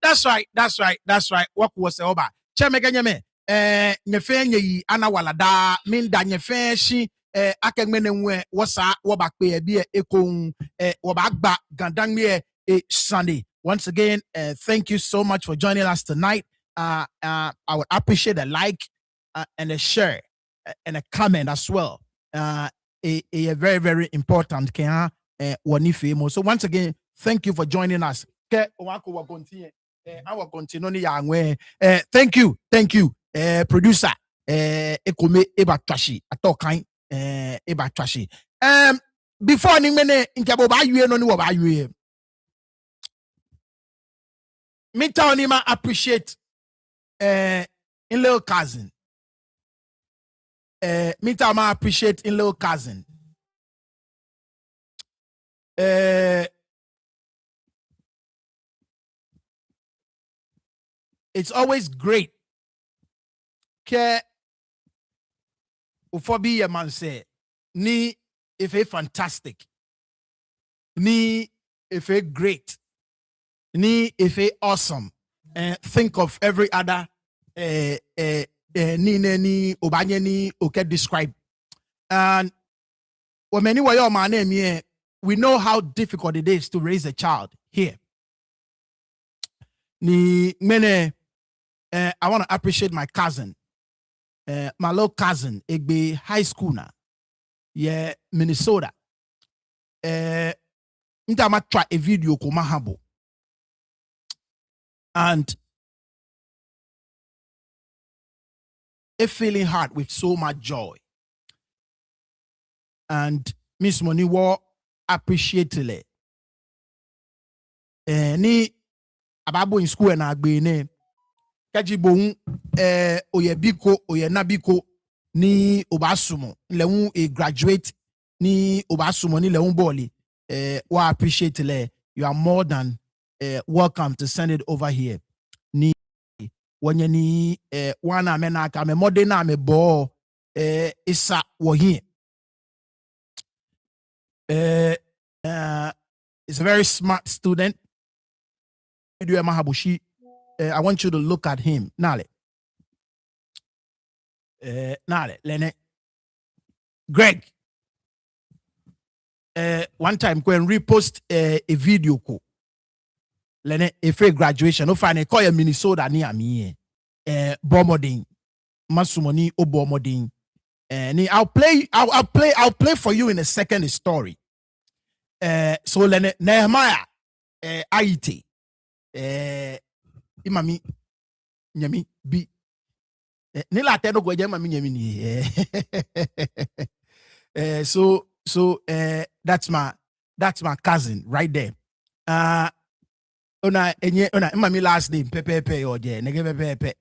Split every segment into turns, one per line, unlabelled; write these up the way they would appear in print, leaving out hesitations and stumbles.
That's right. What was the oba? Chemeganyame, Nefenye yi anawalada, minda nefenshi, akengmenenwe, wasa, wabakwe, be ekong, wabagba, gandangme, Sunday. Once again, thank you so much for joining us tonight. I would appreciate a like and a share and a comment as well. A very, very important. So once again, thank you for joining us. Thank you, producer. Ekome eba trashi atokan eba trashi. Before ni mene inkabo ba yue no ni wo ba yue. Me tell him I appreciate in little cousin. Me tell I appreciate in little cousin. It's always great. Ke ufobi a man say ni if a fantastic, ni if a great, ni if a awesome. Think of every other ni obanye ni okay describe. And when many were your man name, we know how difficult it is to raise a child here. Ni mene. I want to appreciate my cousin, my little cousin, Egbe High School na, yeah, Minnesota. I'ma try a video ko mahabo, and a feeling hard with so much joy, and Miss Moniwo appreciate it. Ni ababo in school na agbe ne. Kajibon oyebiko oyenabiko ni obasumo leun a graduate ni obasumo ni leun boli wa appreciate le. You are more than welcome to send it over here. Ni wanye ni wana mena ka me modena me bo isa wo here. Is a very smart student. I want you to look at him. Nale. Lene. Greg. One time when repost a video ko. Lene a free graduation. No fine call Minnesota near me. Bomoding. Masumoni o bomoding. I'll play for you in a second story. So Lene Nehemiah Aite. Imami nyami bi nila teno go je mami nyami ni so that's my cousin right there. Ona mami last name pepe or je nege pepe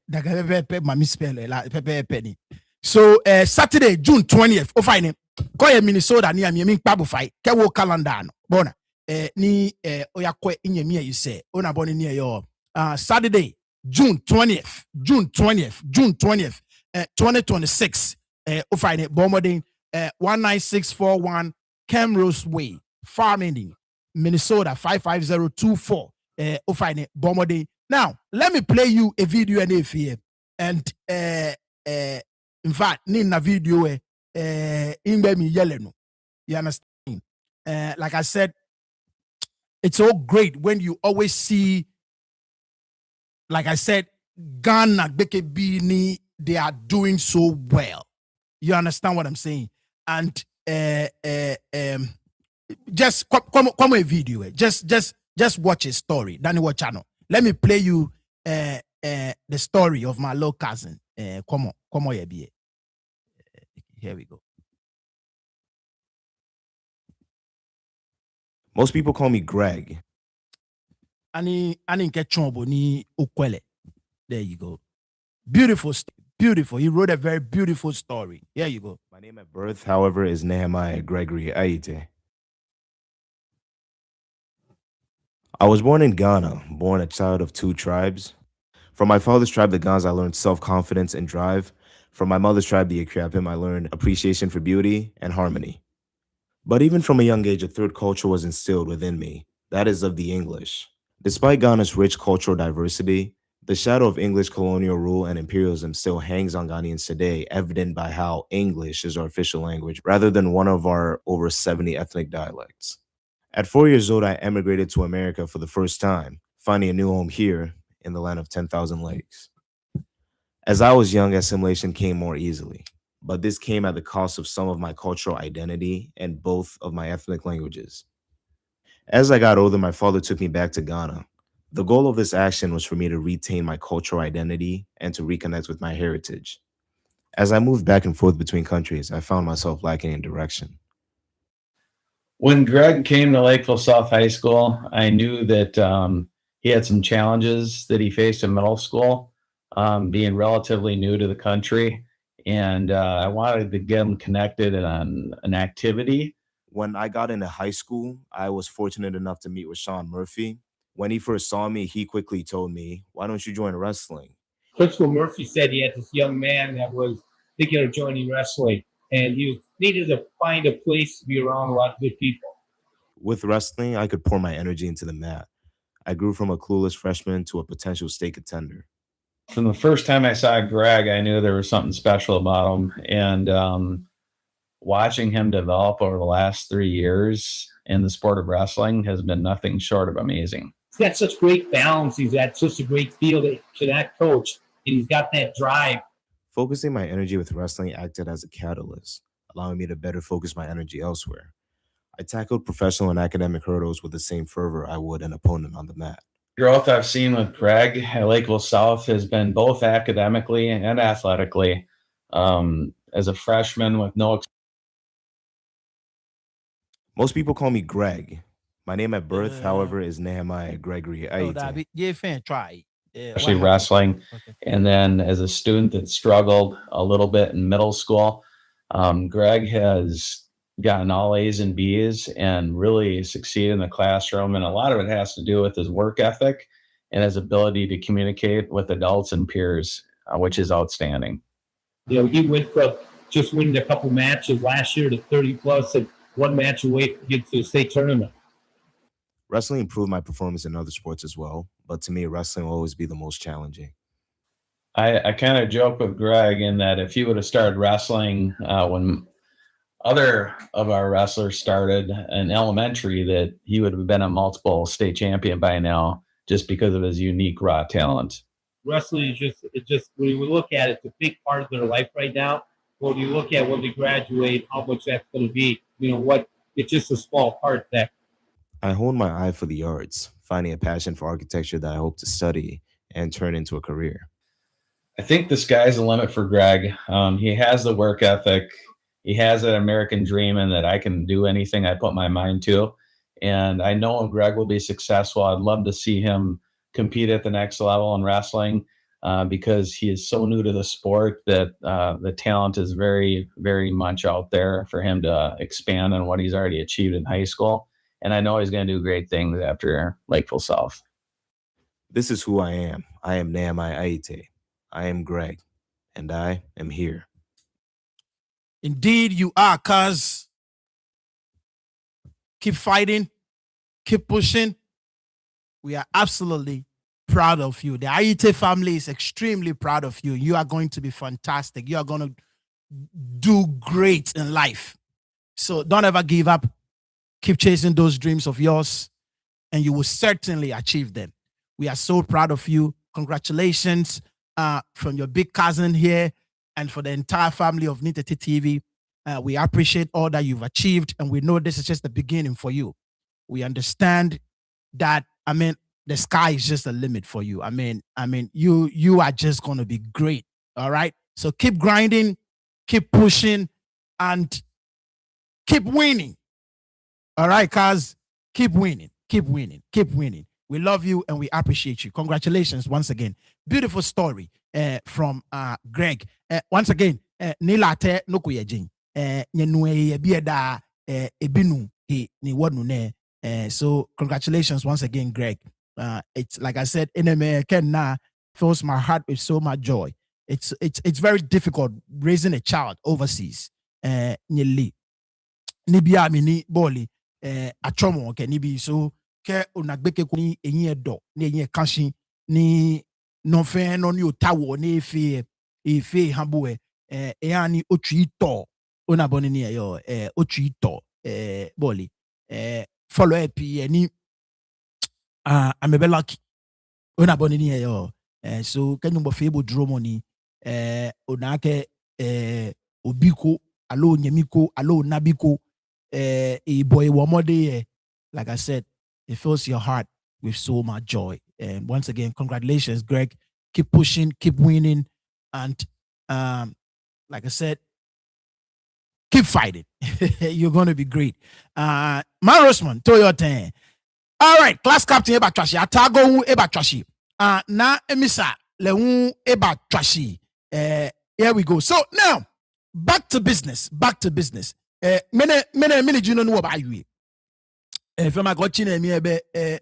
mami spell la pepe ni. So Saturday June 20th o fine call Minnesota ni ami kpabu fai ke wo calendar no bona ni oyakwe inyemi you say ona boni ni yo Saturday, June 20th, 2026. Find it, Bomoding, 19641 Camrose Way, Farming, Minnesota 55024. Find it, Bomoding. Now, let me play you a video and if here. And in fact, Nina video in me yelling. You understand? Like I said, it's so great when you always see. Like I said, Ghana, BKB, they are doing so well. You understand what I'm saying? And just come a video. Just watch a story. Daniel channel. Let me play you the story of my little cousin. Come on, here we go.
Most people call me Greg.
Ani nke chombo ni ukwele. There you go. Beautiful. He wrote a very beautiful story. Here you go.
My name at birth, however, is Nehemiah Gregory Aite. I was born in Ghana, born a child of two tribes. From my father's tribe, the Gans, I learned self-confidence and drive. From my mother's tribe, the Akrapim, I learned appreciation for beauty and harmony. But even from a young age, a third culture was instilled within me, that is of the English. Despite Ghana's rich cultural diversity, the shadow of English colonial rule and imperialism still hangs on Ghanaians today, evident by how English is our official language rather than one of our over 70 ethnic dialects. At 4 years old, I emigrated to America for the first time, finding a new home here in the land of 10,000 lakes. As I was young, assimilation came more easily, but this came at the cost of some of my cultural identity and both of my ethnic languages. As I got older, my father took me back to Ghana. The goal of this action was for me to retain my cultural identity and to reconnect with my heritage. As I moved back and forth between countries, I found myself lacking in direction.
When Greg came to Lakeville South High School, I knew that he had some challenges that he faced in middle school, being relatively new to the country. And I wanted to get him connected on an activity.
When I got into high school, I was fortunate enough to meet with Sean Murphy. When he first saw me, he quickly told me, "Why don't you join wrestling?"
Principal Murphy said he had this young man that was thinking of joining wrestling, and he needed to find a place to be around a lot of good people.
With wrestling, I could pour my energy into the mat. I grew from a clueless freshman to a potential state contender.
From the first time I saw Greg, I knew there was something special about him. And watching him develop over the last 3 years in the sport of wrestling has been nothing short of amazing.
He's got such great balance. He's got such a great feel to that coach, and he's got that drive.
Focusing my energy with wrestling acted as a catalyst, allowing me to better focus my energy elsewhere. I tackled professional and academic hurdles with the same fervor I would an opponent on the mat.
Growth I've seen with Greg at Lakeville South has been both academically and athletically. As a freshman with no
Most people call me Greg. My name at birth, however, is Nehemiah Gregory
Oh,
Aite.
that be yeah, fan try.
actually wrestling,
Okay.
and then as a student that struggled a little bit in middle school, Greg has gotten all A's and B's and really succeeded in the classroom. And a lot of it has to do with his work ethic and his ability to communicate with adults and peers, which is outstanding.
You know, he went from just winning a couple matches last year to 30 plus and one match away from getting to the state tournament.
Wrestling improved my performance in other sports as well, but to me, wrestling will always be the most challenging.
I kind of joke with Greg in that if he would have started wrestling when other of our wrestlers started in elementary, that he would have been a multiple state champion by now just because of his unique raw talent.
Wrestling is just when you look at it, it's a big part of their life right now. When you look at when they graduate, how much that's going to be, it's just a small part of that.
I honed my eye for the arts, finding a passion for architecture that I hope to study and turn into a career.
I think the sky's the limit for Greg. He has the work ethic. He has that American dream and that I can do anything I put my mind to. And I know Greg will be successful. I'd love to see him compete at the next level in wrestling because he is so new to the sport that the talent is very, very much out there for him to expand on what he's already achieved in high school. And I know he's going to do great things after Lakeville South.
This is who I am. I am Nehemiah Aite. I am Greg, and I am here.
Indeed, you are, cuz. Keep fighting, keep pushing. We are absolutely proud of you. The Aite family is extremely proud of you. You are going to be fantastic. You are going to do great in life. So don't ever give up. Keep chasing those dreams of yours, and you will certainly achieve them. We are so proud of you. Congratulations from your big cousin here and for the entire family of Nitete TV. We appreciate all that you've achieved, and we know this is just the beginning for you. We understand that, the sky is just a limit for you. You are just going to be great. All right. So keep grinding, keep pushing, and keep winning. All right, cuz keep winning, keep winning, keep winning. We love you and we appreciate you. Congratulations once again. Beautiful story from Greg. Once again, Nilate Nukuyejin. Ebinu ni wadu ne. So congratulations once again, Greg. It's like I said, NMA fills my heart with so much joy. It's very difficult raising a child overseas. Nibia mini boli achomo ke nibi so ke onagbeke ko ni eyin edo ni eyin kansin ni non fe no ni otawo ni efe hambo ani otu ito ona boni ni yo otu ito boli follow up ni amebe lucky ona boni ni yo so kenyu bo fe bo duro money onake obiko alo nyemiko alo nabiko boy womode like I said, it fills your heart with so much joy. And once again, congratulations, Greg. Keep pushing, keep winning, and like I said, keep fighting. You're going to be great. Man Rosman, to your turn. All right, class captain eba trashi. Atago eba trashi. Na emisa lewu eba trashi. Here we go. So now, back to business. Back to business. Mene juno no about you. If I'm got chine mi ebe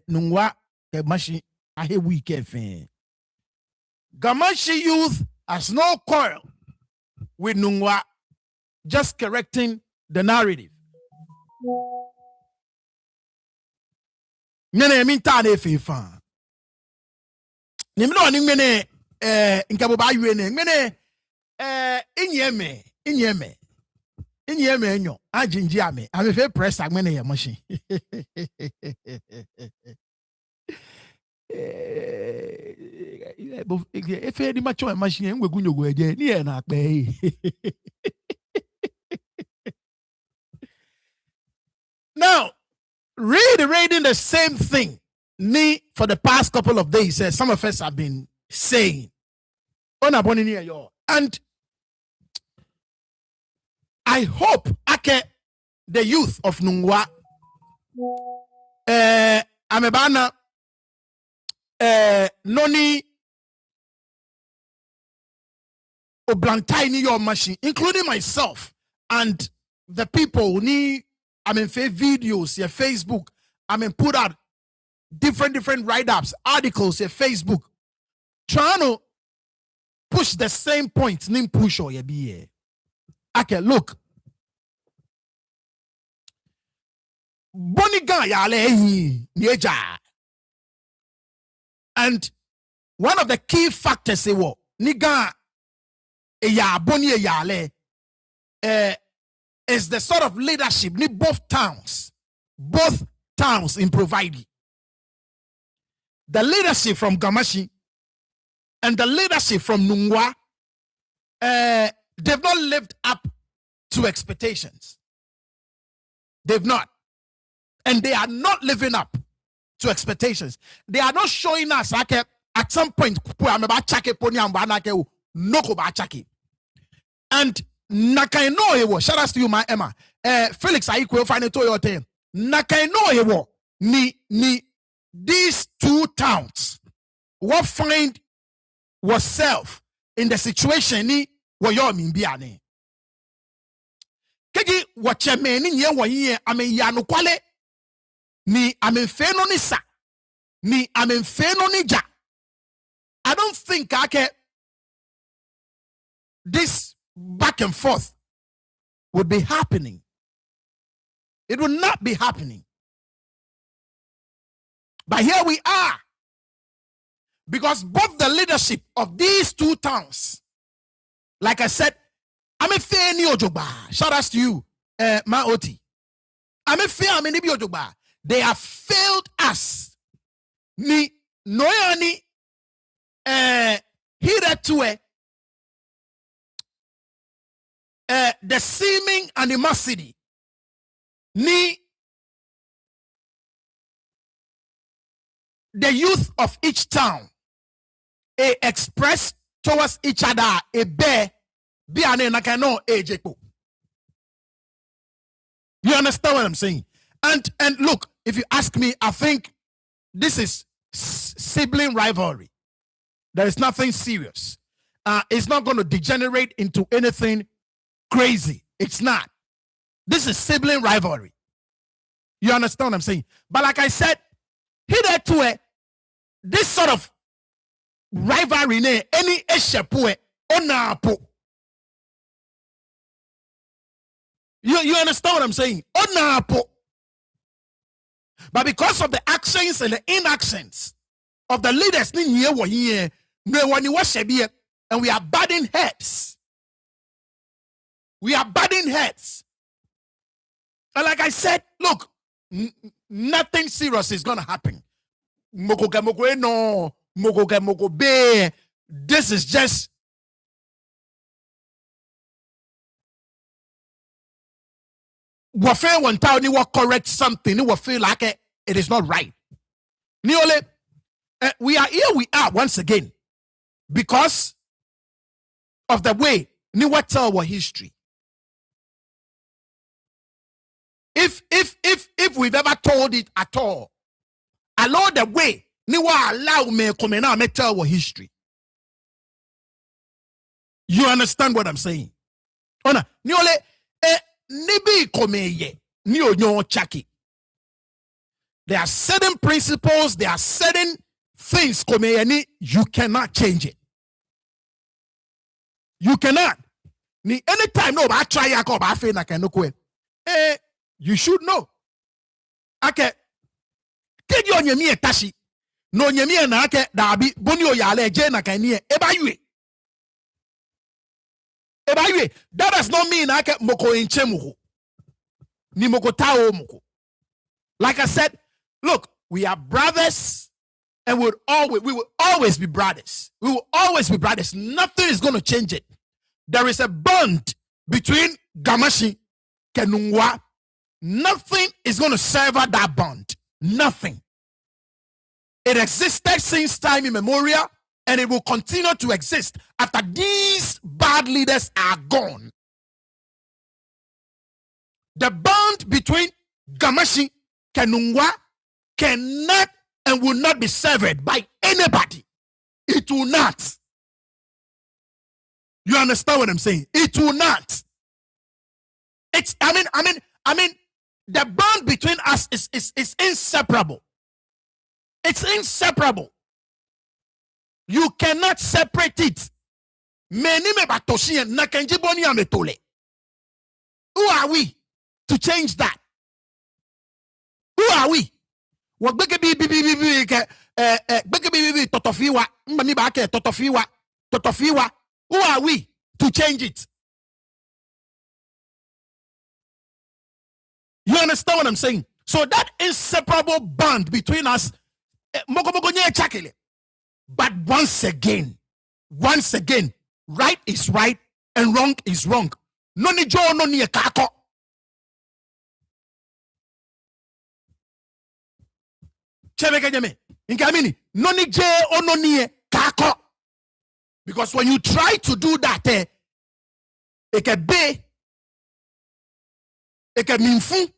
Nungua Ga-Mashie ahe week efe. Ga-Mashie youth has no quarrel with Nungua, just correcting the narrative. Mene mi ta ne fe fa. Ni mi no ni mene nkabo ba yu ene mene inyeme enyo ajinji ame fe press agmene ye machine if any macho machine ngwe gunyogo eje ni e na pe now reiterating the same thing for the past couple of days some of us have been saying on aboni ni yo, and I hope the youth of Nungua amebana noni oblantai ni your machine, including myself and the people ni videos your Facebook put out different write-ups, articles your Facebook trying to push the same point nim push or be look. Boniga yale nieja. And one of the key factors niga ya boni yale is the sort of leadership ni both towns in providing. The leadership from Ga-Mashie and the leadership from Nungua they've not lived up to expectations. They've not. And they are not living up to expectations. They are not showing us at some point. And Nakaino, shout out to you, my Emma. Felix, I will find it to your team. Nakaino, ni these two towns what find was self in the situation ni woyo mimbiane. Kegi wache ni nye woye yanu kwale ni feno ni sa ni feno ni ja. I don't think this back and forth would be happening. It would not be happening. But here we are. Because both the leadership of these two towns, like I said, shout out to you, Ma Oti. They have failed us. Ni noyani hitherto the seeming animosity ni the youth of each town express towards each other be ane nakano ejeko. You understand what I'm saying? And look, if you ask me, I think this is sibling rivalry. There is nothing serious. It's not going to degenerate into anything crazy. It's not. This is sibling rivalry. You understand what I'm saying? But like I said, hitherto, this sort of rivalry, any eshepue, onapo. You understand what I'm saying? Onapo. But because of the actions and the inactions of the leaders, and we are butting heads. We are butting heads. And like I said, look, nothing serious is going to happen. This is just we feel one time you will correct something, you will feel like it is not right. Niole, we are here, we are once again because of the way you tell our history. If we've ever told it at all, allow the way you allow me come and tell our history. You understand what I'm saying? Ona, niole nibi komeye ni onyo chaki. There are certain principles, there are certain things komeye ni you cannot change it. You cannot. Ni anytime no ba try yakọ ba fe na kenokwe. You should know. Ake keji onyemi etashi. No onyemi na ake dabi boni oyale je na kanie ebayue. That does not mean I get moko inchemuhu. Ni moko tao moko. Like I said, look, we are brothers and we will always be brothers. We will always be brothers. Nothing is going to change it. There is a bond between Ga-Mashie and Nungua. Nothing is going to sever that bond. Nothing. It existed since time immemorial. And it will continue to exist after these bad leaders are gone. The bond between Ga-Mashie and Nungua cannot and will not be severed by anybody. It will not. You understand what I'm saying? It will not. It's I mean, the bond between us is inseparable. It's inseparable. You cannot separate it. Who are we to change that? Who are we? Who are we to change it? You understand what I'm saying? So that inseparable bond between us, but once again, right is right and wrong is wrong. No ni jo no ni kako. Chebeke jeme. Inkamini. No ni je o no ni kako. Because when you try to do that, it can be, it can mean fu,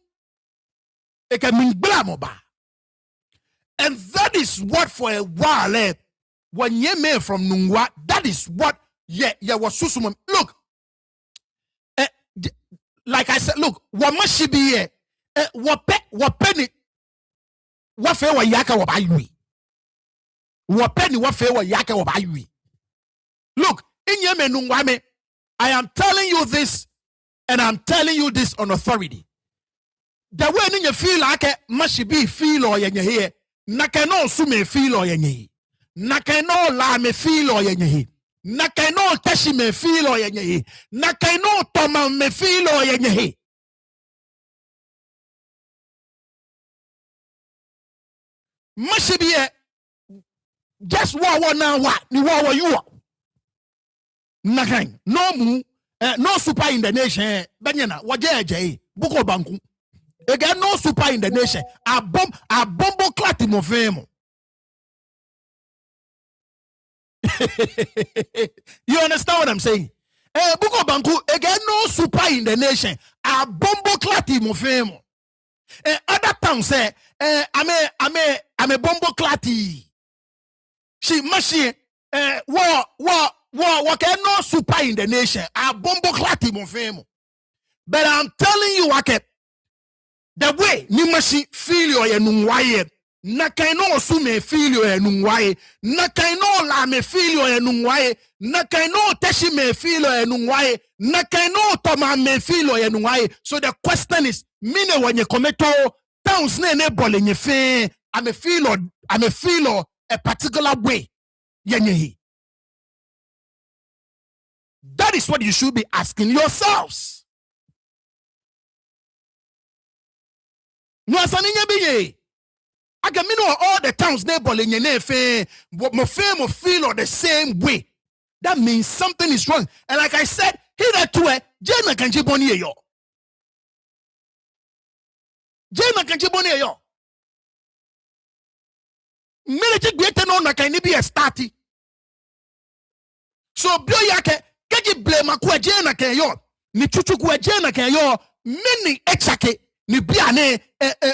it can mean blamoba. And that is what for a while, when you made from Nungua, that is what was susumum. Look, like I said, look, what must she be here? What penny, what fair wa yaka wa bayui? What penny, what fair wa yaka wa bayui? Look, in Yemen Nungwame, I am telling you this, and I'm telling you this on authority. The way you feel like it must be feel or you here. Nakano sume feel or yenye. Nakano la me feel or yenye. Nakano tashi me feel or yenye. Nakano toma me feel or yenye. Must be just what now what ni what you are. Nakan no mu no super in the nation. Banyana waje buko banku. Again, no super in the nation. A bombo clati mo femo. You understand what I'm saying? Buko banku again no super in the nation. A bombo clati mo femo. Other town say I'm a bombo clati. She machine what can no super in the nation. A bombo clati mo femo. But I'm telling you, the way Ga-Mashie feel or Nungua Nakaino osu me filio enungwae. Nakaino la me filio enungwae. Nakaino teshi me filio enungwae. Nakaino toma me filio enungwae. So the question is, mine when you kometo towns ne bole nye fe. I'm a feel a particular way. Yenyehi. That is what you should be asking yourselves. No asaninya biye. I can know all the towns neighbor in your name, but my fame feel the same way. That means something is wrong. And like I said, here to it, Jana can jiboni yo. Jana can jiboni yo. Military greater no na can be a starty. So blow yake, keji blame a Jana can yo. Ni chuchu Jana can yo. Many exake. Ni biane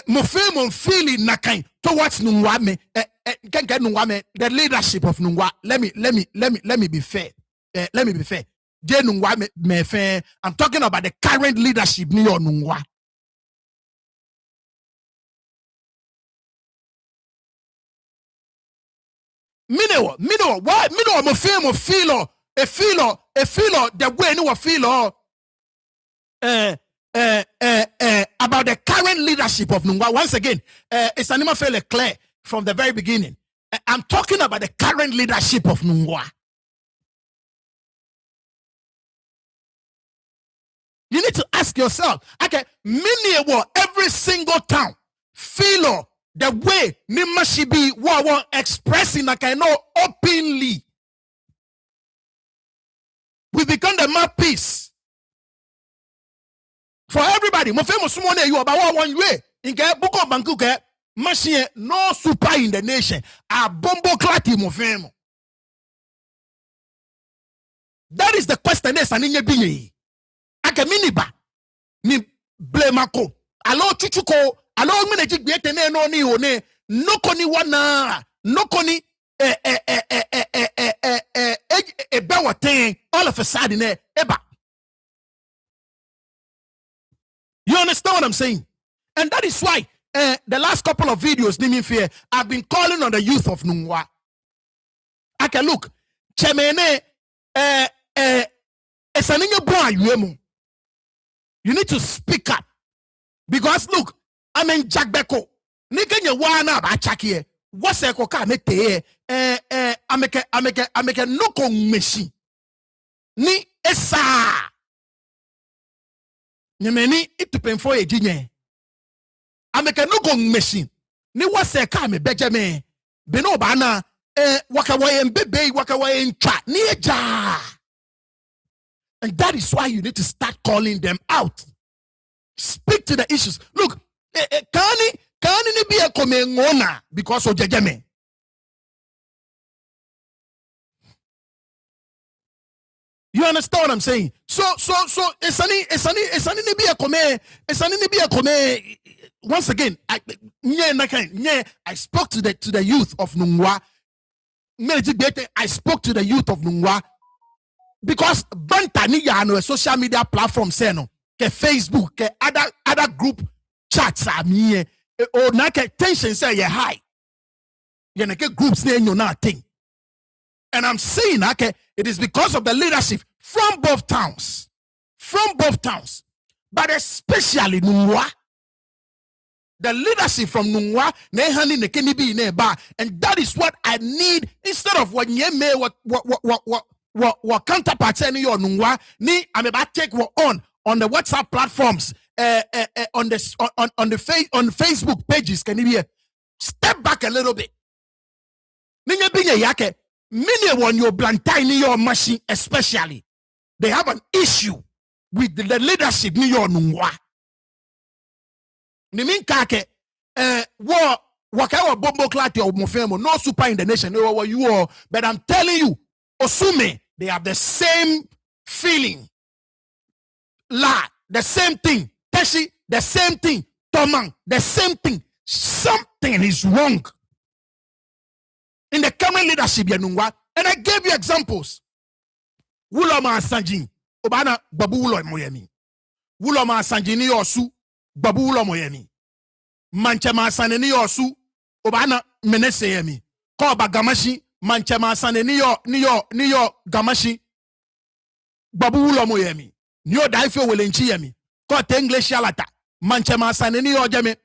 mo fame feeling nakai towards Nungua me Nungua me the leadership of Nungua. Let me be fair. Let me be fair. Je Nungua me fair. I'm talking about the current leadership ni yo Nungua. Mino why mino mo fame feel the way no feel about the current leadership of Nungua. Once again, it's an fairly clear from the very beginning. I'm talking about the current leadership of Nungua. You need to ask yourself, okay, every single town feel the way Ga-Mashie be expressing like I know openly. We become the mouthpiece for everybody. Mo famous one you about one way. In get book of banku ke machine no super in the nation. A bombo clati mo famo. That is the question. Yes, and in be ake miniba ni blemako. Alo chuchuko. Alo minejik biete ne no ni one. No koni wana. No koni all of a sudden eba. You understand what I'm saying? And that is why the last couple of videos, I've been calling on the youth of Nungua. I can look. Chemene, you need to speak up. Because look, I'm in Jack Beko. Nikenya wana ba chakie. What's a coca mete? I make a no machine. Ni esa. Nyemeni itu penfo ejinye. Ameke no gong machine. Ni wase ka me Benjamin. Beno bana wakawaye mbebe wakawaye ncha ni eja. And that is why you need to start calling them out. Speak to the issues. Look, kani ni be a komengona because of jejeme. You understand what I'm saying? So esani be a come. Once again, I spoke to the youth of Nungua. I spoke to the youth of Nungua because bantani ya no social media platform say no ke Facebook ke other group chats are me or na ke tension say yeah high. You know ke groups ne no nothing. And I'm saying okay, it is because of the leadership from both towns. But especially Nungua. The leadership from Nungua, and that is what I need instead of what counterparts any or Nungua. I'm about to take on the WhatsApp platforms, on the Facebook pages. Can you hear? Step back a little bit. Many one your blantai your machine, especially they have an issue with the leadership ni your Nungua. Ni mean kake wakawa bombo klati or mofemo no super in the nation you are, but I'm telling you, Osume they have the same feeling. La the same thing. Teshi the same thing. Tomang the same thing. Something is wrong in the current leadership ya Nungua. And I gave you examples. Wuloma Sanjin, Obana Babu Wulo Moyemi. Wuloma Sanjini Osu, Babu Wulo Moyemi. Manchema Saneni Osu, obana menese yemi ko ba Ga-Mashie manchema sane ni yo Ga-Mashie babu wulo mo yemi ni yo daifo welenchi yemi ko te English alata manchema sane ni yo jeme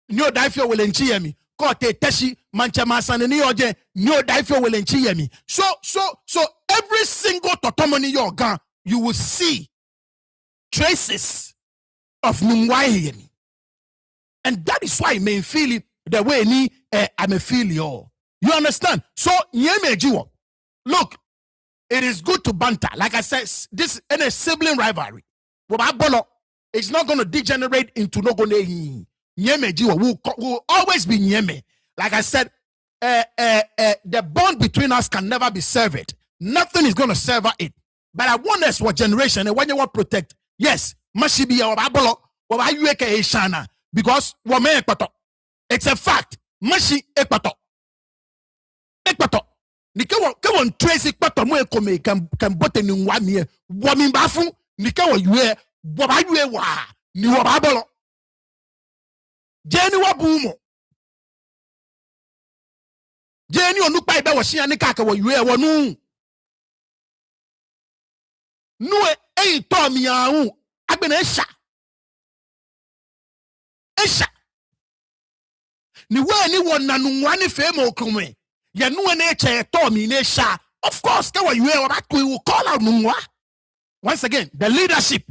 ni yo daifo welenchi yemi ko te teshi manchema sane ni yo je ni yo daifo welenchi yemi so every single totomoni yo gan you will see traces of Nungua yemi. And that is why I may feel it the way I may feel you. You understand? So, look, it is good to banter. Like I said, this in a sibling rivalry. It's not going to degenerate into no gonna will always be nyeme. Like I said, the bond between us can never be severed. Nothing is going to sever it. But I want us what generation and when you want to protect, yes, Mashibi or Babolo or Ayueke Shana. Because it's a fact. Mashi ekpato. Ekpato. Nikewo trace ekpato mo ekome kan bote ni nwa mi e. Wo mi ba fun nikewo yue wo ba yue wa ni wo ba bolo. Jeni wa bu mo. Jeni onu pa ibe wo hia ni ka wo yue wo nu. Nu e to mi ahun agbena esha. Esha. Ni we ni won na Nungua ni fe mo okume. Ya nu na eche to mi na esha. Of course, ke you we will call out Nungua. Once again, the leadership.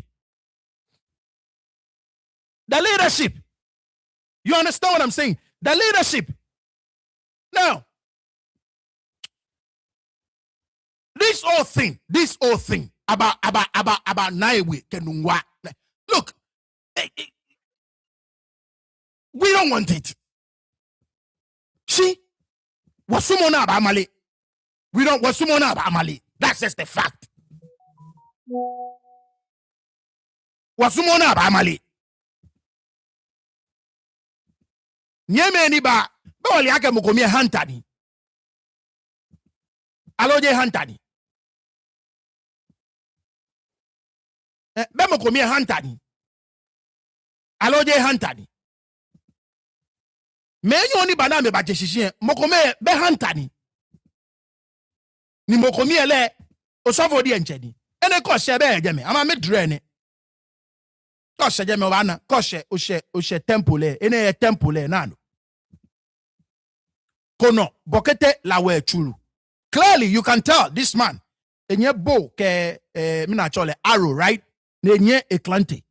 The leadership. You understand what I'm saying? The leadership. Now, this whole thing about Naiwe Nungua. Look, we don't want it. See, wasumona abamali. We don't wasumona abamali. That's just the fact. Wasumona abamali. Nyeme ni ba wali ake mukomie hantani. Aloje hantani. Be mukomie hantani. Aloje hantani. Menyo ni bana me baje shishin mokome be hantani ni mokomi ele osofo di enchedi ene ko se be ejeme ama me drene ko se jeme bana ko se o se temple ene temple nano kono bokete la we chulu. Clearly you can tell this man enye bo ke mi na chole arrow, right? Na enye eklante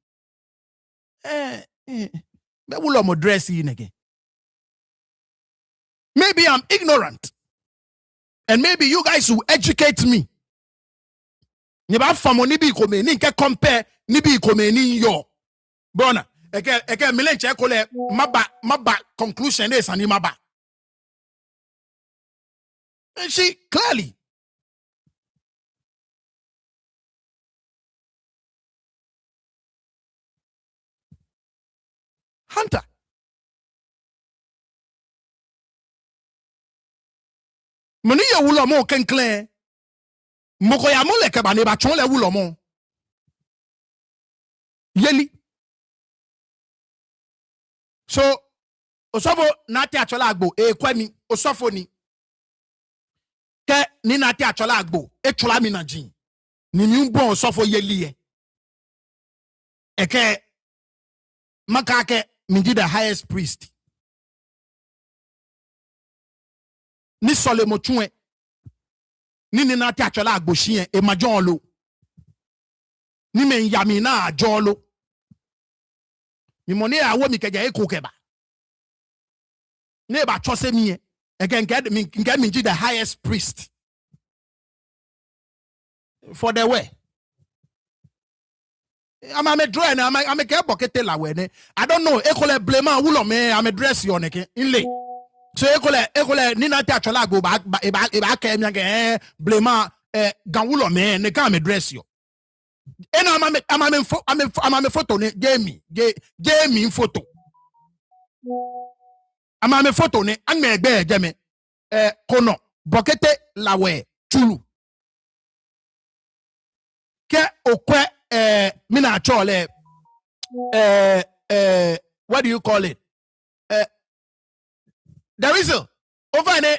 be wulo mo dress yi nege. Maybe I'm ignorant. And maybe you guys will educate me. Niba famo nibi kome ni nke compare nibi kome ni yo. Bona, eke milenche kole maba conclusion is ani maba. And she clearly. Hunter. Moni ya wulo mo kenklen. Moko ya mo leke ba ne ba chon le wulo mo. Yeli. So, osofo nati achola agbo kwemi osofo ni. Ke ni nati achola agbo chola mi na jin. Ni mi bon osofo yeli e. Eke makake mi di the highest priest. Ni sole mo chue ni nati achola agbo shien e majon lo ni men yami na ajo lo mi mo ni awo mi keje eko keba ne ba chose mi again get me the highest priest for the way I'm a draw and I'm a ke bokete la we ne I don't know ekole blame wulo me I'm a dress yo ne ke inle. So ekole ni na ti achola go ba ka emi ke blema ganwulo me ne ka me dress yo. Ena ama me photo ne game photo. Ama me photo ne an me egbe ejeme kono bokete lawe chulu. Ke okwe mina chole what do you call it? there is a over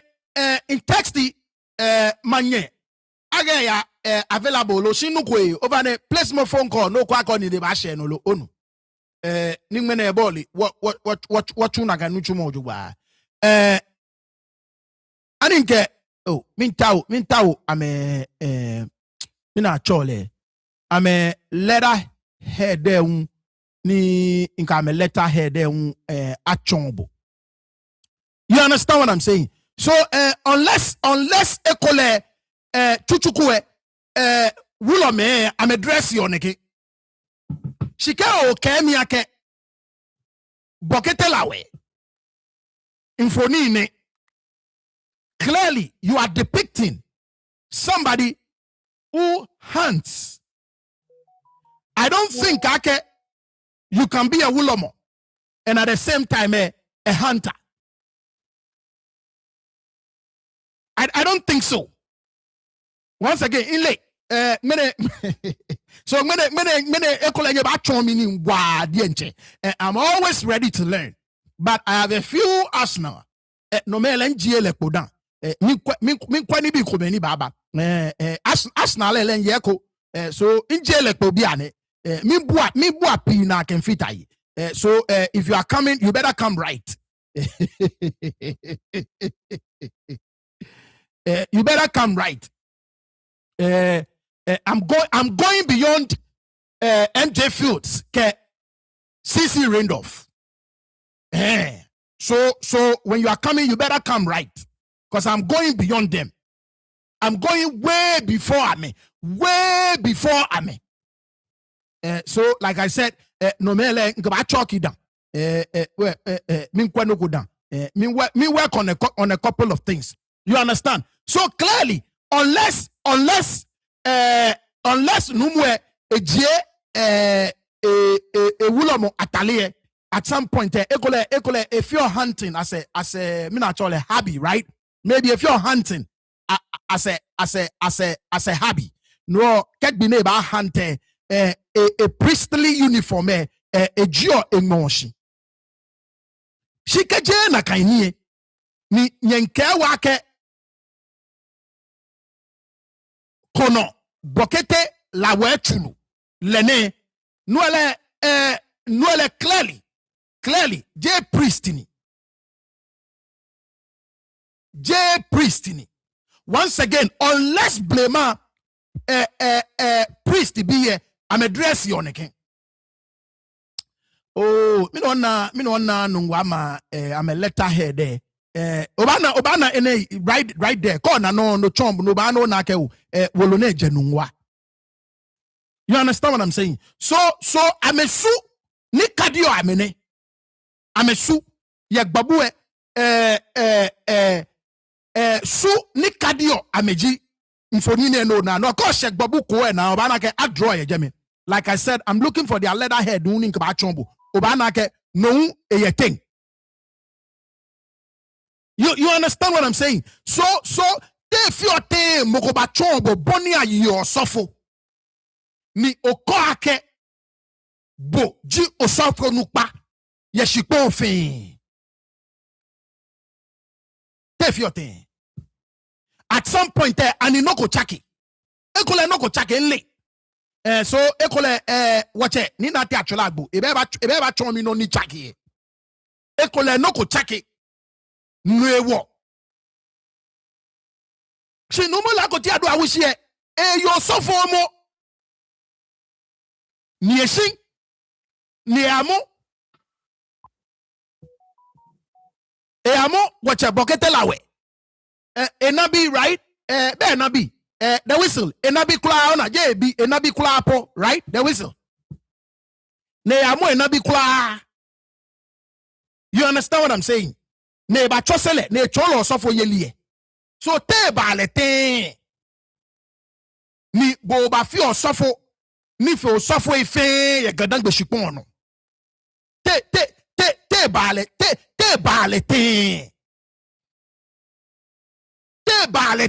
in text manye aga ya available lo shinu kwe over the place my phone call no kwa ni de ba share no lo onu ningme na eboli what you na ga nuchu mo jugba aninke oh mintao ame mina chole ame letter head there ni inka ame letter head there achombo. You understand what I'm saying? So unless ekole chuchukue wulo me ame dress yoneke shike o kemi ake bokete lawe infoni ne. Clearly, you are depicting somebody who hunts. I don't think Ake, you can be a wulomo and at the same time a hunter. I don't think so. Once again, in late, so I'm always ready to learn, but I have a few Arsenal. No me lenjie kodan. Min kwani bi komeni baba Arsenal elen yeko so injele ko bi ane min bua pi na can fit ayi so if you are coming you better come right. You better come right. I'm going beyond MJ Fields ke CC Randolph. So when you are coming you better come right. Because I'm going beyond them. I'm going way before Ame. Way before Ame. So, like I said, no mele ngaba chalky down. Min kwa no go down. Me work on a couple of things. You understand? So clearly, unless numwe ejie wulomo atalie at some point ekole if you're hunting as a mina chole hobby, right? Maybe if you're hunting as a hobby, no, get be neighbor hunter a priestly uniform a geo emotion. Shikeje na kaini ni nyenke wake kono bokete la wetulu lene nuele clearly J priestini. Once again, unless blema priest be here, I'm address you on again. Oh, me no na Nungua ma I'm a letterhead there. Obana ene right there. Corner no chomb no ba no na ke wolone Nungua. You understand what I'm saying? So I'm a su ni kadio amene. I'm a su yak babu su ni kadio ameji mfonine no cause check babu ko na obana ke draw ye jeme. Like I said, I'm looking for their letterhead uni nka ba chombo obana ke no thing. You understand what I'm saying? So te fiote moko ba chombo boni ayo sofo ni okoake bo ji osofo nupa ye shikpo fin te fiote. At some point there, and you no go chaki. Ekole no go chaki nle. So ekole watch it. Ni na te acholabu. Ebe chomi no ni chaki. Ekole no go chaki. Nwewo. She no mo la go ti adu awushi yo so for mo. Ni esin. Ni amo. E amo watch it bokete lawe. Enabi, right? Be Enabi. The whistle. Enabi kula ona JB. Enabi kula po, right? The whistle. Ne amo Enabi kula. You understand what I'm saying? Ne ba chosele. Ne cholo sofo yelie. So te ba le te. Ni bo ba fi osofo. Ni fi osofo ife ye gadang be shikon no. Te ba le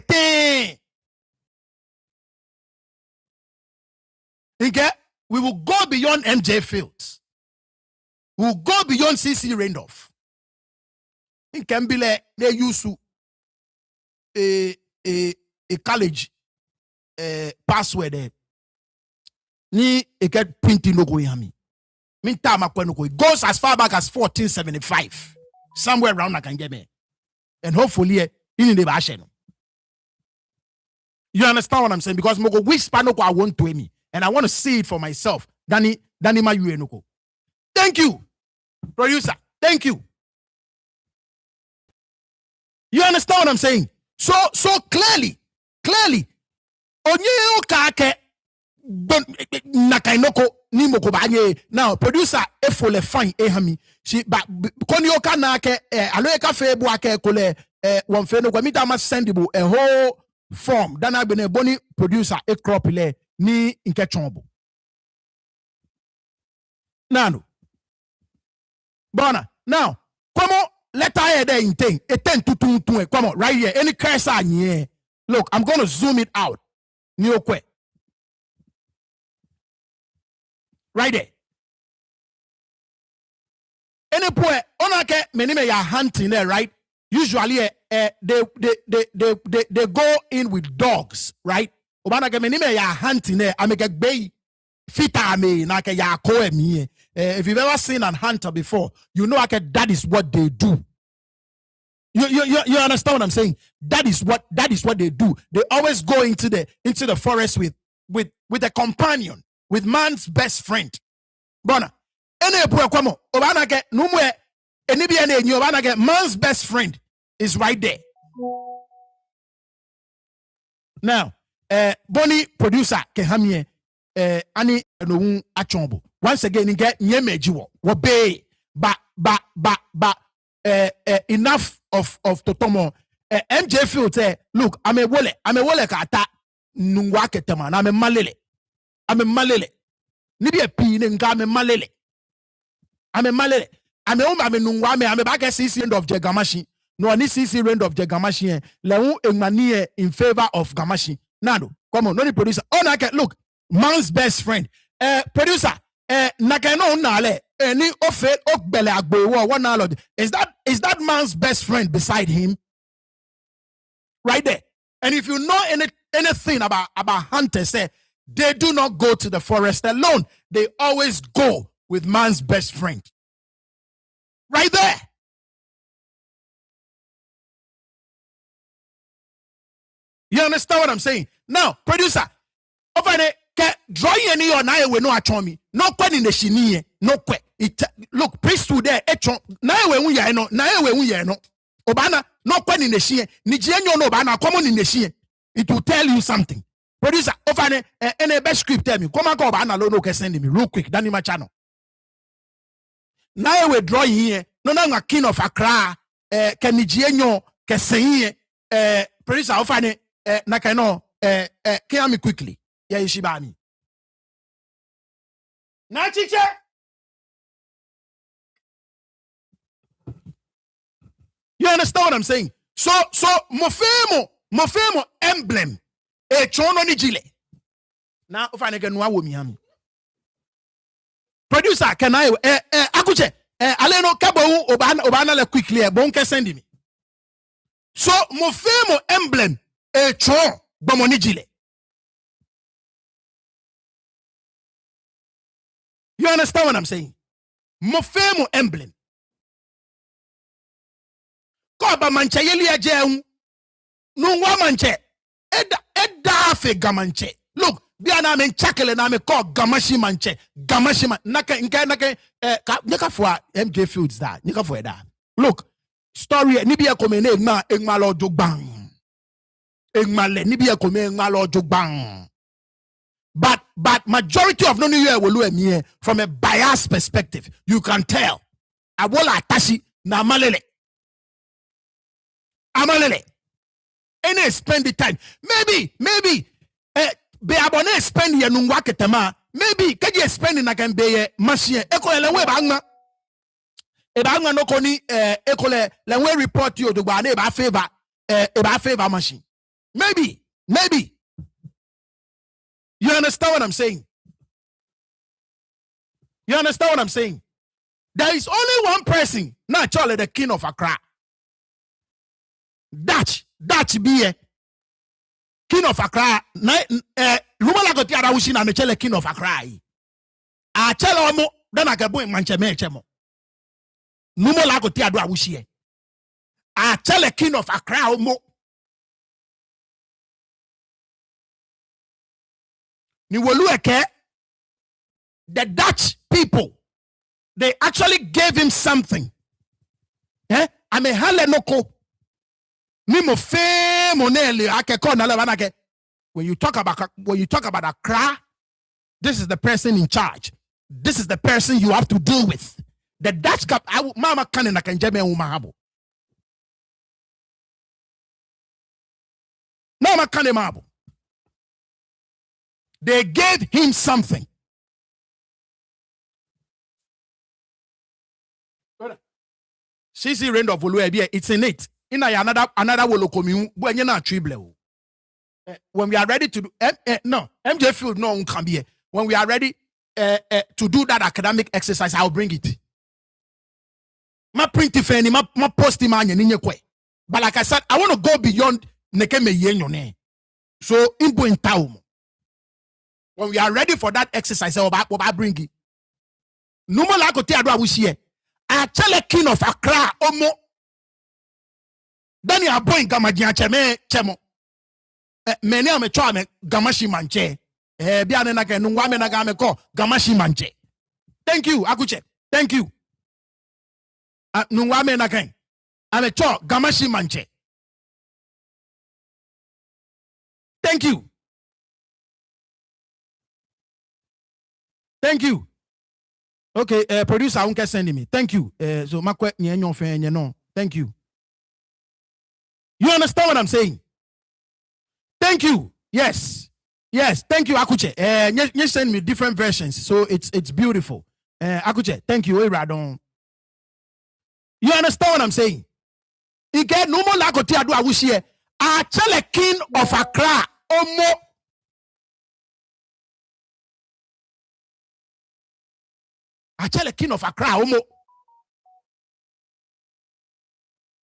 te. Okay? We will go beyond MJ Fields. We will go beyond CC Randolph. in Kembile, they use a college password there. Ni get printing no go yami. Min time it goes as far back as 1475. Somewhere around I can get me. And hopefully in the bashen. You understand what I'm saying? Because moko whisper no I want to me. And I want to see it for myself. Danny ma yuenoko. Thank you, producer. Thank you. You understand what I'm saying? So clearly, onye okake nakainoko ni moko banye. Now producer efole fine ehami. She but koni oka na ke alo eka fe bu ake kole one fe no kwa mi dama sendable a whole form. Dana bene boni producer e cropile ni nke chombo. Nano. Bona. Now, come on, let I there in thing. A 10 to 2 to come on, right here. Any cursor here. Look, I'm gonna zoom it out. Nyokwe. Right there. Any point onake menime ya hunting there, right? Usually they go in with dogs, right? Obanake menime ya hunting there. I make a bay fita me nake ya koe me. If you've ever seen a hunter before, you know that is what they do. You understand what I'm saying? That is what they do. They always go into the forest with a companion, with man's best friend. Bona. Man's best friend is right there. Now, Bonnie producer Kehamie ani no achombo. Once again, you get nyemejiwo wobe ba enough of totomo. MJ Field say, look, I'm a wole kata Nungua ketema. I'm a malele. Nibi a pin and I'm a malele. I'm a Nungua. I'm a back at CC end of Ga-Mashie. No, any CC end of Ga-Mashie. Leun emanie in favor of Ga-Mashie. Nano, come on, no the producer. Oh, look, man's best friend. Producer. Nakano nale any ofe okbele agbo one knowledge. Is that man's best friend beside him? Right there. And if you know anything about hunters, they do not go to the forest alone. They always go with man's best friend. Right there. You understand what I'm saying? Now, producer, over there. Drawing any or na we no achomi no kwen in the shiniye no kwe it look priesthood there echon na we hu ye no obana no kwen in the shie ni jienyo no obana common in the shie it will tell you something. Producer over any best script tell me come on obana lo no can send me real quick dani ma channel na we draw here no na king of Accra can ni jienyo ke sen producer over na can no can me quickly. Yeah, Ishibani. Na chiche. You understand what I'm saying? So mofemo emblem. Chono ni jile. Now if I can wa mi. Producer, can I akuche aleno kabo obana le quickly bonke send me. So mofemo emblem chon bomoni jile. You understand what I'm saying? Mofemo emblem. Koba manche yeli ajeun. Nungua manche. Eda fe Ga-Mashie. Look, dia na men chakele na me call Ga-Mashie manche. Ga-Mashie man. Naka neka for MJ Fields that. Neka for that. Look, story ni biya kome ne egma lo jogbang. Egma le ni biya kome egma lo jogbang. But majority of non-EU will look me from a biased perspective. You can tell. Awola tashi na malele. Amalele. Any spend the time. Maybe be abone spend ye Nungua ketema. Maybe can you spend na can be machine. Eko elewe bangma. E bangma no koni ekole lewe report you to ba favor machine. Maybe. You understand what I'm saying? You understand what I'm saying? There is only one person, not Charlie, the king of Accra. Dutch be a king of Accra. Lumala go tiara wushi na mechele king of Accra. A chelo mo then I can boy mancheme chemo. Lumala go tiara wushi. A chele king of Accra mo. Ni wolueke. The Dutch people, they actually gave him something. I'm a halenoko. Nimo fe moneli akeko na lebanake. When you talk about Accra, this is the person in charge. This is the person you have to deal with. The Dutch cap mama kanena kanjeme umahabo. Mama kanemabo. They gave him something. CC Rain of Oluebia, it's in it. In another wolokomi, when na trible. When we are ready to do no, MJ Field no can be. When we are ready to do that academic exercise, I'll bring it. My print ifeni, my post man kwe. But like I said, I want to go beyond nekeme yenyone. So in town. When we are ready for that exercise, I'll bring it. No more like to adwa wushie. I tell a king of Accra, Omo. Then you are going Ga-Mashie chemo. Many am a charm, Ga-Mashie manche. Biane na Nungua me na game ko Ga-Mashie manche. Thank you, Akuche. Thank you. Nungua me na game. I'm a chore, Ga-Mashie manche. Thank you. Thank you. Okay, producer, I won't send me. Thank you. So my question, thank you. You understand what I'm saying? Thank you. Yes. Thank you, Akuche. You send me different versions, so it's beautiful. Akuche, thank you. You understand what I'm saying? You get no more lakoti adu awushie. I tell a king of Accra, Omo. I tell a king of Accra, Omo.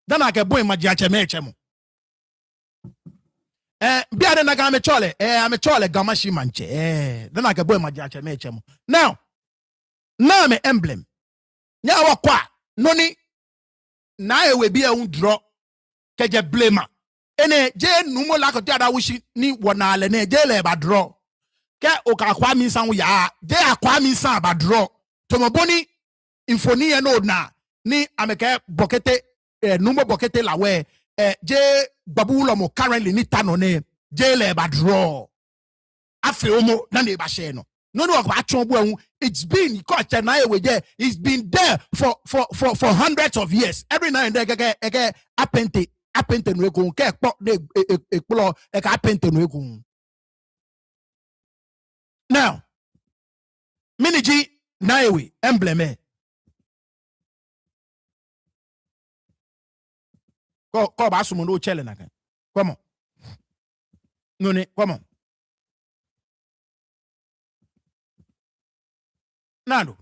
Then I get boy my chemo. Biade na game chole. I'm a chole Ga-Mashie manche. Then I get boy my chemo. Now me emblem. Nya wakwa noni na ewe bi e draw keje blema. Ene je numo la ko tiada wushi ni wonale ne je le ba draw. Ke okakwa mi san ya. Je akwa mi san ba draw. Tomoboni infoni eno na ni ameke bokete numo bokete la we je babulo mo currently ni tanone je le ba draw afi omo na ne ba share no it's been it's been there for hundreds of years. Every now and then apente no go ke pok de ekplo e ka apente no go. Now miniji Naiwe, embleme. Go basumo no chele nakan. Come on. No ne, come on. Nando.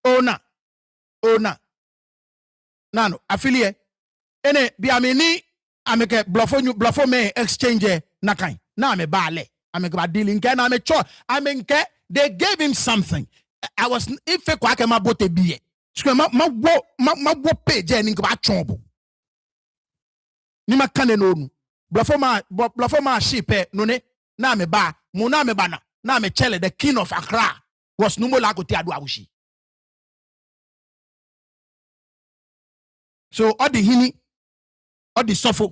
Ona. Nano, affiliate. Ene biamini ameke bluffo me exchange nakan. Na me bale. Ameke ba dealing ke na me cho. Amenke they gave him something. I was if kwa ke ma bote biye. Sku ma wo page ni ba chombo. Ni ma kane no nu. Bluffo ma shipe no ne na me ba. Mo na me bana. Na me chele the king of Accra was numo la ko ti adu awushi. So all the hini all the suffer.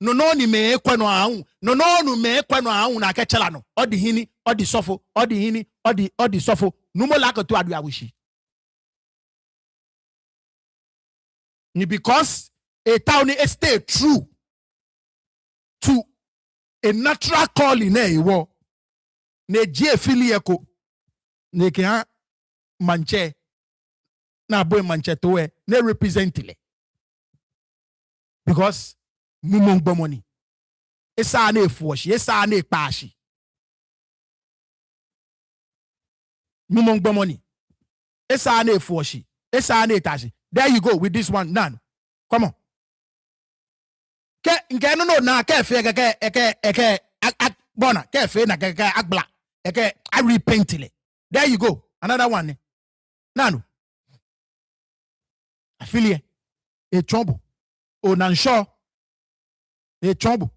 No ni me ekwa no ahun. No me ekwa no ahun na kechela no. All the hini, all the suffer, all the hini, all the suffer. No more like to adu awishi. Ni because a town is stay true to a natural calling ne wo. Ne je fili eko. Ne ke manche na boy manche to we ne represent le. Because mumong bomoni esa na efuoshi esa na ekpashi Mumong bomoni. Esane foshi. Esane tashi. There you go with this one. None. Come on. Ke no na ke fe ke bona ke fe na ke agbla. Ke I repentile. There you go. Another one. Nano. Affiliate. A trouble. Oh, nansho. A trouble.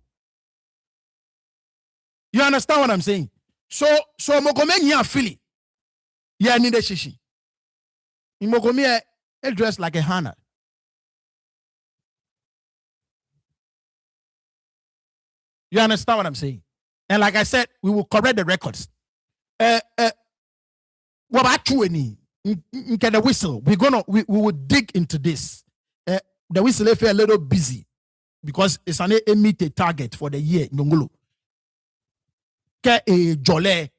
You understand what I'm saying? So mokome nya affiliate. Yeah, need a shishi. Mokome a dress like a Hannah. You understand what I'm saying? And like I said, we will correct the records. What about you any? The whistle. We will dig into this. The whistle is a little busy because it's an immediate target for the year. Nungulu. Ke jole.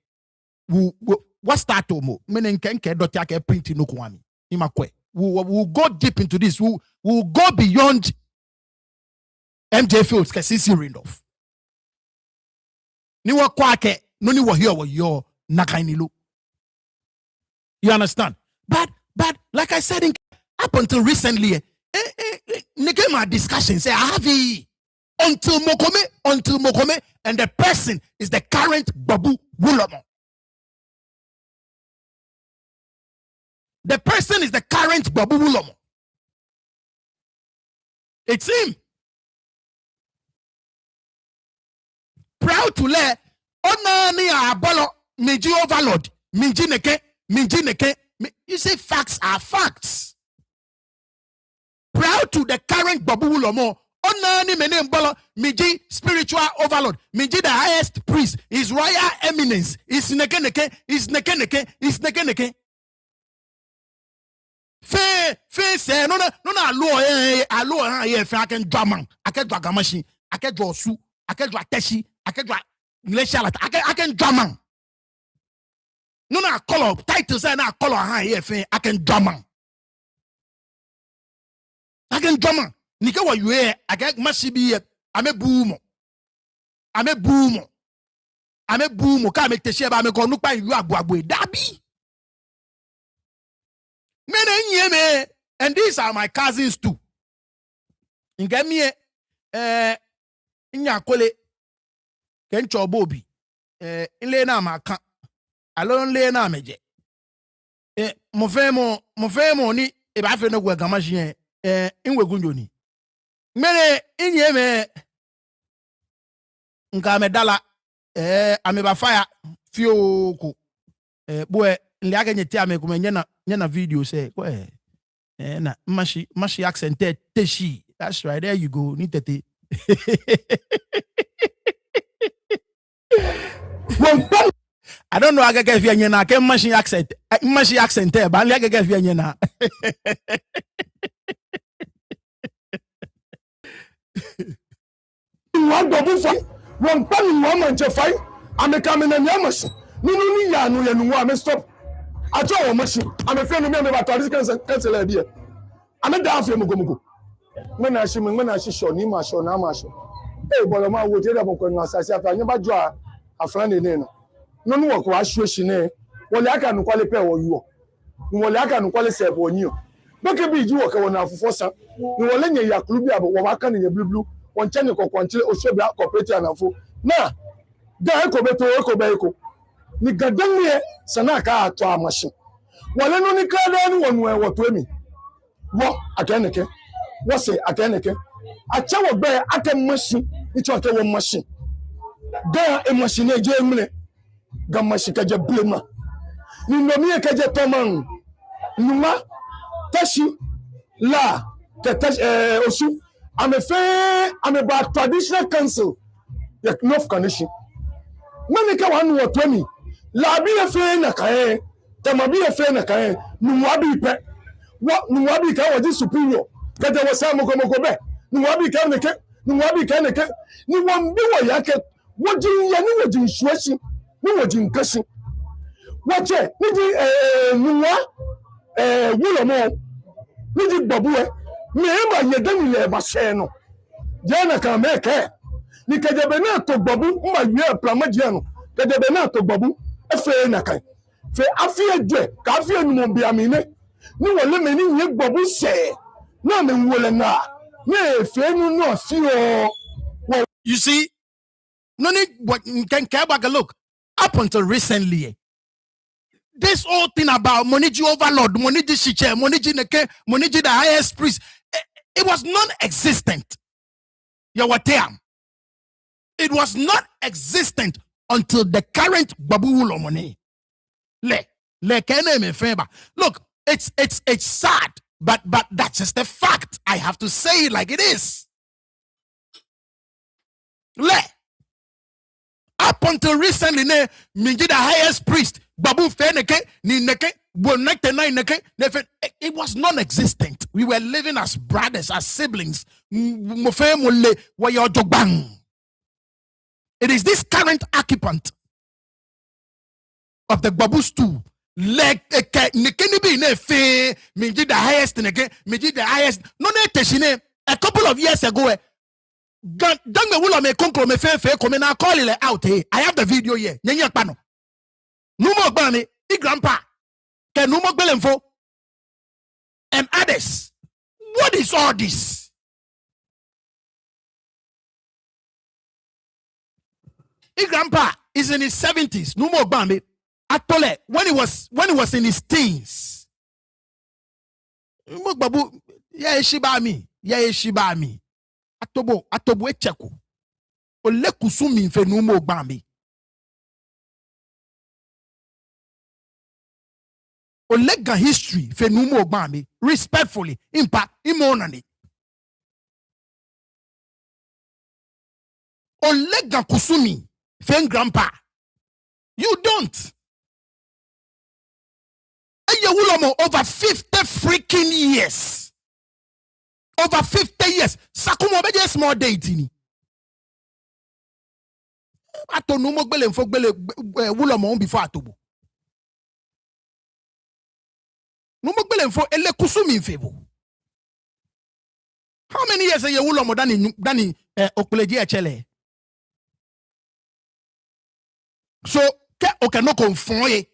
What start mo? Meaning ke dotia ke print no kwami. Imakwe. We'll go deep into this. We'll go beyond MJ Fields ke CC Randolph. Ni wa kwake no ni wa here wa yo nakainilu. You understand? But like I said, up until recently, my discussion say I have until Mokome, and the person is the current Babu Wulomo. The person is the current Babu Wulomo. It's him. Proud to let Onani Abolo Miji overload Minjineke. You say facts are facts. Proud to the current Babu Wulomo. Onani mene mbolo Miji spiritual overload. Miji the highest priest. His royal eminence. Is nekeneke. Fe say no alo ye fe aken dwaman. Aken dwa Ga-Mashie. Aken dwa Osu. Aken dwa Teshi. Aken dwa Ngleshalat. Aken dwaman. No color title say na color ha ye fe aken dwaman. Aken dwaman. Nika wa yue aken Ga-Mashie bi ame bumo ka me teshi ba me ko nupa yu agboagbo dabi. Me, and these are my cousins too. Ngami nya kole kencho bobi ile na maka alon le na meje mo femo ni e ba fe no gwa Ga-Mashie inwe gunjoni mere inye me nka me dala ame ba fire fioko boy le aga nyeti ame kuma nyana video say ko na Ga-Mashie accent teshi. That's right, there you go ni tete. I don't know aga get via na ke Ga-Mashie accent ba le aga get via na.
One double fight, one pan one man to fight. I'm a coming and Ga-Mashie. No, Nungua, I'm stop. I told Ga-Mashie, I'm a friend of me about this cancel idea. I'm a down for Mugomugo. When I see show, Nima show, Namasho. Hey, but I'm out with the book when I say, I never draw a friend in there. No work was shine. Well, I can't qualify or you. Well, I can't qualify on you. Don't be you work on our force. You will let your club be about what can in your blue. One channel or show black corporate and for. Now, there go beto. Ni gadangye sanaka atwa Ga-Mashie wale no ni kada ni wonwe woto mi wo akeneke wo se akeneke acha wo be Ga-Mashie icho ake wo Ga-Mashie da Ga-Mashie ne je mle Ga-Mashie kaje blema ni no mi kaje toman numa tashi la osu ame ba traditional council ya North Connection manika wanu woto mi labi efe na kae tamabi efe na kae nuwabi pe nuwabi ka waji superior kete wasa moko be nuwabi ka neke ni wambi wa yake waji ya ni waji nsuashi ni waji nkashi wache niji nuwa Wulomo niji babue meba yedani le bashe no jana ka meke ni kajebe na to babu mba yue plama jiano kajebe na to babu efe na kai fe afie dwe ka afie no mo bia me ne ni wole me ni nye gbobu se na me wole na ne fe no no afie o.
You see, no need what can care back a look. Up until recently, this whole thing about Moniji overlord, Moniji Shiche, Moniji Neke, Moniji the highest priest, it was non-existent. Yawateam. It was not existent until the current Babu Ulomone. Look, it's sad, but that's just the fact. I have to say it like it is. Up until recently, Minji the highest priest, Babu Feneke, Nineke, it was non-existent. We were living as brothers, as siblings. It is this current occupant of the Babu stool. Like Minji the highest, Minji the highest. A couple of years ago, I have the video here. No more Bani, grandpa, can no more Belenfo, and others. What is all this? Grandpa is in his 70s. No more Bani. Atole, when he was in his teens. Babu, yeah, Shibami, yeah, Shibami. Atobo echeko. Ole kusumi mfe numo bambi. Olega history fe numo bambi. Respectfully, impact, imonani. Olega kusumi fe grandpa. You don't. Eyewulomo over 50 freaking years. Over 50 years. Sakumo beje small date ni. Ato no mo gbele mfo gbele wulomo before atobo. No mo gbele mfo ele kusumi mfebo. How many years are you wulomo dani okpeleji echele? So ke okay no confond.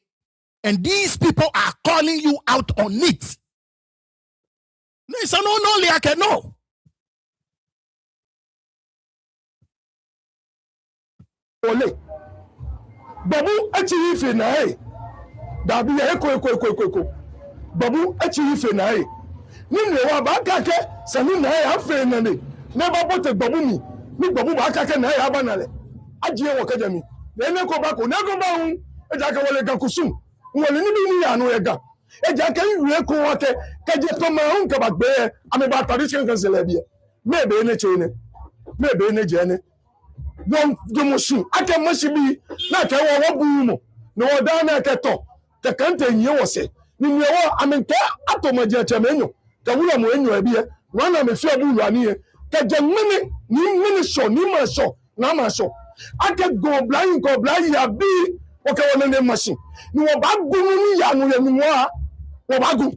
And these people are calling you out on it. No, it's no I can know.
Ole. Babu achi ife na e. Dabi eko. Babu achi ife na e. Ni wa ba kake sanu na e afe na ne. Ne ba bote babu mi. Ni babu ba kake na e abanale. Ajiye wo kaja mi. Ne ko ba ko. Ne ko ba hu. Eja ka wole gan kusum. Wole ni bi ni ya no ye gan. Eja ka iwe ko wake kaje to ma hun ka bagbe ame ba tradition kan selebie mebe ne chene mebe ne jene don domusu ake mashi bi na ke wo bu mo no oda na ke to ke kante nyi wo se ni nyi wo ame ke atomaje chemenyo ke wuro mo enyo ebie no na me fi obu lu ani ke je mini ni mini so ni ma so na ma so ake go blind ya bi o ke wona ne machine ni wo ba gunu ni ya no ya ni mo Wabagu.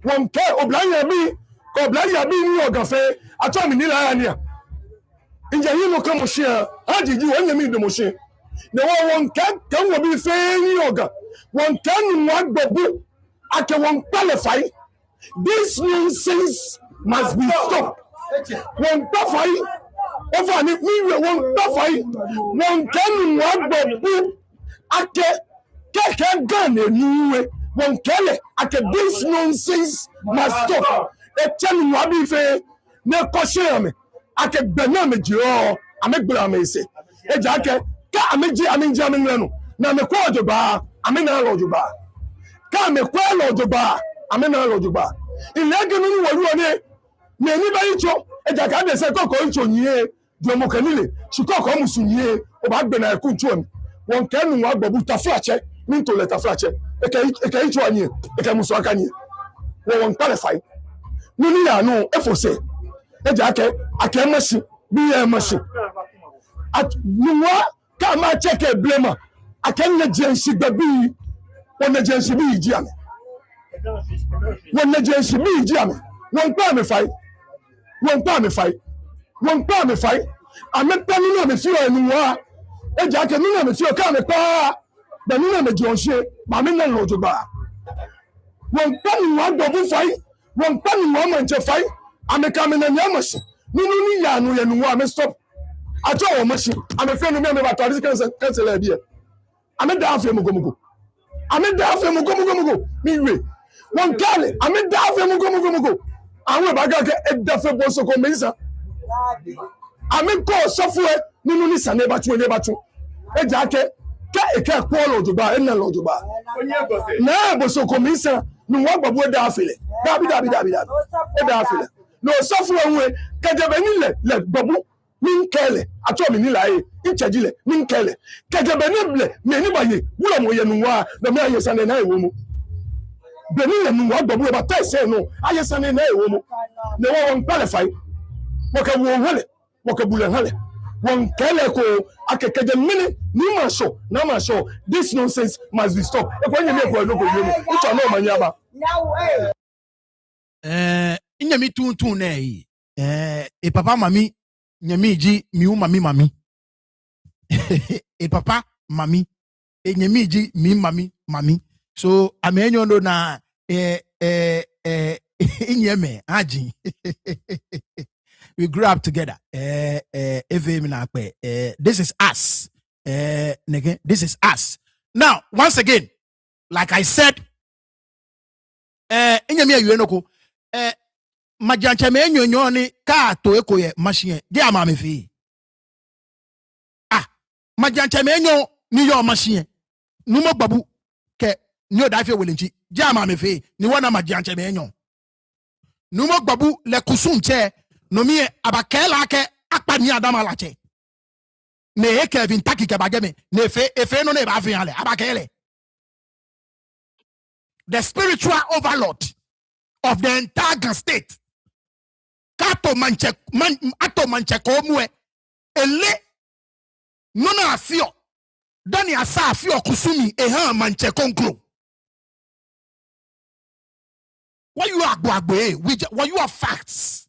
One care Oblaya me, Oblaya be New York affair. I told me Nilania. In Jahino Ga-Mashie, how did you only meet the machine? The one can be fair New York. One can one babu. I can one qualify. This nonsense must be stopped. One fight. Over and it me one fight. One can one babu. I can't gun a new way. One Kelly, this nonsense must stop. A tell you what be fair, no caution me. I can bename you, I make Blamey say. A jacket, I'm jamming Leno. Now me call you bar, I'm in a load you bar. Come me quell the bar, I'm in a load you bar. In Legany, what you are there, anybody cho, a jacket, they say, Coco, ye, Jomocanile, she cock almost ye, about Bena Kunchun. One can walk Babuta Flatcher, mean to let a Flatcher. Eka ichu anye, eka muso akanye. Won qualify. Nuni ya no efose. Eja ake machine, be machine. At Nungua kama cheke blema. Ake nejensi babi, won nejensi bi ijiame. Won nejensi bi ijiame. Won pa me fight. Won pa me fight. Ame pa ni no me fi Nungua. Eja ake ni no me fi o ka me pa. Benina me Joshie, Mamina Lojoba. One penny one double fight, one penny one man to fight, I'm a coming and Ga-Mashie. No, Nungua, stop. I told Ga-Mashie, I'm a friend of me about this cancel idea. I'm a down for Mugomugo. I'm a down for Mugomugo. Meanway, one Kali, I'm a down for Mugomugo. I'm a bagaga at the Febo Comesa. I'm a call software, Nunisa never to a jacket. Ka Quarrel to buy and no to buy. Now, but so Comesa, no one but what I feel it. No software way, Kajabanile, let Babu, Min Kelly. I told me Nila, Inchagile, Min Kelly. Kajabanile, anybody, Nungua, the mayor Sunday night woman. Benila Nungua, Babu, but I say no, I just Sunday night woman. No one qualify. What a woman, what a bullet. One Keleko, I can get a minute, no show. This nonsense must be stopped. When you make a look at which I know, Manyaba.
Inyami tun ne e papa mami nyami ji mi mami e papa mami e nyami ji mi mami so amenyo no na inyeme aji we grew up together this is us this is us now. Once again, like I said, inyami ayenoko majanche me nyonyo ni ka to ekoye machine di amame fi majanche me nyo ni yo machine numo babu ke ni oda fi welenchi di amame fi ni wana majanche me nyo numo babu le kusunche no mi abakela ke akpani adama lache ne Kevin taki ke bageme ne efe no ne ba fi ale abakele. The spiritual overlord of the entire state. Ato manche komwe ele nona afio dani asa afio kusumi eha manche konklo. Why you are why you are facts?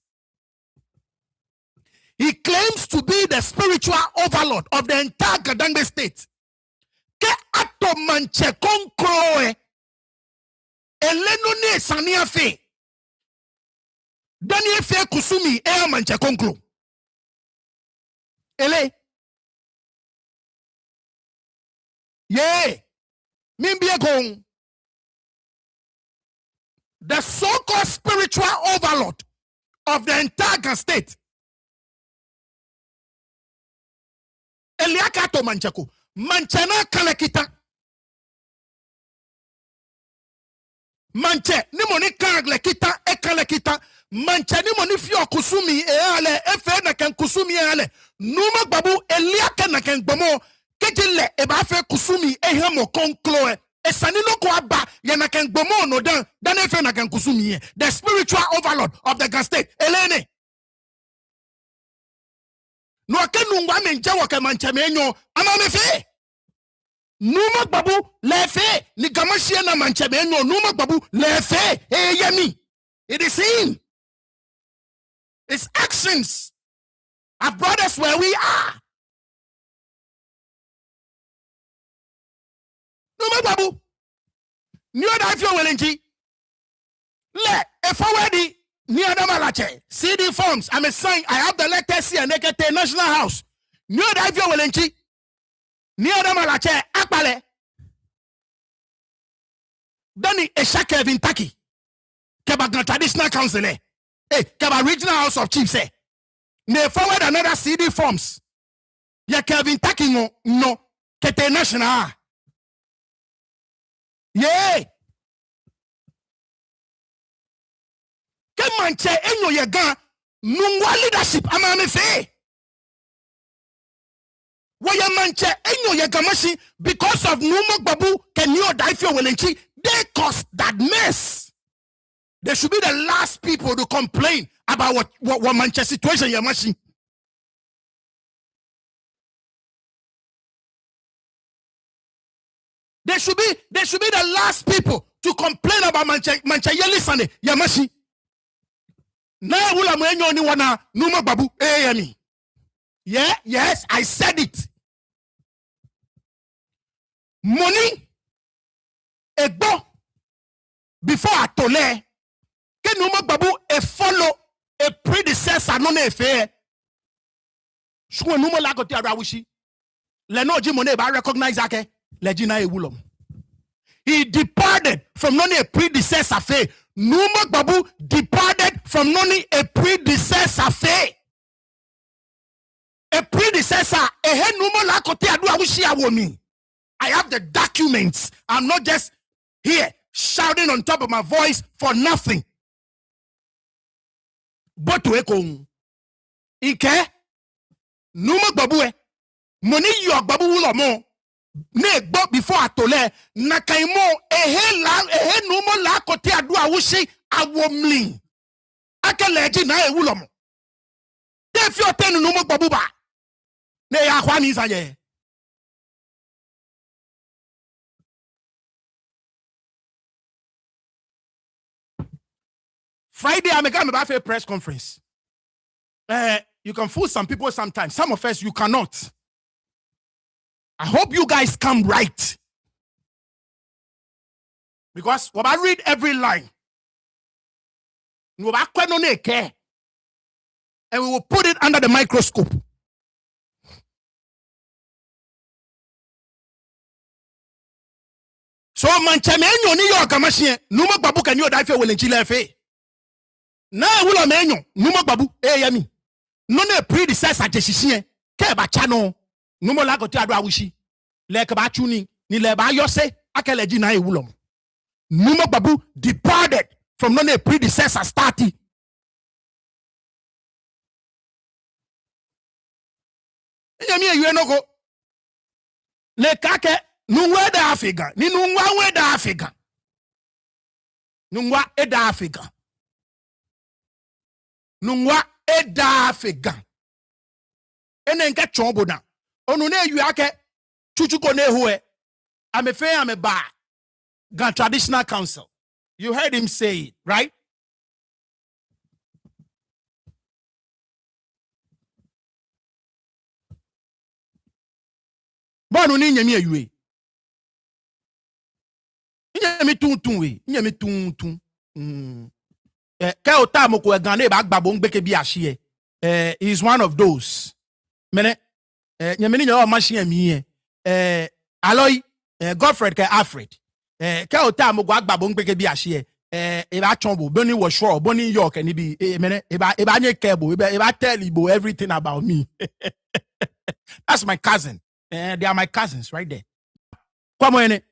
He claims to be the spiritual overlord of the entire Gadangme state. Ke ato manche konklo ele none sani afi Daniel fe kusumi e manche konklo. Ele. Ye. Mimbie gong. The so-called spiritual overlord of the entire state. Eliaka to mancheko. Manchena kalekita. Manche ni moni kagle kita e kale kita manche ni moni fio kusumi e ale efe na kan kusumi ale numa babu eliaka na kan gbomo kejile e ba fe kusumi e hemo konklo e sani no ko aba ya na kan gbomo no dan efe na kan kusumi the spiritual overlord of the Ga state elene no akenu ngwa menje wo ke manche menyo ama mefe Numa babu lefe ni Ga-Mashie na manche benyo numa babu lefe yemi. It is him. It's actions have brought us where we are. Numa babu ni oda afio welenji le e forwardi ni adama lache CD forms I'm a sign I have the letters here nekete National House ni oda afio welenji ni adama lache akpale dani esha Kevin Taki keba traditional council keba regional house of chiefs ne forward another CD forms ya Kevin Taki no kete national ye kemanche enyo ye Ga Nungua leadership amame fe Waya manche enyo ye Ga-Mashie because of Numa babu can you die for welenchi they caused that mess. They should be the last people to complain about what manche situation ye Ga-Mashie. They should be the last people to complain about manche ye listen ye Ga-Mashie. Na wula mo enyo ni wana Numa babu yemi. Yeah, yes, I said it. money ego before atole ke numa babu e follow a predecessor no na efe so numa la ko ti ara wishi le no ji money ba recognize ake le ji na ewulom. He departed from none a predecessor fe. Numa babu departed from none a predecessor fe. A predecessor ehe numa la ko ti adu awushi awomi. I have the documents. I'm not just here shouting on top of my voice for nothing. But to echo, ike numa babu money your babu will mo ne go before atole na kaimo ehe numo la kote adu awushi awomlin akeleji na ewulomo te fi otenu numo babu ba ne ya hwani saye. Friday, I'm about a press conference. You can fool some people sometimes. Some of us, you cannot. I hope you guys come right. Because when I read every line, and we will put it under the microscope. So, manchamenyo ni yo Ga-Mashie, numa babu kanyo daife welenchile fe. Na wula menyo numa babu yami no na predecessor jeshisien ke ba chano numo la ko ti ado awushi le ke ba chuni ni le ba yose akeleji na ewulom. Numa babu departed from no na predecessor starting. Yami ewe no go le kake nungwa da Africa ni nungwa we da Africa nungwa e da Africa Nungua eda Africa. Ene nke chombo na. Onu ne yu ake chuchuko ne hue. Ame fe ame ba. Ga Traditional Council. You heard him say it, right? Bonu ni nyemi ayue. Nyemi tun we. Nyemi tun. He's one of those. Mene, nyamini nyo machine mi Aloy, Godfred ke Alfred. Ke ota mo gba bo ngbeke bi ahye. E ba chombo, boni wo sure, boni york ni bi mene e ba nye kebo, e ba tell Igbo everything about me. That's my cousin. They are my cousins right there. Kwamo ene.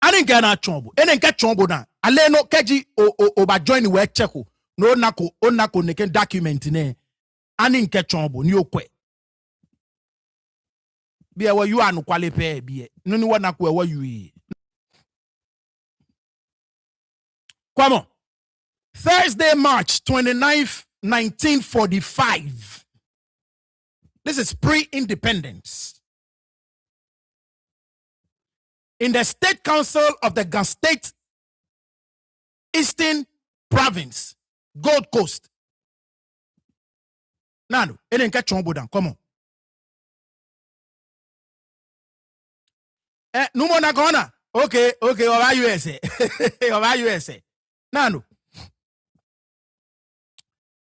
I didn't get chombo. I didn't get chombo na. Ale no keji oba join we cheko. No nako onako neken document ne. I didn't get chombo ni okwe. Biya wa you anu kwale pe biye. No ni wana kwe wa you. Come on. Thursday, March 29th, 1945. This is pre-independence. In the State Council of the Ga State Eastern Province, Gold Coast. Nano, it didn't catch on. Come on. No more Nagona. Okay, over USA. Over USA. Nano.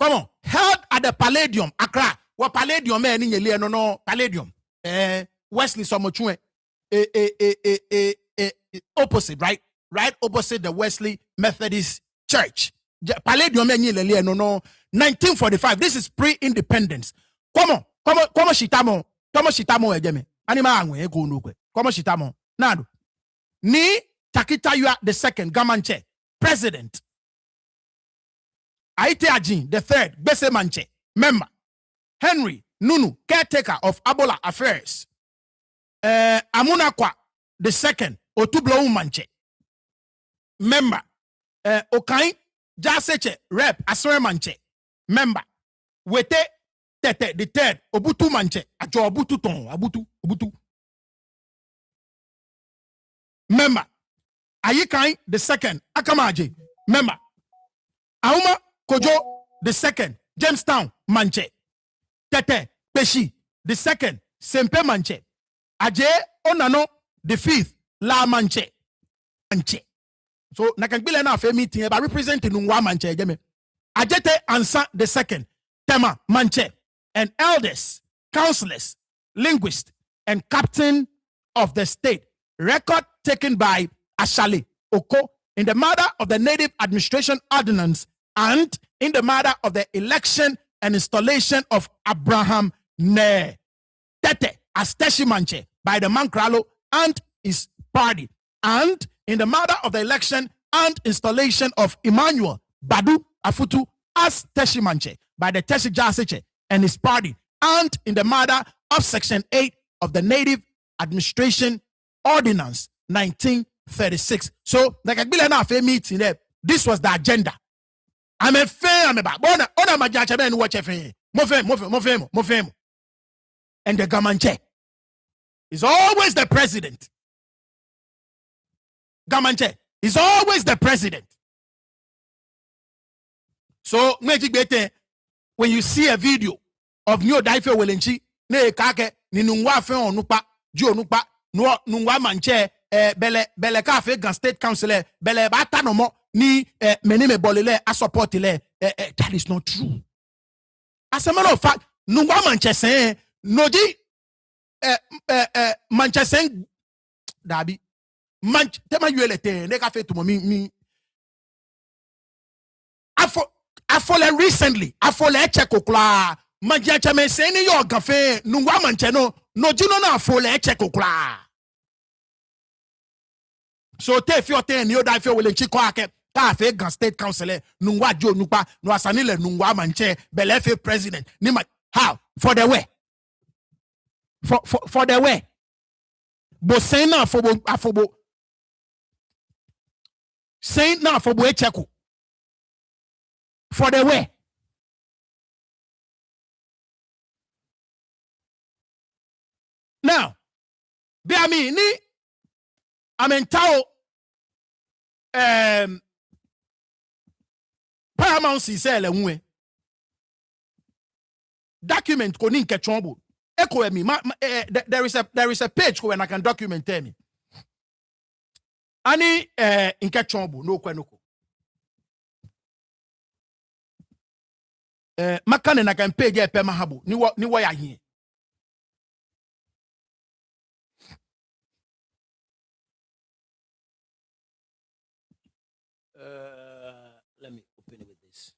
Come on. Held at the Palladium, Accra. What Palladium no Palladium. Wesley Somochue. Opposite, right opposite the Wesley Methodist Church. Palladium 1945. This is pre-independence. Come shitamo ejeme. Anima angwe ego nukwe. Come shitamo. Nado. Ni Takitayua the second, Ga-Mashie, president. Aite Ajin the third, Bese Manche, member. Henry Nunu, caretaker of Abola affairs. Amunakwa the second, Otublo Manche, member. Okai Jaseche rep Asore Manche, member. Wete Tete the third, Obutu Manche, Ajo Obutu Ton, Obutu. Member. Ayikai the second, Akamaje, member. Auma Kojo the second, Jamestown Manche. Tete Peshi the second, Sempe Manche. Aje Onano the fifth La Manche. Manche. So Nakagbile na fe meeting by representing Nungua Manche. Ajete Ansa the second. Tema Manche. And elders, counselors, linguists, and captain of the state. Record taken by Ashale Oko in the matter of the Native Administration Ordinance and in the matter of the election and installation of Abraham Ne Tete as Teshimanche by the Mankralo and his party, and in the matter of the election and installation of Emmanuel Badu Afutu as Teshimanche by the Teshi Jasiche and his party, and in the matter of Section 8 of the Native Administration Ordinance 1936. So, meeting there, this was the agenda. I'm a fan, I'm a bona, my judgment, watch a fan. Mofemo. And the Ga-Mashie is always the president. Ga-Mashie is always the president. So, when you see a video of New Daife Welenchi, ne kake, ni Nungua fe onupa, ju onupa, Nungua Manche, bele kafe gan state councilor, bele bata no mo, ni menime bolile, a support ile, that is not true. As a matter of fact, Nungua Manche saying, noji, Manche saying, dabi, Manche, tema yuelete, ne kafe to mi, I follow recently. I follow Chekokla. Manjacha me saying your cafe. Nungua Mancheno. No, you know follow Chekokla. So te fio te ni oda fio wele chikoake. Ta fe gan state councilor. Nungua Jo Nupa. No asanile Nungua Manche. Belefe president. Nima how for the way. For the way. Bo saying na afobo. Saying na afobo Cheko. For the way. Now, ni amentao Paramount si se le nwe. Document ko ni nke chombo. Eko emi there is a page where I can document me. Ani nke chombo no kwenoko. Makane na kan page pe mahabo ni wo ya hin. Let me open it with this.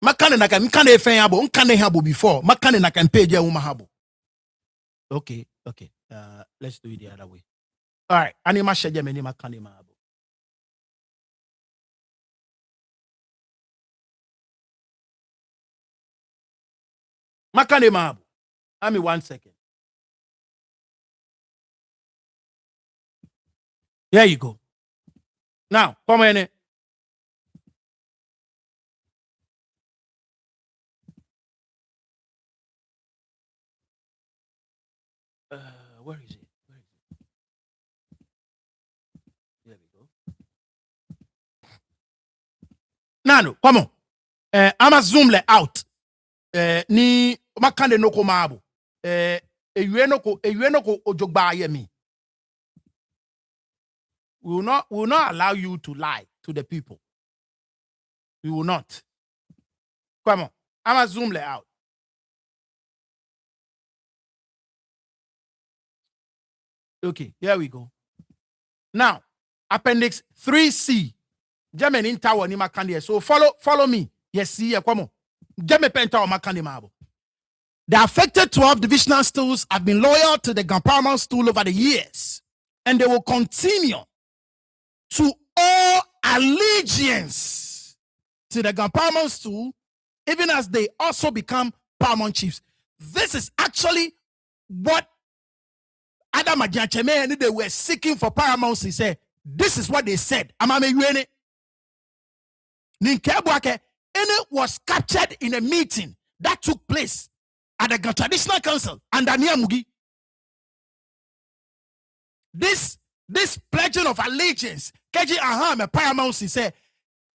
Makane na kan kan efen habo, nkane habo before. Makane na kan page ya mahabo. Okay. Let's do it the other way. All right, ani ma sheje me ni makane mahabo. Makane mahabo. Give me 1 second. There you go. Now, come in. Where is it? There we go. Nano, come on. I'ma zoom le out. Ni makande noko maabo. Ewenoko ojogba yemi. We will not allow you to lie to the people. We will not. Come on. I'ma zoom le out. Okay, here we go. Now, appendix 3C. Jamen in tower ni makande. So follow me. Yes, see, come on. Jamen penta o makande maabo. The affected 12 divisional stools have been loyal to the Paramount stool over the years, and they will continue to owe allegiance to the Paramount stool, even as they also become Paramount chiefs. This is actually what Adam Ajacheme and they were seeking for Paramount. He said, this is what they said. Amame Yuene. Ninkebwake, and it was captured in a meeting that took place at the Traditional Council under Niamugi. This pledging of allegiance, Keji Aham, a Paramount, he said,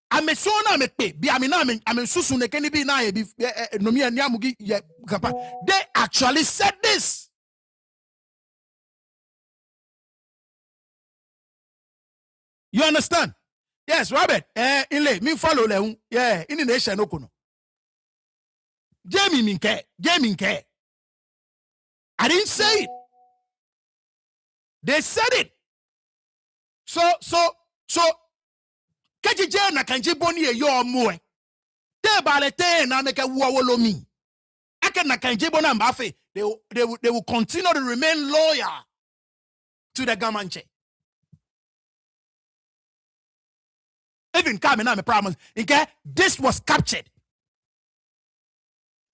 I'm a son, I'm a pay, be I'm a susu, ne can be na, Nomia Niamugi, they actually said this. You understand? Yes, Robert. Inle, me follow le. Yeah, in the nation no kuno. Jamie minke. I didn't say it. They said it. So. Kaji je na kanji boni e yo moe. Te balete na meke wolo mi. Ake na kanji bona mbafe. They will continue to remain loyal to the Ga-Mashie. Even coming out, promise. Okay, this was captured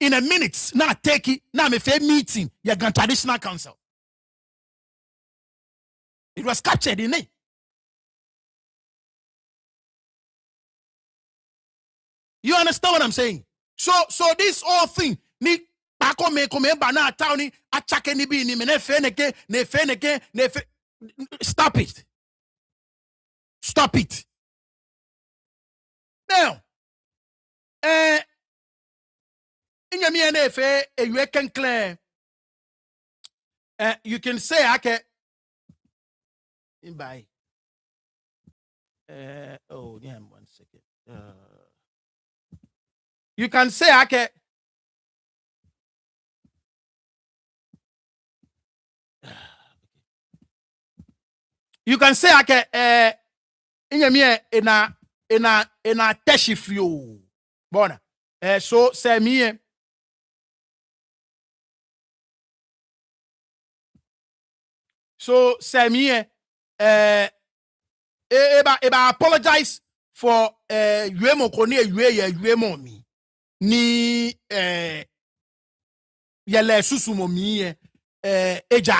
in a minute. Now take it. Now me fair meeting. Your traditional council. It was captured in it. You understand what I'm saying? So this whole thing. Ni pako me come bana towni achake ni bi ni me ne feneke. Stop it. Stop it. Now, you can say I can by oh yeah, 1 second. You can say I can in a teshifio bona so say me eba apologize for yuemo koni yuemo mi ni yele susumo mi eja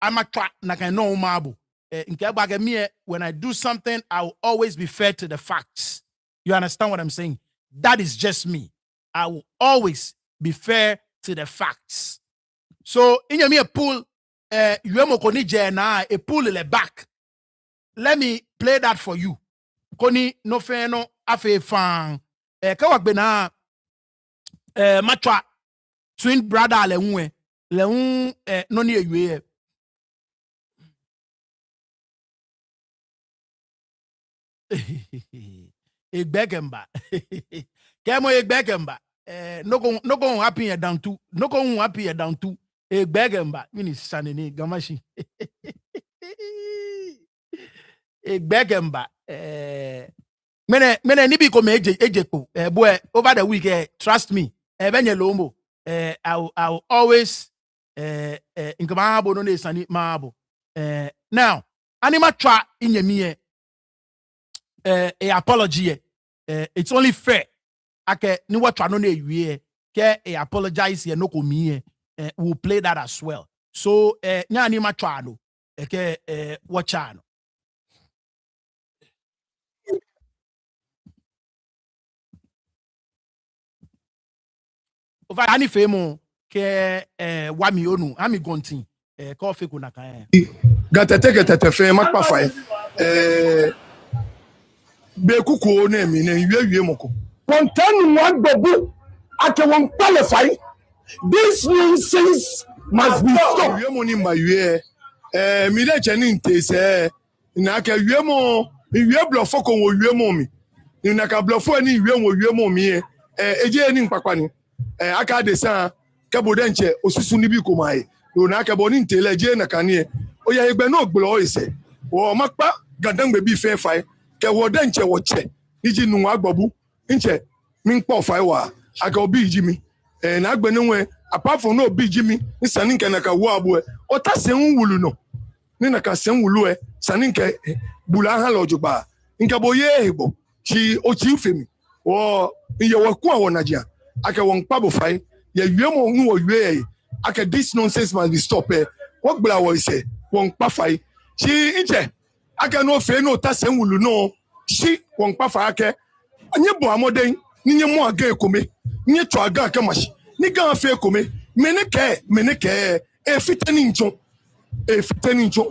amakla na kan no mabu. When I do something, I will always be fair to the facts. You understand what I'm saying? That is just me. I will always be fair to the facts. So, in your me pull, a pull in the back. Let me play that for you. Koni no fair no afe fan. Kawak bena matwa twin brother leunwe no ni ewe. Egbekemba. Kemo egbekemba. No go happy ya down to. No go happy ya down to. Egbekemba. Mini sanene Ga-Mashie. Egbekemba. Mene nibi ko ejepo. Boy, over the week, trust me. Benye lombo. I'll always inkababo no ne sani maabo. Now, anima tra inyemie. A apology. It's only fair. Ake ni what no na ewie ke a apologize ye no komi we'll play that as well. So nya ni matwa no ke watch no. Over ani femo ke wami onu ami gontin ko fe ko na kan.
Gatete fe makpa fa be kuko na mi na wie moko pontan one bobu ake won qualify. This nonsense must be stopped. Wie mo ni ma wie mi de cheni ntese na aka wie blofo ko wo wie mo mi na ka blofo ni wie mo mi eje ni mpakwa ni aka de san ke boden che osusu ni bi ko mai na aka bo ni ntele je na kanie o ya egbe na ogblo ise wo makpa gadan gbe bi fe fai ke woden che wo che iji Nungua agbobu nche mi npo fai wa aka obi iji mi na agbe ni nwe apart from no obi iji mi nsani nke na ka wo abo o ta se nwulu no ni na ka se nwulu sani nke bula ha lojugba nke bo ye ebo chi o chi femi wo iye wo ku awon naja aka won pabo fai ye wiemo nwo wie aka this nonsense must be stop wo gbla wo ise won pa fai chi nche aka no fe no ta se nwulu no chi won pa fa aka anye bo amoden ni nye mo aga ekome nye to aga Ga-Mashie ni ga fe ekome meneke fitani ncho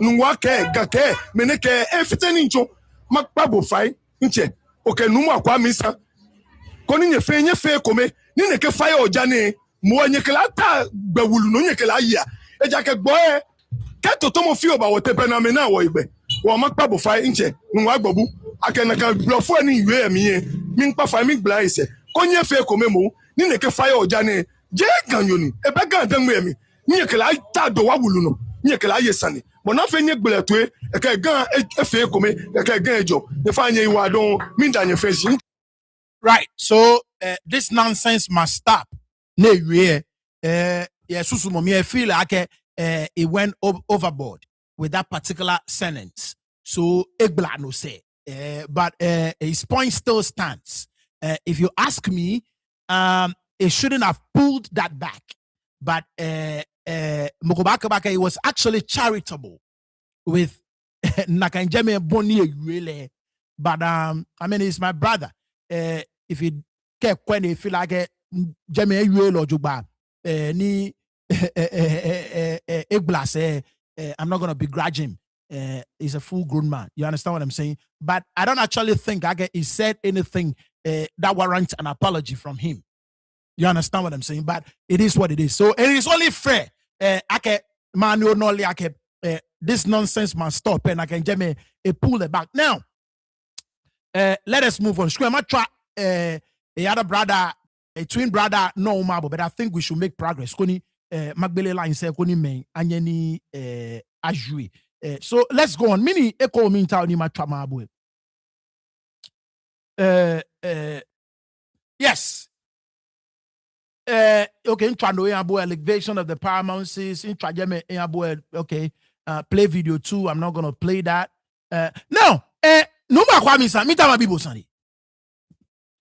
Nungua ke ga ke meneke fitani ncho makpa bo fai nche oke numu akwa misa koni nye fe ekome ni neke fire oja ni mo nyekela ta gbewulu no nyekela ya eja ke gbo e ke to mo fi oba wo te pename na wo igbe wo ma pa bo fa nche nwa agbobu akena ka blofo ni iwe mi yen mi npa fa mi gbla ise ko nye fe ko memo ni ne ke fa ya oja ni je ganyo ni e be gan dan mi nyekela ta do wa wulu no nyekela ye sane but na fe nye gbele to e ke gan e fe ko me e ke gan ejo e fa nye iwa don mi da nye fe si.
Right. So this nonsense must stop. Ne susu mommy, I feel like it went overboard with that particular sentence. So Egbla no say. But his point still stands. If you ask me, it shouldn't have pulled that back. But Mokobaka it was actually charitable with Nakanjeme Boni really. But I mean, he's my brother. If you get when you feel like Jeme or Juba ni I'm not gonna begrudge him. He's a full grown man. You understand what I'm saying? But I don't actually think he said anything that warrants an apology from him. You understand what I'm saying? But it is what it is. So it is only fair. This nonsense must stop, and I can Jeme pull it back now. Let us move on. A other brother, a twin brother, no marble, but I think we should make progress. Koni Magbele line say Koni me anyeni ajui. So let's go on. Mini echo minta ni matramabu. Yes. Okay, in Trando elevation of the paramounts in Trajeme okay. Play video 2. I'm not gonna play that. Now, no ma kwa misa mita mabibo sani.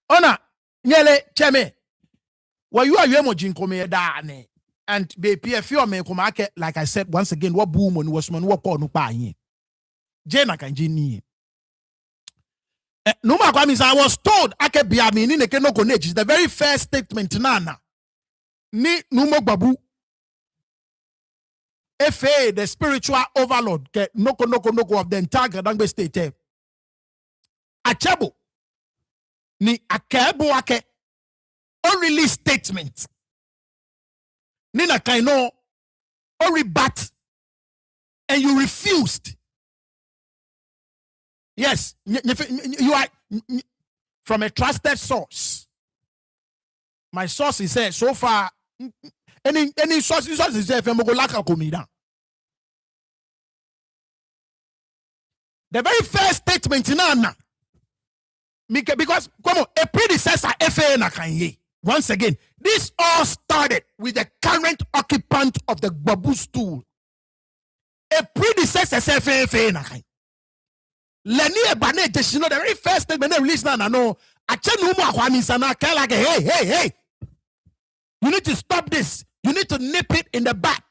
Ona nyele cheme. Wa you are emoji nkome da ne. And be PFO me komake like I said once again what boom on was man what call no pa yin. Jena kanji ni. No ma kwa misa I was told ake bia me ni neke no connect is the very first statement nana. Ni numo babu. FA the spiritual overlord ke noko of the entire Gadangbe state. Achebo ni akebo ake unreleased statement ni na kaino or rebut and you refused. Yes, you are from a trusted source. My source is said so far any source is said femogolaka komida. The very first statement in Anna because come on, a predecessor FA na kanye. Once again, this all started with the current occupant of the Babu stool. A predecessor FA na kanye. Leni ebane jeshino the very first statement they released na no. Achenu mu akwami sana like hey. You need to stop this. You need to nip it in the back.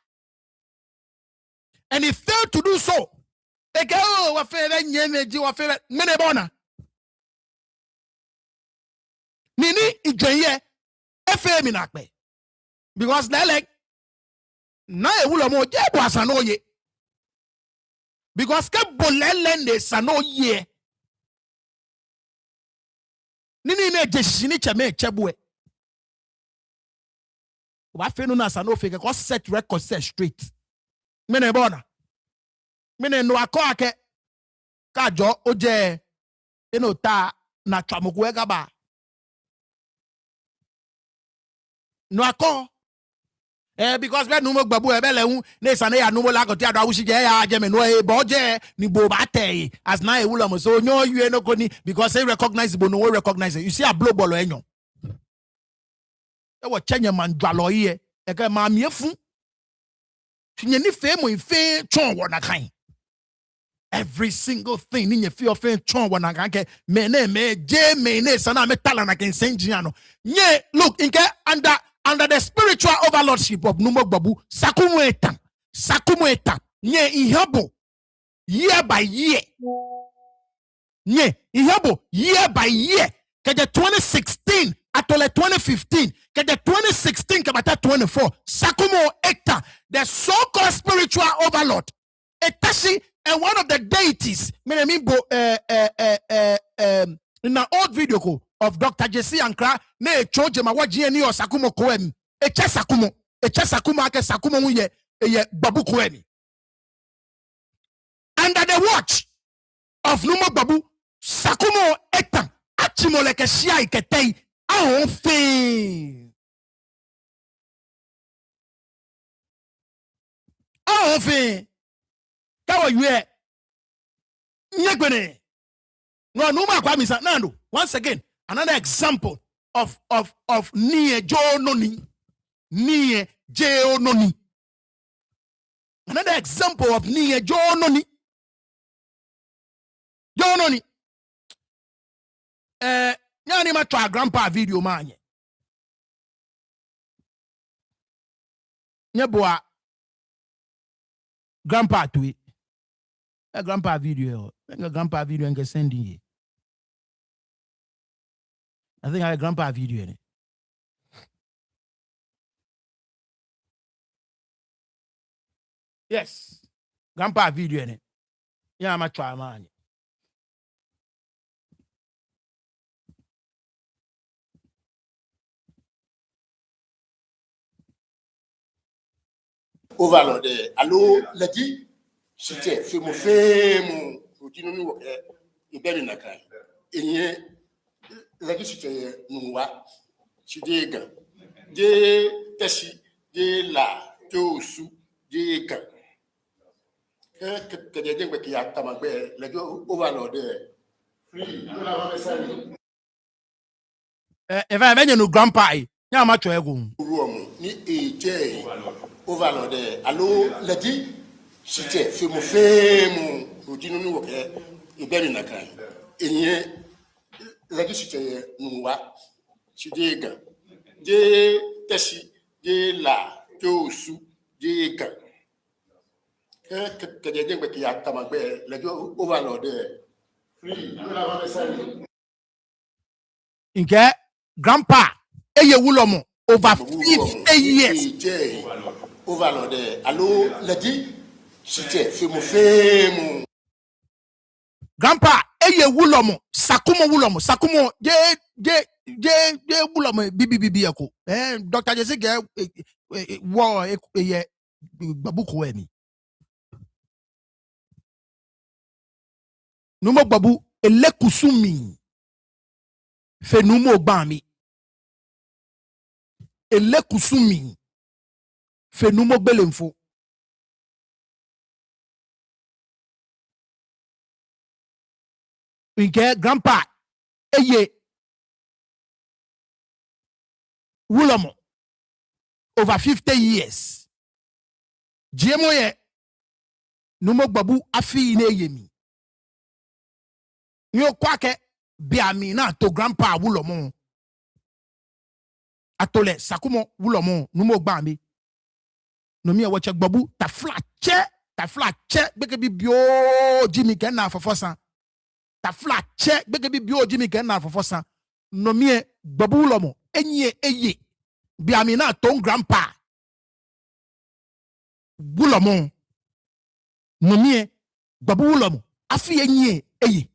And he failed to do so. They go, oh, wa fere nyeneji wa fere mene bona. Nini ijenye FA minakbe. Because they like na ewulo mo je bo asano ye. Because ke bolelende sano ye. Nini ne jeshini chame chebwe. Wa fenu na sano fake ko set record set straight. Mene bona. Mene no akọ kajo oje ta na twamoku egaba. No akọ because be no mo gbabu ebele hu na sane ya no mo la kote ado awushi je ya je me no e boje ni bo ba tey as na e wulo mo so nyo yue no koni because they recognize bo no we recognize it. You see a blow ball enyo e wo chenye man dwalo ye e ka ma miefu tinye ni fe mo ife chon wo na kan every single thing ni fe of chon wo na kan ke me je me ne sana me tala na ken senjiano nye look inke under the spiritual overlordship of Numo Babu, Sakumweta, nye ihabo, year by year. Nye ihabo, year by year. Keje 2016, atole 2015, keje 2016, kabata 24, Sakumo Ekta, the so-called spiritual overlord. Etashi, and one of the deities, in an old video call of Dr. Jesse Ankra, ne choje mawaji eni o Sakumo Koem, eche sakumo ake sakumo mu ye babu kwemi. Under the watch of Numo Babu, Sakumo etan achimoleke shia iketei ahon fin. Ahon fin. Kawa yue. Nyegbene. No Numa Kwamisa Nando. Once again, another example of Nie Jo Noni. Nie Jo Noni. Another example of Nie Jo Noni. Jo Noni. Nyani ma try grandpa video manye. Nyeboa grandpa tweet. Grandpa video. Grandpa video and send in. I think I have a grandpa video in it. Yes. Grandpa video in it. Yeah, I'm a try man.
Overlord, allo ladi c'était femo odinu ni wo iberi na kan enye ladi c'était Nungua chidega de tashi de la tosu de kan que de ngbe ki atamagbe ladi overlord free la va message
If I mention no grandpa, yeah, I'm a try go.
ni eje overlord allo ladi c'était femo odinu ni wo iberi na kan enye ladi c'était Nungua chidega de tashi de la tosu de kan que de ngbe ki atamagbe ladi overlord free la va message
Inke grandpa eye wulomo over 50 years.
Overlord allo ladi c'était femo
Grandpa eye wulomo sakumo je wulomo bibi eko. Dr. Jesse ge wo ye babu kwemi. Numo babu elekusumi fe numo gbami. Elekusumi fe numo belemfo. Inke grandpa eye wulomo over 50 years. Jemo ye numo babu afi ine yemi. Nyo kwake biami na to grandpa wulomo. Atole sakumo wulomo numo gbami. No mi wache babu ta flat che beke bi bio Jimmy ken na fofosan. Ta flat che beke bi bio Jimmy ken na fofosan. No mi babu wulomo enye eye biami na to grandpa wulomo. No mi babu wulomo afi enye eye.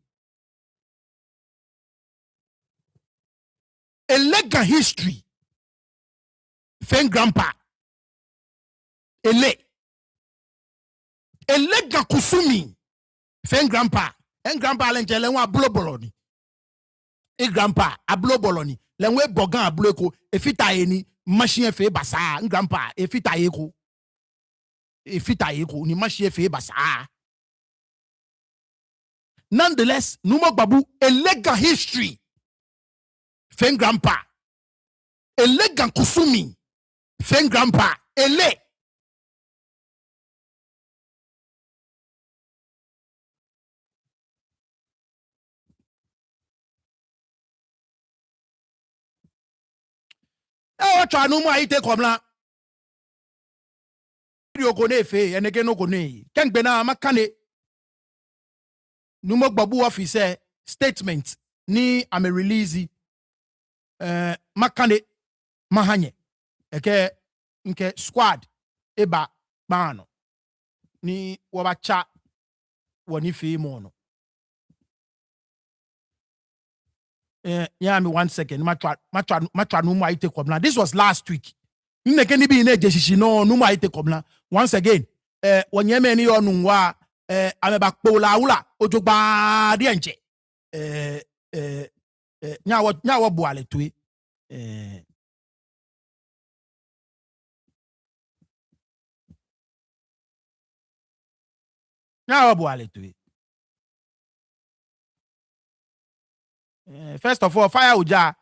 A legal history. Fen grandpa. Ele. A legal kusumi. Fen grandpa. En grandpa lenjele wa blo boloni. E grandpa ablo boloni. Lenwe bogan ablo ko. Efita eni machine fe basa. En grandpa efita eko. Efita eko ni machine fe basa. Nonetheless, numo babu a legal history. Fen grandpa. Ele kusumi. Fen grandpa. Ele. Try no more ite komla. Yo kone fe eneke no kone. Ken bena makane. Numo babu officer statement ni ame release makane mahanye eke nke squad eba bano ni wabacha woni fi mono. Yeah, me 1 second. Matcha no more ite komla. This was last week. Nneke ni bi ne jeshishi no numa ite kobla. Once again, wanyeme ni yo Nungua ameba kpola ula ojogba di enche. Nyawo buale tui. Nyawo buale tui. First of all, fire uja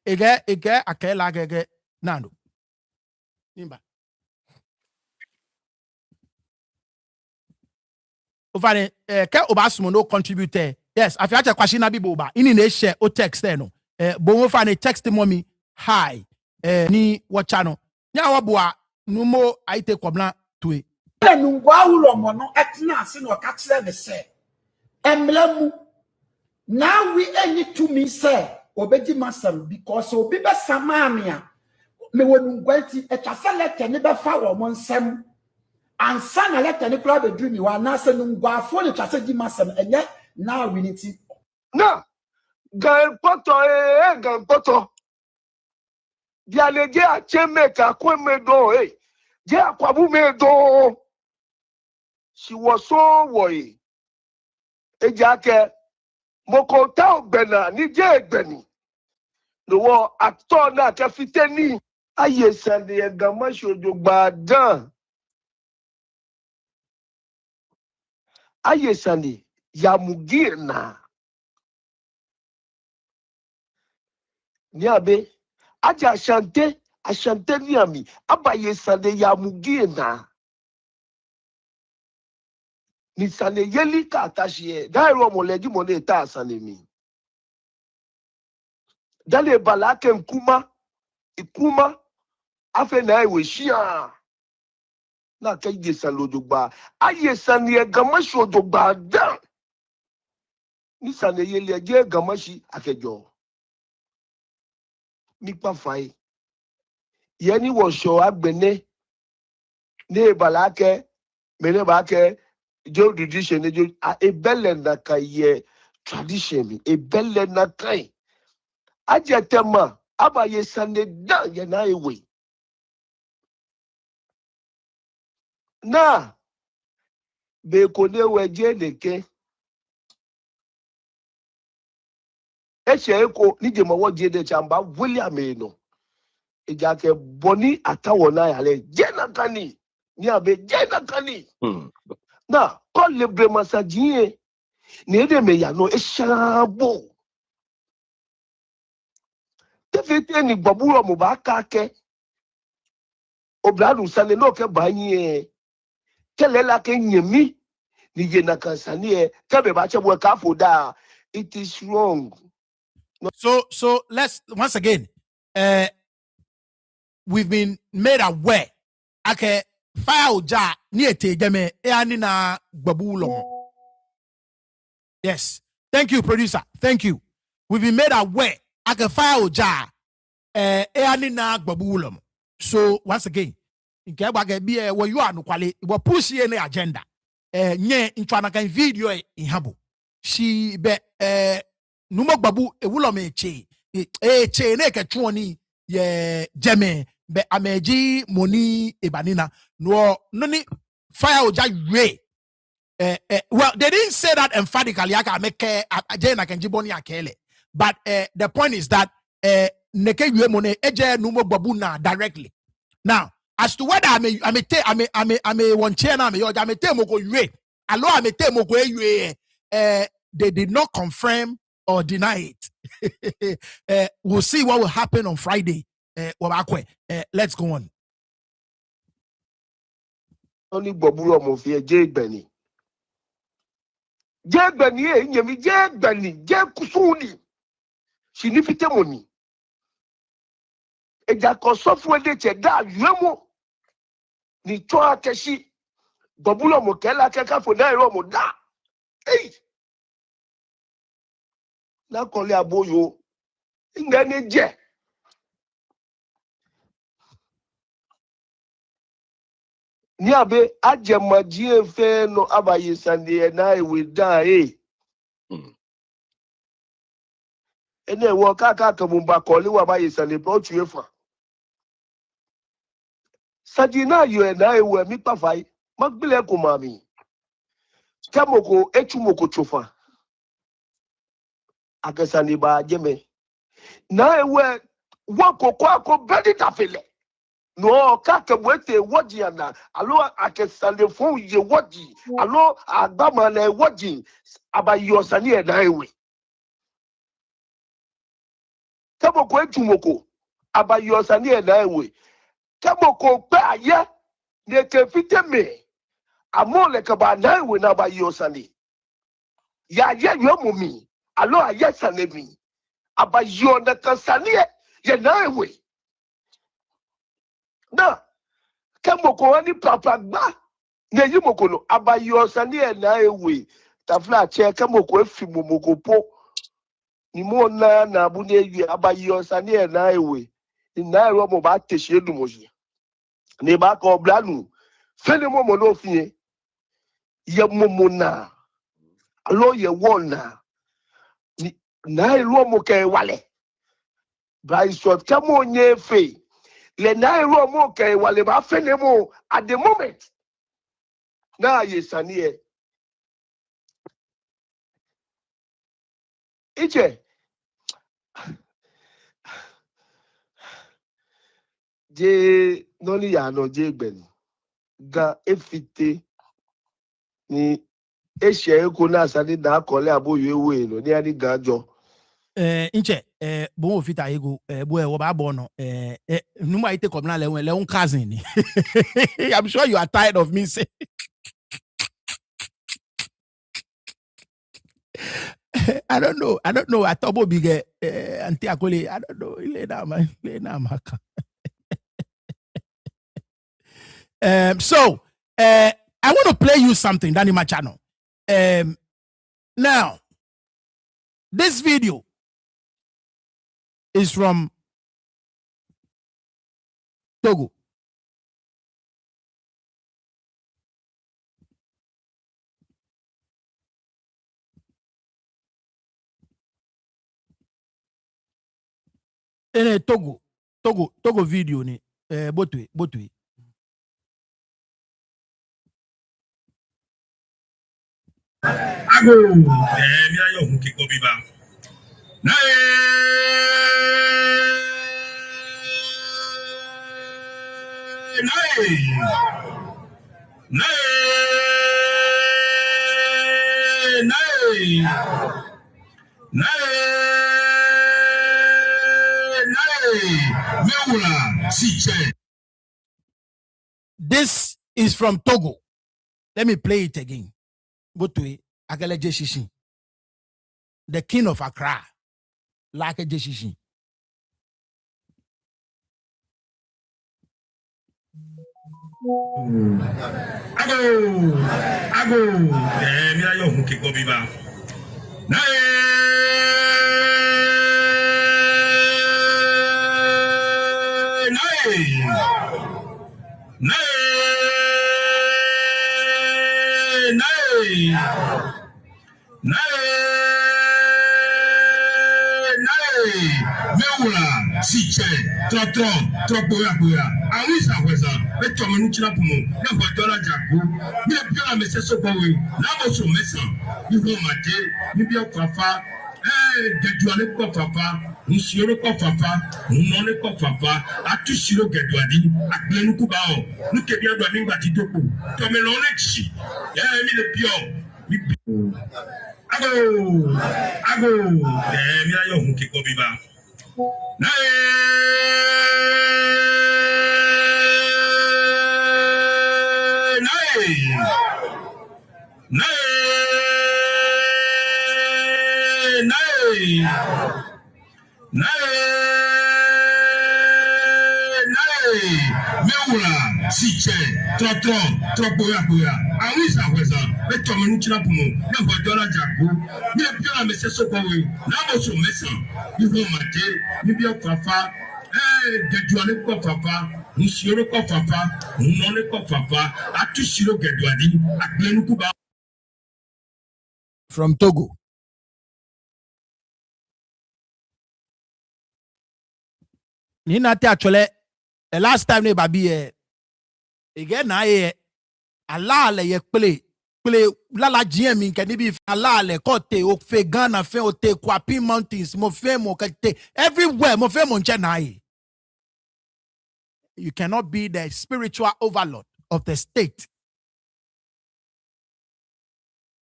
ege akela gege nando. Nimba. Ovane ke obasumo no contributor. Yes, afi acha kwashina bibo ba. Ini ne share o text no. Bongo fane text mommy hi. Ni wachano. Nya wabua numo aite kwabla tue.
Nungua ulomo no etina ase no kakire ne se. Emlemu. Now we need to me say obedi masam because obi be samania. Me wonungwa ti etwasa letter ne be fa wo nsem. Ansa na letter ne kura be dru mi wa na se nungwa fo ne twasa di masam enye now we need ti.
Na ganpoto dialeje acheme ka kwemedo je akwabu medo she was so worried ejake moko ta ogbena ni je egbeni no wo actor na ke fiteni aye sande Ga-Mashie ojogba dan aye sande yamugina ni abe aja ashante ni ami abaye sande yamugina ni sane yeli ka atashie dairo moleji mone ta sane mi dale balake ikuma afe na iwe shia na ke je salodogba aye sane Ga-Mashie odogba dan ni sane yeli eje Ga-Mashie akejo nipa fai yeni wo sho agbene ne balake mene balake jo tradition ne jo a belle na kaye tradition mi e belle na kai ajetema abaye sane dan ye na ewe na be ko ne weje neke eko ni je mo woje de chamba William eno ejake boni atawo na yale je na kani ni abe je na kani na ko le bre masaji ni ede me ya no eshabo tefete ni gbaburo mo ba ka ke obradu sane no ke ba yin kelela ke nyemi ni je na kansani ke be ba chebo ka foda it is wrong.
So let's once again we've been made aware. Ake fire uja ni ete jeme ani na gbabulo. Yes. Thank you, producer. Thank you. We've been made aware. Ake fire uja ani na gbabulo. So once again, nke gbage bi wo you anu kwale wo push ye na agenda. Nye intwana kan video ihabo. She be numo gbabu ewulo me che. Che ne ke twoni ye jeme be ameji moni ebanina no ni fire oja way. Well, they didn't say that emphatically. I make Jane can jiboni akele. But the point is that neke yue mone eje numo babuna directly. Now, as to whether I may one chain I may te moko yue. Alo I may te moko yue. They did not confirm or deny it. We'll see what will happen on Friday. Let's go on.
Only Boburo Mofia J Benny. J Benny, Yemi J Benny, J Kusuni. She nifite money. Ejako software de da yemo. Ni toa keshi. Bobulo mokela keka for nairo mo da. Hey. Na kole aboyo. Ingane je. Ni abe ajemaji efe no abaye sande na ewe da ene wo kaka kamumba kole wa abaye sande pro tuefa Sajina you and I were me pafai. Magbile kumami. Kamoko echumoko chofa. Akesani ba jeme. Na ewe wako kwako bedi tafele. No kake mwete waji ana. Alo akesani fun ye waji. Alo agama na waji. Aba yosani e na ewe. Kamoko echumoko. Aba yosani e na ewe. Kamoko pe aye. Neke fite me. Amo leke ba na ewe na ba yosani. Ya ye yomumi. Alo aye sanemi. Aba yona kasani ye na ewe. Na kemoko wani papa gba. Ne yi moko no. Aba yosani ye na ewe. Tafla che kemoko efi momoko po. Ni mo na abune ye aba yosani ye na ewe. Na ewe mo ba teshe du moji. Ne ba ko blanu. Fene mo no fiye. Ye momo na. Alo ye wona. Na ilo mo ke wale. By short, come on, ye fe. Le na ilo mo ke wale ba fene mo at the moment. Na ye saniye. Iche. Je noni ya no je gben. Ga efite ni eshe eko na sani na akole aboyo ewe no ni ani gajo.
Inche bon ofita ego boy wo ba bono numa ite come na le un cousin ni. I'm sure you are tired of me saying I don't know. I thought big anti akole. I don't know. Ile na maka. So I want to play you something down in my channel. Now this video is from Togo. Togo video ni botwe.
Ago mi ayo hun ki ko bi ba. Na
This is from Togo. Let me play it again. Botwe Agale Jeshishi. The king of Accra. Like a Jeshishi.
Ago mi ayo hun ki ko bi ba. Na meula si che tro boya awisa kwesa beto mo nchira pumo na gbodola jago mi bi la me seso bowe na mo so mesa ni ho mate ni bi ofafa geduale ko fafa nsioro ko fafa nmole ko fafa atusiro geduadi agbenu ku ba o nuke bi ado mi ngba ti dopo to me lo lechi mi le bio mi ago mi ayo hun ki ko bi ba. Na meula si che tro boya awisa kwesa beto mo nchira pumo na gbodola jago mi bi la me seso bowe na mo so mesa ni ho mate ni bi ofafa geduale ko fafa nsioro ko fafa nmole ko fafa atusiro geduadi agbenu ku ba.
From Togo. Ni na te actually the last time they baby Again, I Allah le play lala GM can be Allah le kote o fe Ghana fe o te Kwapi Mountains mo fe mo kate everywhere mo fe mo nche. You cannot be the spiritual overlord of the state.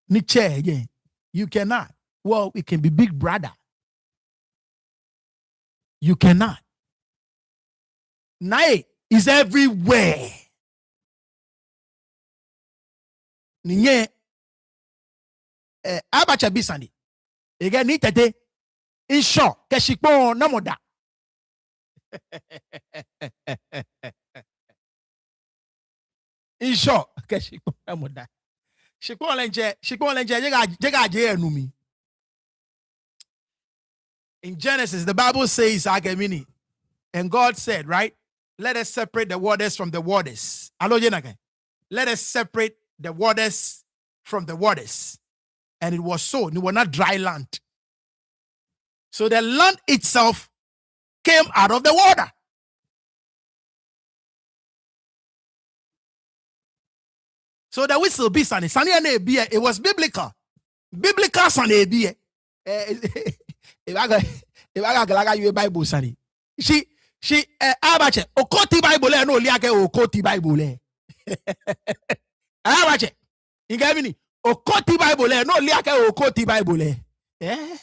Nietzsche again. You cannot. Well, it can be big brother. You cannot. Nae is everywhere. Ninye abacha bisani. Again, ni tete. In short, keshikpo namoda. In short, keshikpo namoda. Shikpo lenje, jega enumi. In Genesis, the Bible says, Agemini, and God said, right? Let us separate the waters from the waters. Hello, Jenaka. Let us separate the waters from the waters. And it was so. It was not dry land. So the land itself came out of the water. So the whistle be sunny. It was biblical. Biblical sunny be. If I got you a Bible sunny. She abache okoti Bible no liake okoti Bible. Abache. You get me? Okoti Bible no liake okoti Bible. Eh?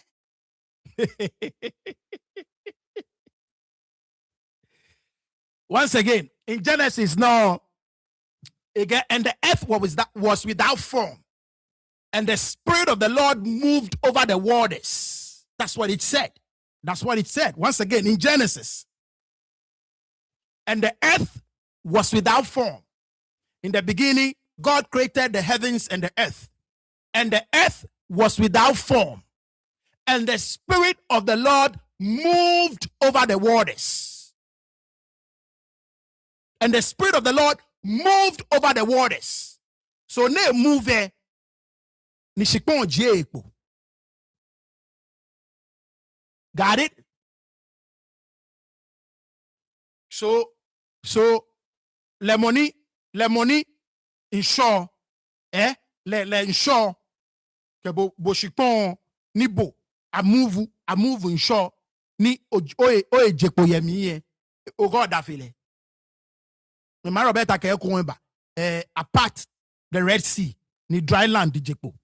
Once again, in Genesis, now again, and the earth was without form, and the Spirit of the Lord moved over the waters. That's what it said. That's what it said. Once again, in Genesis. And the earth was without form. In the beginning, God created the heavens and the earth. And the earth was without form. And the Spirit of the Lord moved over the waters. And the Spirit of the Lord moved over the waters. So ne move ni shikpon jeko. Got it? So le money insure le insure que bo shikpon ni bo a move insure ni oye jeko yemi o God afile. Me maro beta ke ko ba apart the Red Sea ni dry land di jeko.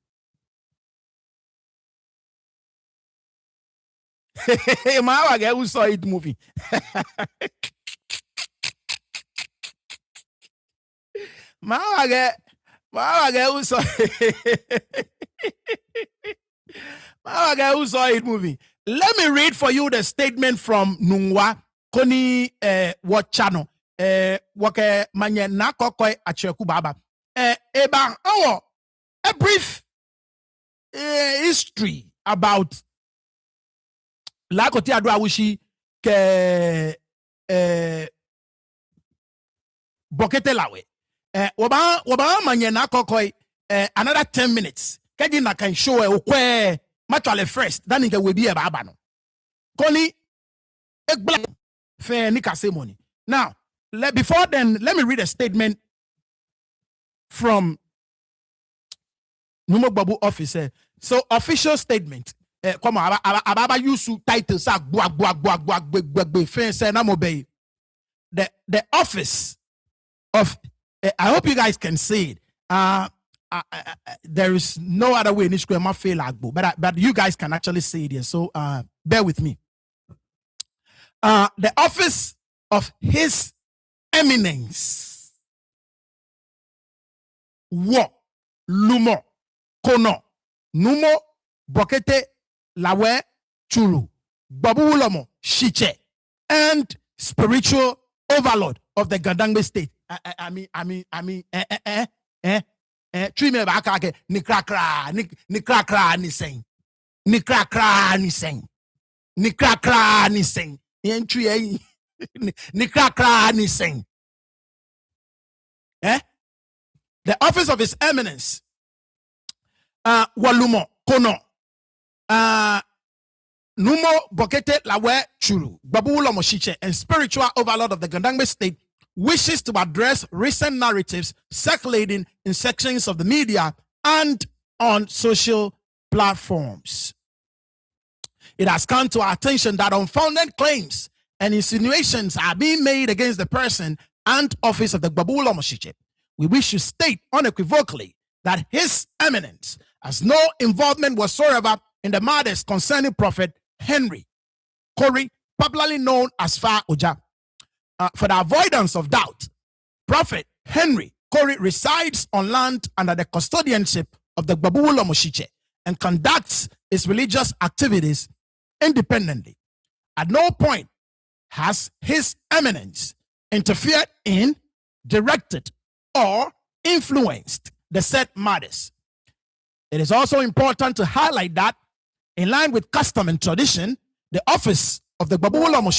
My guy who saw it moving. My guy who saw it moving. Let me read for you the statement from Nungua Koni what channel wake manye na kokoi acheku baba eba a brief history about la kote adwa wishi ke bokete lawe waba manye na kokoi another 10 minutes keji na kan show okwe matwale first that nigga will be aba no koni ekbla fe ni kase money. Now before then, let me read a statement from Nungua Babu officer. So official statement. Come on, ababa use titles the office of I hope you guys can see it. There is no other way in this square fail but you guys can actually see it here. So bear with me. The office of His Eminence. Wo lumo kono numo bokete lawe chulu babulomo shiche and spiritual overlord of the Gandangbe state. I mean Trime bakake nikrakra ni sing nikrakra ni sing entry nikrakra ni sing. The office of His Eminence walumo kono numo bokete lawe churu babulo moshiche and spiritual overlord of the Gandangbe state wishes to address recent narratives circulating in sections of the media and on social platforms. It has come to our attention that unfounded claims and insinuations are being made against the person and office of the Gbabu Olomo. We wish to state unequivocally that His Eminence has no involvement whatsoever in the matters concerning Prophet Henry Corey, popularly known as Fa Oja. For the avoidance of doubt, Prophet Henry Corey resides on land under the custodianship of the Gbabu Olomo and conducts his religious activities independently. At no point has His Eminence interfered in, directed, or influenced the said matters. It is also important to highlight that, in line with custom and tradition, the office of the Gbabu Olomo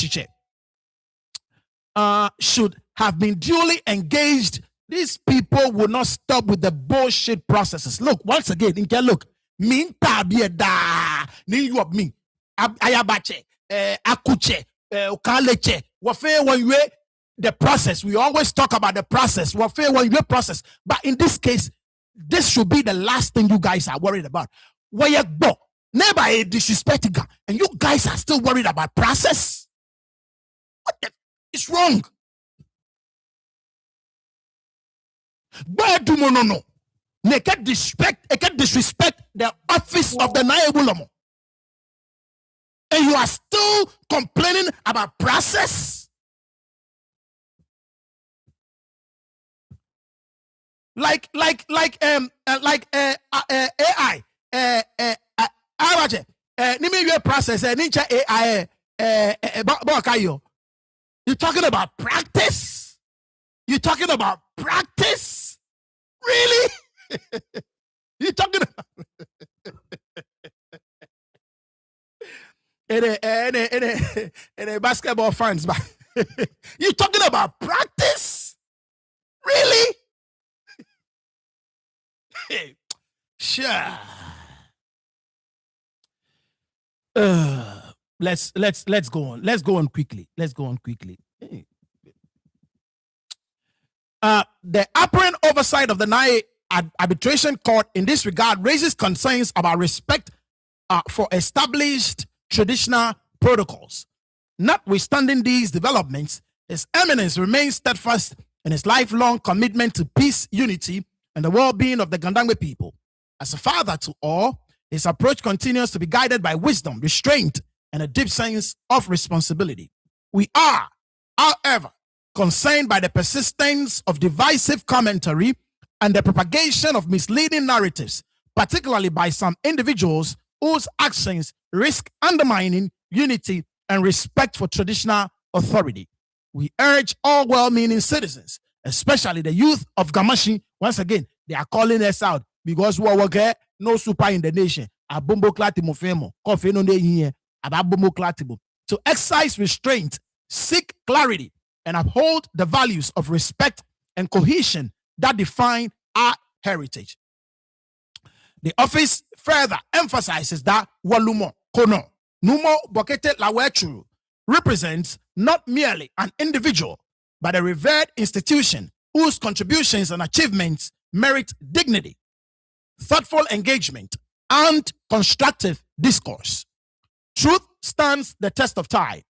should have been duly engaged. These people will not stop with the bullshit processes. Look, once again, look, min tabieda, ni you of me, ayabache, akuche, ukaleche, wafe when you the process. We always talk about the process, wafe when you process. But in this case, this should be the last thing you guys are worried about. Where you go, never a disrespecting, and you guys are still worried about process. What the? It's wrong. But do no. They can disrespect the office of the Naibulomo. And you are still complaining about process? Like AI. Nimi process ninja AI You're talking about practice? You're talking about practice? Really? You're talking about in basketball fans, but you're talking about practice? Really? Sure. Let's go on. Let's go on quickly. The apparent oversight of the NIA arbitration court in this regard raises concerns about respect for established traditional protocols. Notwithstanding these developments, His Eminence remains steadfast in his lifelong commitment to peace, unity, and the well-being of the Gandangwe people. As a father to all, his approach continues to be guided by wisdom, restraint, and a deep sense of responsibility. We are, however, concerned by the persistence of divisive commentary and the propagation of misleading narratives, particularly by some individuals whose actions risk undermining unity and respect for traditional authority. We urge all well-meaning citizens, especially the youth of Ga-Mashie, once again, they are calling us out because we are no super in the nation. To exercise restraint, seek clarity, and uphold the values of respect and cohesion that define our heritage. The office further emphasizes that Walumo Kono Numo Bokete Lawechuru represents not merely an individual, but a revered institution whose contributions and achievements merit dignity, thoughtful engagement, and constructive discourse. Truth stands the test of time,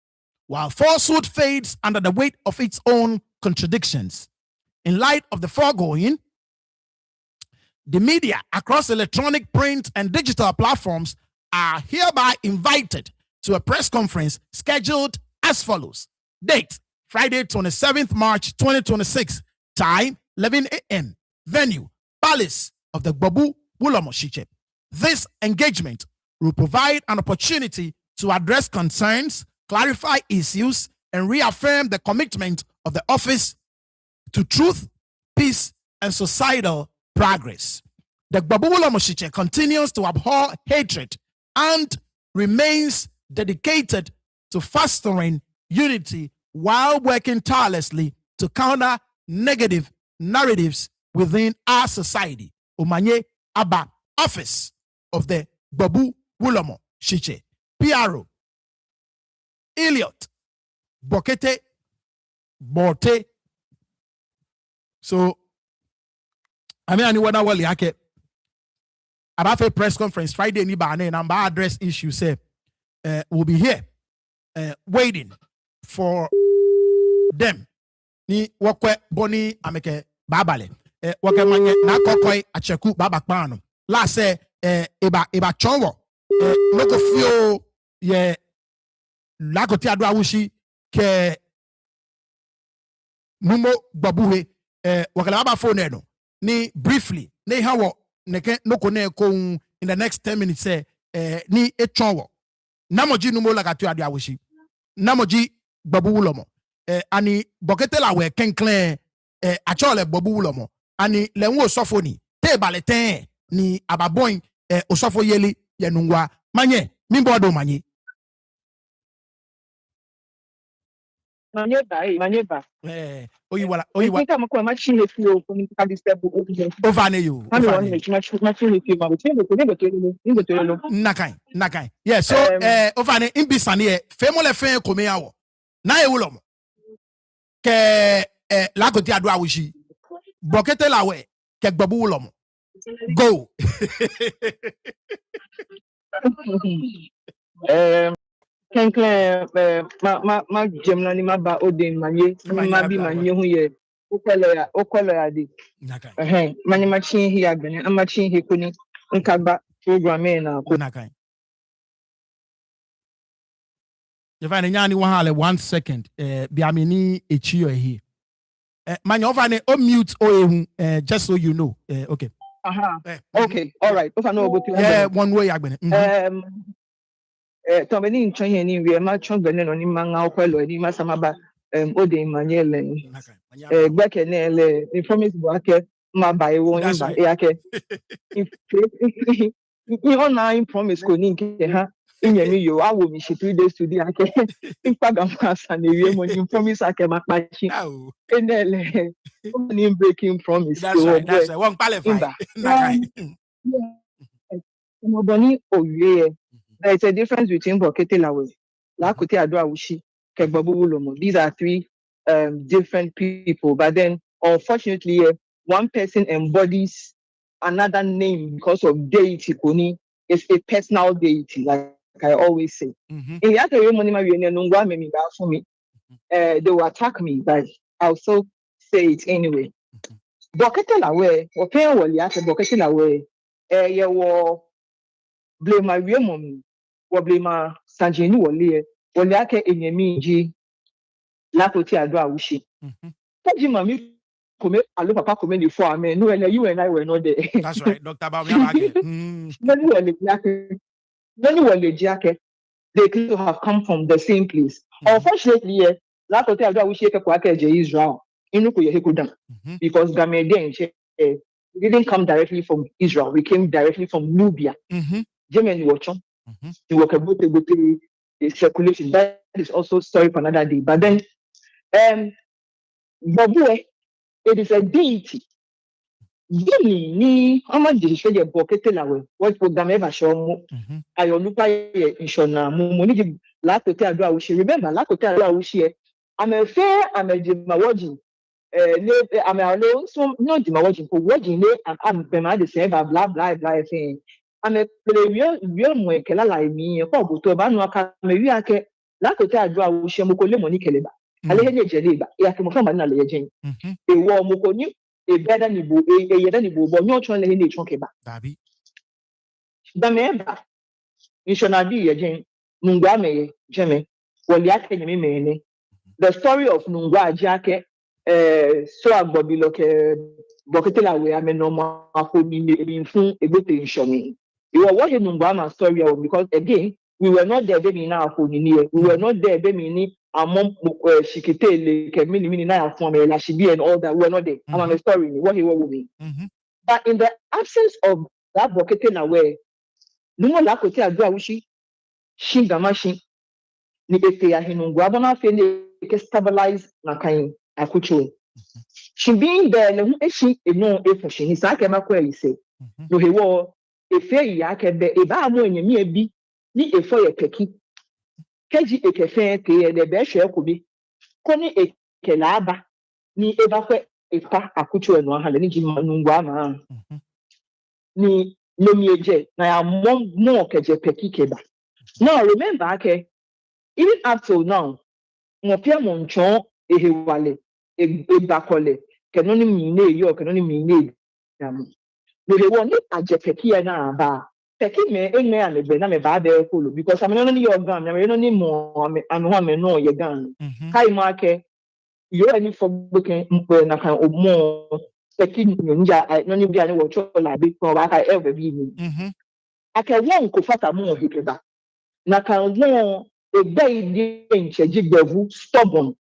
while falsehood fades under the weight of its own contradictions. In light of the foregoing, the media across electronic, print, and digital platforms are hereby invited to a press conference scheduled as follows. Date, Friday, 27th March, 2026. Time, 11 a.m. Venue, Palace of the Gbabu Olomo. This engagement will provide an opportunity to address concerns, clarify issues, and reaffirm the commitment of the office to truth, peace, and societal progress. The Gbabu Olomo continues to abhor hatred and remains dedicated to fostering unity while working tirelessly to counter negative narratives within our society. Umanye Abba, Office of the Gbabu Olomo Shiche. PRO Elliot Bokete Borte So I mean anyone wali ake about a press conference Friday ni ba na number address issue say we'll be here waiting for them ni wakwe boni ameke babale wake manye na kokoi acheku baba kpano la say eba chonwo loko fio ye lakoti adu awushi ke numo babuhe wakala baba phone no ni briefly ne hawo neke noko ne ko in the next 10 minutes say ni echonwo namoji numo lakati adu awushi namoji babu wulomo ani boketela we kenklen achole babu wulomo ani lenwo osofoni te baleten ni ababoy osofo yeli ye Nungua manye mimbodo manye
Manyeba.
Oyiwala.
I think I'm going to machine if you can disturb
Ovane you. Nakai. Yeah, so ovane imbisanie femole fen kome yawo. Na ewulomo. Ke lakoti adu awushi. Bokete lawe ke gbabu wulomo. Go.
Kenkle ma jemna ni ma ba odin manye ma bi manye hu ye okwelo ya di manye ma chin hi agbene ama chin hi kuni nkagba program na ko
nakai you find nyani wahale 1 second bi amini echiyo here manye ovane o mute o ehu just so you know okay
okay all right if I know about
one way agbene
Tomeni in China ni we ma chon bene no ni manga okwelo ni ma samaba ode manyele gbeke ne le the promise bo ake ma ba e won ba e ake you na in promise ko ni nke ha inyemi yo awo mi she 3 days to the ake ipaga masa na we mo ni promise ake ma pachi enele ni breaking promise
that's right one qualify
mo boni oye. There's a difference between Bokete Lawe, Lakote Aduawushi, Kegbabu Wulomo. These are 3 different people. But then, unfortunately, one person embodies another name because of deity. Koni is a personal deity, like I always say. In the other Nungua for me, they will attack me, but I'll still say it anyway. Bokete Lawe, or Pay Waliate Bokete Lawe, blame my real mom. Wablema Sanjini wole ake enyemi ji Lakoti Aduawushi. Taji mami kome alo papa kome ni 4 amen. No, you and I were not there.
That's right, Dr. Bamiamake.
Many wole jake. They could have come from the same place. Unfortunately, Lakoti Aduawushi ke kwa ke Israel. Inu ko yehe kudan. Because Ga-Mashie we didn't come directly from Israel. We came directly from Nubia. Germany watchon. The work about the circulation. That is also story for another day. But then, Babue, it is a deity. Gini ni ama jisho ye Bokete Lawe. What program ever show mo? Ayolupa ye inshona mo ni Lakote Aduawushi. Remember Lakote Aduawushi. I'm a fair. I'm a Jimawaji. I'm alone. So no Jimawaji. For watching it, I'm the same. Blah blah blah thing. I'm a player. Real mo kela like me. Ko buto ba no aka me wi ake Lakote Aduawushi mo ko le mo ni keleba. Ale he jeleba. Ya ke mo fa ma na le jen. E wo mo ko ni e better ni bo e yeda ni bo bo nyo chon le ni chon ke ba.
Dabi.
Da me ba. Inshona bi ye jen. Nungua me jeme. Woli ake nyemi me ne. The story of Nungua Jake so agbobilo ke Bokete Lawe amenoma afomi ni fun egbote inshoni. You were watching Nungua story because again we were not there baby na afoni ni. We were not there baby ni among shikitele ke mini na afon la shibi and all that. We were not there. I'm a story what he was with me. But in the absence of that Bokete Lawe, Nungua Lakote Aduawushi Ga-Mashie ni ete ya Nungua bona fe ni stabilize na kan akucho. She being there no she no efo she sa ke makwa yi say no he wo efe ya ke be e ba mo enyemi abi ni efo ye keki keji ekefe ke ye de be hwe ko bi ko ni ekela aba ni eba kwe ipa akutu eno ha ni jima Nungua ma ni nomieje na ya mo keje pekikeba. Now remember okay, even up till now mo pia mo nchon ehewale ebakole kenoni mine yo kenoni mine dam no he won aje pekia na ba peki me ene a me na me ba be follow because I'm no your gun na me no ni mo am ho me no your gun kai ma ke yo any for booking na kan omo peki nja no ni bia ni wo cho la bi ko ba kai e be ni aka won ko fata mo hekeba na kan won egbe di enche jigbevu stubborn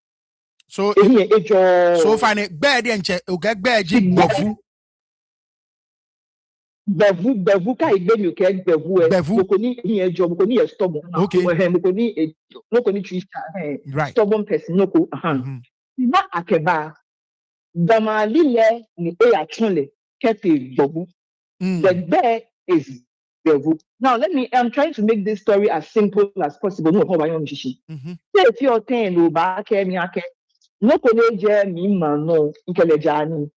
so so fine bed enche ogagbe jigbevu
bevu ka igbe mi ke bevu e moko ni ejo moko ni stubborn moko ni twista stubborn person noko na akeba damalile ni e atunle kete bevu the bear is bevu. Now I'm trying to make this story as simple as possible. No ho ba yon shishi say if you ten lo ba ke mi ake no ko le je mi ma no nkele jani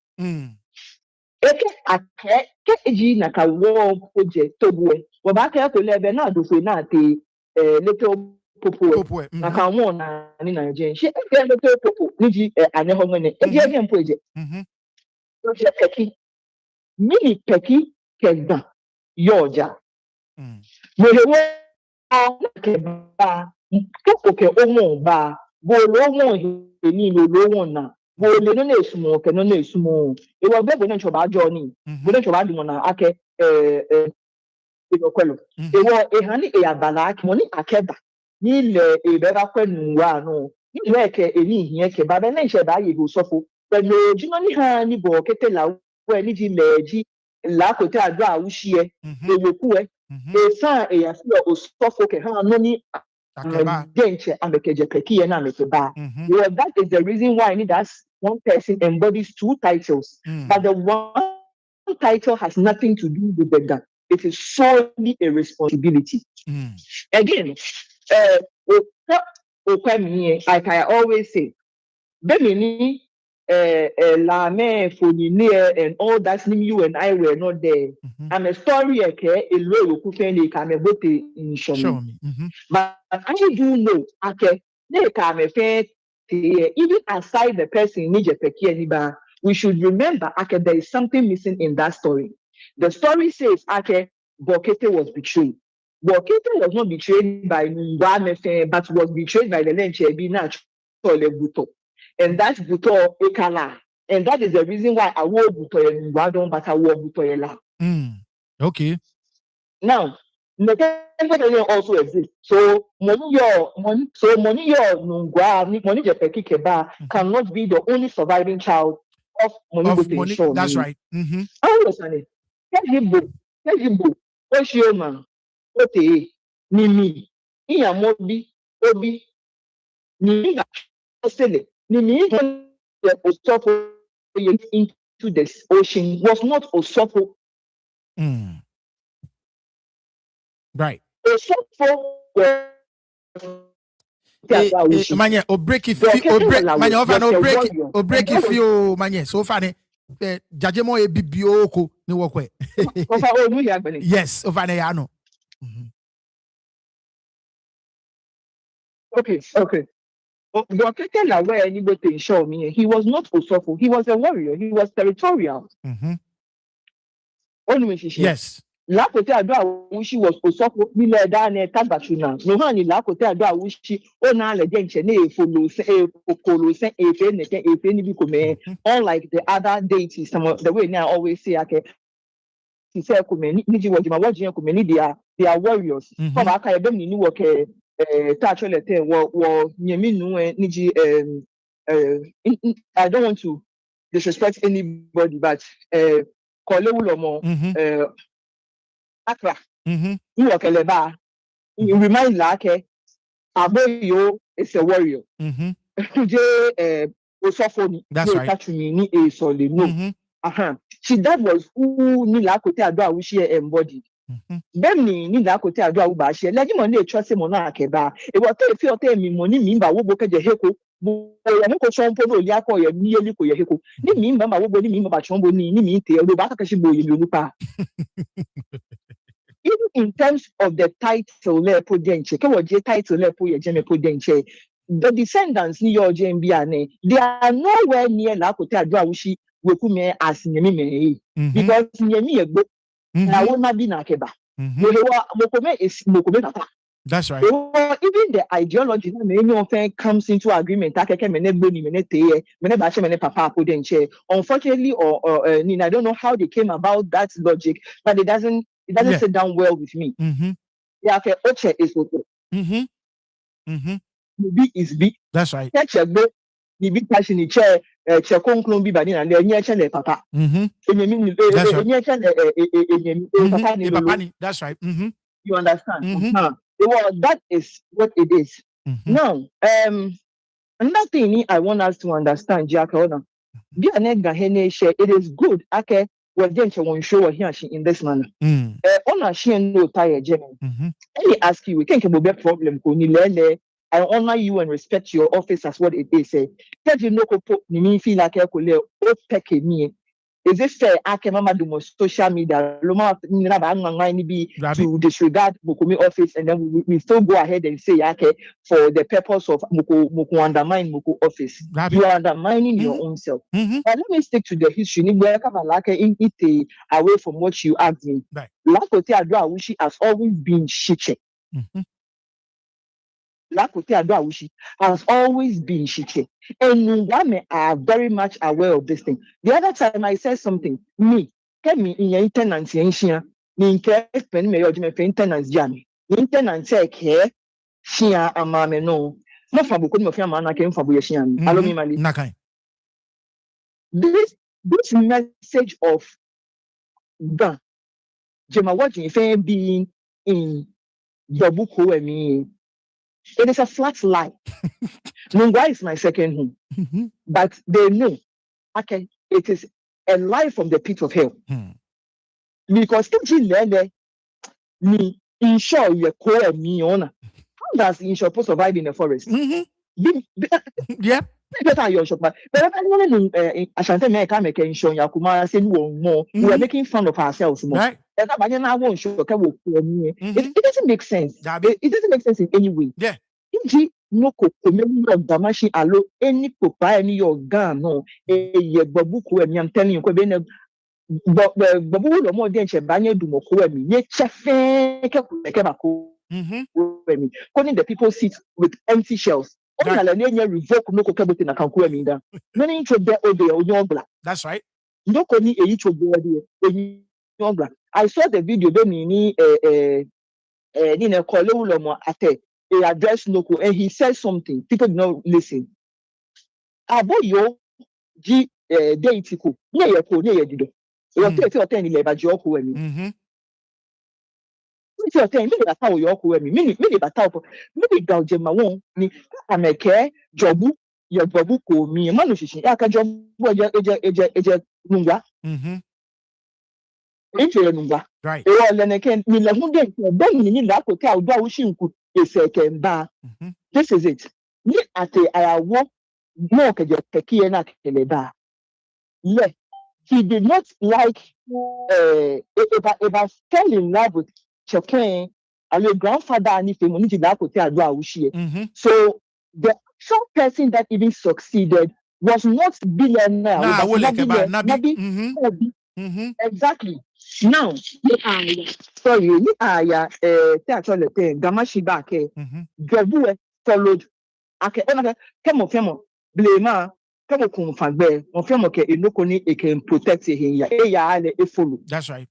eke ake ke eji na ka wo oje tobue wo ba ke ko lebe na do fe na te little popo na ka wo na ni na je she e little popo ni ji ane ho ngene e je bi mpo eje o je peki mini peki kegba yoja mo he wo ke ba ko ke o mo ba bo lo mo ni lo won na bo le no na esumo ke no na esumo e wo be bo na choba ajo ni bo na choba di mo na ake kwelo e wo e hani e abala ake mo ni akeba ni le e be ba kwenu wa no ni le ke e ni hie ke ba be na nche ba ye go sofo pẹ̀lú jino ni ha ni bo kete la we ni ji leji la ko te ado awuhie e yoku e san e ya fi o sofo ke ha no ni denche amekeje pekiye na amekeba. Well, that is the reason why I need that one person embodies two titles, but the one title has nothing to do with the gun. It is solely a responsibility. Again, like I always say, Bemini, Lame, Fonine, and all that, you and I were not there. I'm a story, okay, a low coupé, I'm a bote in show me. But I do know, okay, they come a fair, even aside the person, we should remember, okay, there is something missing in that story. The story says, okay, Bokete was betrayed. Bokete was not betrayed by Nungua, but was betrayed by the Lenche Buto. And that's Buto Ekala. And that is the reason why I wore Buto and Nungua, but I wore Buto Ela.
Okay.
Now, the also exists. So money Nungua, money Jepeki Keba cannot be the only surviving child of money.
That's right.
I understand it. Kejibo, Oshioma, Ote, Nimi, Iyamobi, Obi, Nimi, Osele, Nimi, Osofo into this ocean was not Osofo.
Right.
Osofo
Manye, o break if you manye so far jajemo e bibioko ni wokwe. Yes, over ya no.
Okay. He was not Osofo. He was a warrior. He was territorial.
Yes.
Lakote ado awushi was Osofo nile da na tagbachuna. No hani lakote ado awushi o na le jenche na efolo se okolo se efe neke efe ni bi kome. Unlike the other deities, some of the way now always say okay. He said kome niji wajima kome ni they are warriors. Come aka ebe ni woke touch all the thing wo nyemi nu niji I don't want to disrespect anybody, but Kole Ulomo Akra, you walk a you remind like Aboyo is a warrior.
That's right.
Catch me ni a solid no. See, that was who Nila Kote Adwa Wushi embodied. Then Nila Kote Adwa Ubashi, let him on the trust him on Akeba. It was a few of them money mean by Woboka Jeheko, bo ya ko chompo no ya ko ya mi eli ko ya heko ni mi mama wo bo ni mi mama chombo ni mi te lo ba ka kashi bo ye mi pa even in terms of the title le potential ke wo je title le po ye je me potential the descendants ni your JMBA ne they are nowhere near la ko te adwa wushi weku me as nyemi me because nyemi ye gbo na wo na bi na keba mokome papa.
That's right.
Even the ideology comes into agreement. Unfortunately, I don't know how they came about that logic, but it doesn't sit down well with me. Yeah, okay, Oche is okay. B is B.
That's right.
The big passion in chair, Chakonklon be bani and the papa.
That's right.
You understand? Well, that is what it is. Now, another thing I want us to understand, Jack, it is good. Okay, well, then she won't show here in this manner. Honor she and no tire, Jenny. Let me ask you, we think about the problem. I honor you and respect your office as what it is. Tell you no me feel like I could me. Is it fair? I can mama do social media. To disregard Mukumi office, and then we still go ahead and say, okay, for the purpose of Muku undermine Muku office. You are undermining your own self. But let me stick to the history. Away from what you asked me. Lakote Adwa-Awushi has always been Shiche. Lakote Adwa-Awushi has always been Shiche. And Nungua are very much aware of this thing. The other time I said something, me in your tenants, me spend me your tenants, Jamie. Tenants say, care, Shia, and Mamma, no. Not from Bukum of your man, I came from Bushian. Allow me, Mali. This message of Ga, Jema watching if being in the book who me. It is a flat lie. Nungua is my second home. But they know, okay, it is a lie from the pit of hell. Because me ensure you call me on. How does ensure to survive in the forest?
Yeah.
Better your shop, but Ashanti America make ensure Yakuma say more. We are making fun of ourselves more.
Right.
It doesn't make sense. It doesn't make sense in any way.
Yeah.
No of Ga-Mashie allo any popa any your gun no babuku I'm telling you babu more than banya do moko me ye chefe calling the people sit with empty shells. Revoke no kokabo na kanku me da many intro there ode
that's right.
No koni e intro there I saw the video ni ate he addressed Noko and he said something. People did not listen. About yo G deitiku. Near your code, near your dido. You're 10 by Joko and me. If you're 10 minutes, how Yoko and me. Many battle. Maybe Galjema won't me. I make care, Jobu, your Babuko, me, Manushi. I can job Nungua. Into Nungua.
Right.
Then again, me la who get then you need that hotel, Dawshin could. This is it. Ni ate ayawo mo ke je na keleba. Yeah, he did not like if I fell in love with Chokin and your grandfather and if you need that hotel Adwa-Awushi. So the actual person that even succeeded was not billionaire. Exactly. Now, sorry, Ga-Mashie back Gabu followed. Come blame come fagbe. On enoko ni can protect him ya follow.
That's right.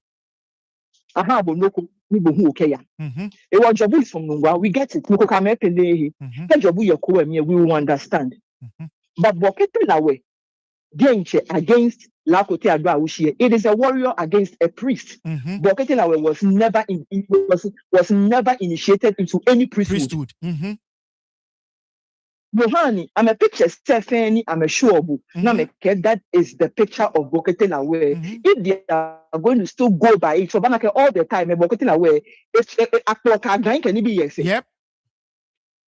Aha bonoko ni bohu okeya. E wa Jobu is from Nungua. We get it. Noko kame pele Jobu yoko we will understand. But Bokete lawe against Lakote Adwa-Awushi. It is a warrior against a priest. Bokete lawe was never initiated into any priesthood. Yohani, I'm a picture Stephanie, I'm a sure that is the picture of Bokete lawe. If they are going to still go by it, so all the time, Bokete lawe, it's a can it be yes.
Yep.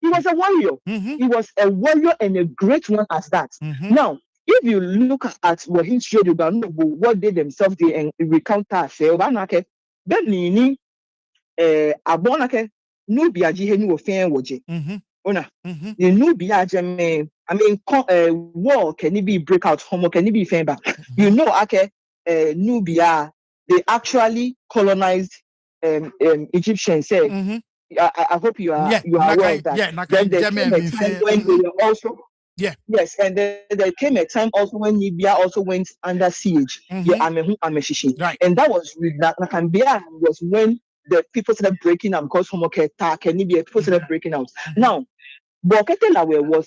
He was a warrior. He was a warrior and a great one as that. Now, if you look at what history about what they themselves did and recount that, say, Obanake, then Nini, Abonake, no biaji henu ofen woje. Ona, the no biaji me. I mean, war can it be breakout? Homo can it be femba? You know, Nubia, they actually colonized Egyptians. Say, I hope you are aware of that. Then there came a time when they were also yes, and then there came a time also when Libya also went under siege. Right. And that was with Nakambia was when the people started breaking out because Homoketa can Libya people started breaking out. Now, Boketelawe was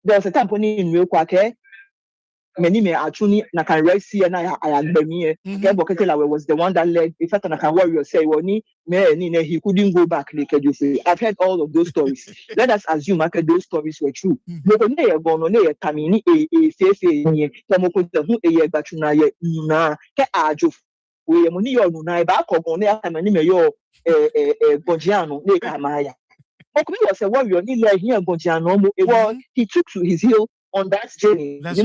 there was a time when in real Kwake. Many may actually Nakan Resi and I Bemie. Boketelawe was the one that led. In fact, Nakan warrior say, he couldn't go back. I've heard all of those stories. Let us assume those stories were true. Was a warrior. He took to his heel on that journey. That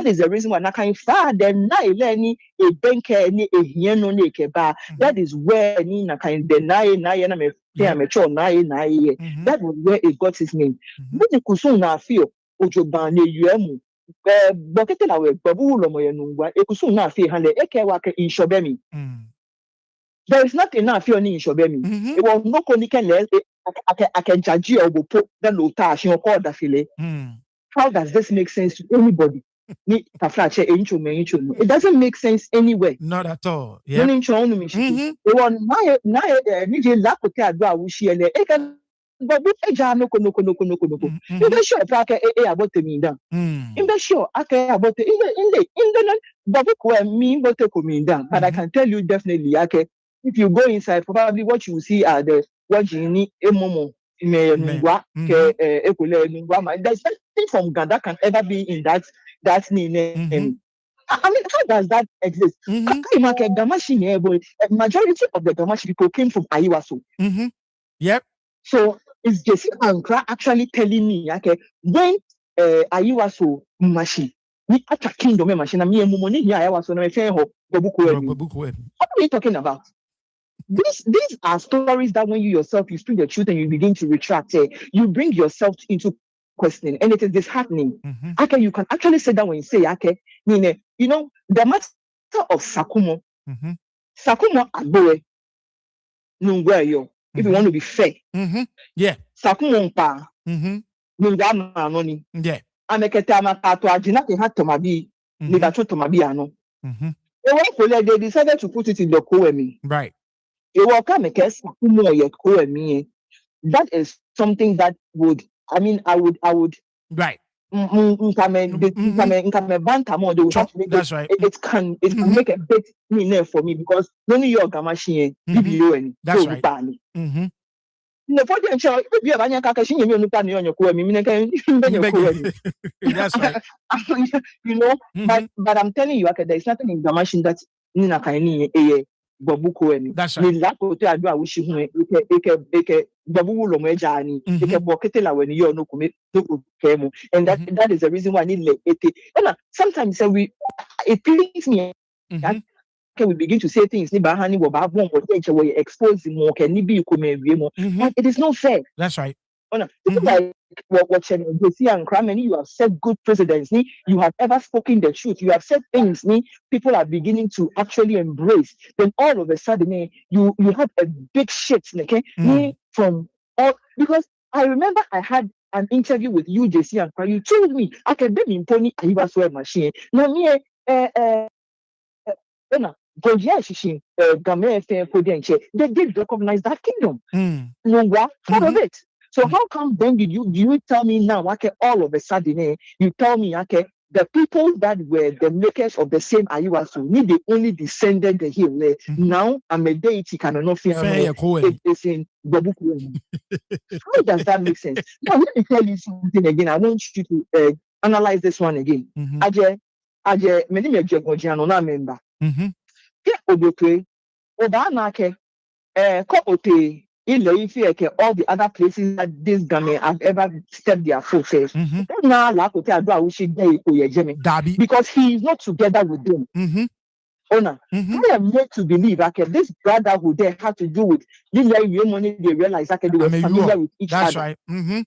is the reason why Nakan far then Naileni a banker any a hieno nekeba. That is where Nina kind the Naye that was where it got his name. But the Kusuna feel Ojobane Yuemu. Boketelawe Babulo Moyanungwa, Ekusuna fee hande Ekewaka in Shobemi. There is not enough in Shobemi. It was no conical. I can judge you or put the notation or call the filet. How does this make sense to anybody? It doesn't make sense anyway.
Not at all. Yeah.
It was but no. In the shop, I about the mean down. In the show, I care about the in the but me what coming down. But I can tell you definitely, if you go inside, probably what you see are the what you need a momo. There's nothing from Ghana can ever be in that name. I mean, how does that exist? Ga-Mashie, majority of the Ga-Mashie people came from Ayiwaso.
Yep.
So it's just Ankara actually telling me, when Ayiwaso Mashi, we at a kingdom machine, me and Mumoni here, Ayiwaso, and I say, what are we talking about? These are stories that when you yourself, you speak the truth and you begin to retract, you bring yourself into questioning, and it is disheartening. You can actually say that when you say, you know, the matter of Sakumo, Sakumo Agboe, Nungua yo, if you want to be fair.
Yeah.
Sakumo pa, Nungua manoni.
Yeah.
Ameketama to Ajina, they had Tomabi, Nibacho Tomabiano. They decided to put it in the Koemi.
Right.
That is something that would, I would.
Right.
That's right. It can make a bit meaner for me because none of your Ga-Mashie, that's right. No, for the show, if you have any Kakashi, you know, that's right. You know, but I'm telling you, there's nothing in Ga-Mashie that Nina Kaini Babuko. That's right. And that is the reason why I need it. Sometimes it pleases me. We begin to say things, expose more, can be but it is not fair.
That's right.
Like what you have said good presidents, you have ever spoken the truth, you have said things people are beginning to actually embrace. Then all of a sudden you have a big shift, from all, because I remember I had an interview with you, JC, and you told me I can be in Pony Ayiwaso machine. No, they did recognize that kingdom. Nungua, part of it. So how come then do you tell me now, all of a sudden, you tell me, the people that were the makers of the same Ayiwaso, they only descended the hill. Now I'm a deity cannot fear. It's in Babuku. How does that make sense? Now let me tell you something again. I want you to analyze this one again. Aje, many na member. Obokwe, Obanake, Kote, in the all the other places that this Ga-Mashie have ever stepped their foot. Now,
Dabi.
because he is not together with them. Honor. I am made to believe this brotherhood there had to do with this money they realize they were familiar with each
That's
other.
right.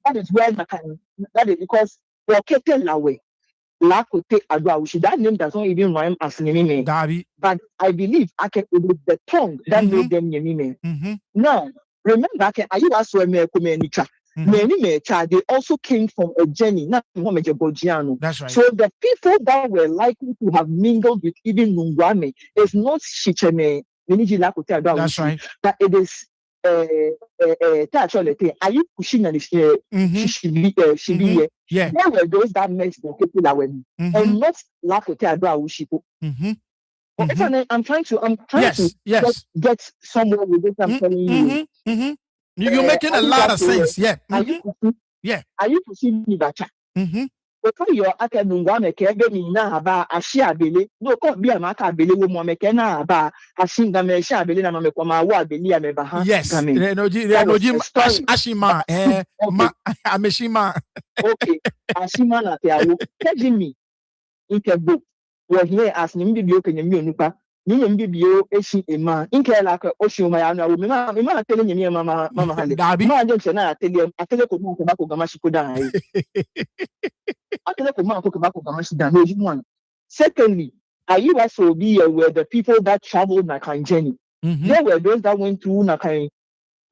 That is where that is because away. That name does not even rhyme as Nyemime.
Dabi.
But I believe it was the tongue that made them Nyemime. Now, remember, they also came from a journey, not from
That's right.
So the people that were likely to have mingled with even Nungua is not Shicheme,
That's right.
but it is are you pushing and Shibi?
Yeah.
There were those that met the people that were and not Lakote Adwa Ushipo. I'm trying to get somewhere with this. I'm telling you.
You're making a lot of sense. Yeah.
Are you pushing me back? Because you're at a Nungua na about a share belly. No, can't be a matter belly woman mekena about a single man share belly and Mamma Wabili and Mebaha.
Yes. Ashima. Ameshima.
Okay. Ashima na te awo. Telling me in the book was here as Nimbio can you nupa. Nimbio eshi ema. In Kelaka Oshumayana, Mama telling you, Mama Halley. I don't say, I tell you, I tell you, Ga-Mashie could die. I tell you, Ga-Mashie done. Secondly, are you also be aware the people that traveled Nakan journey? There were those that went through Nakan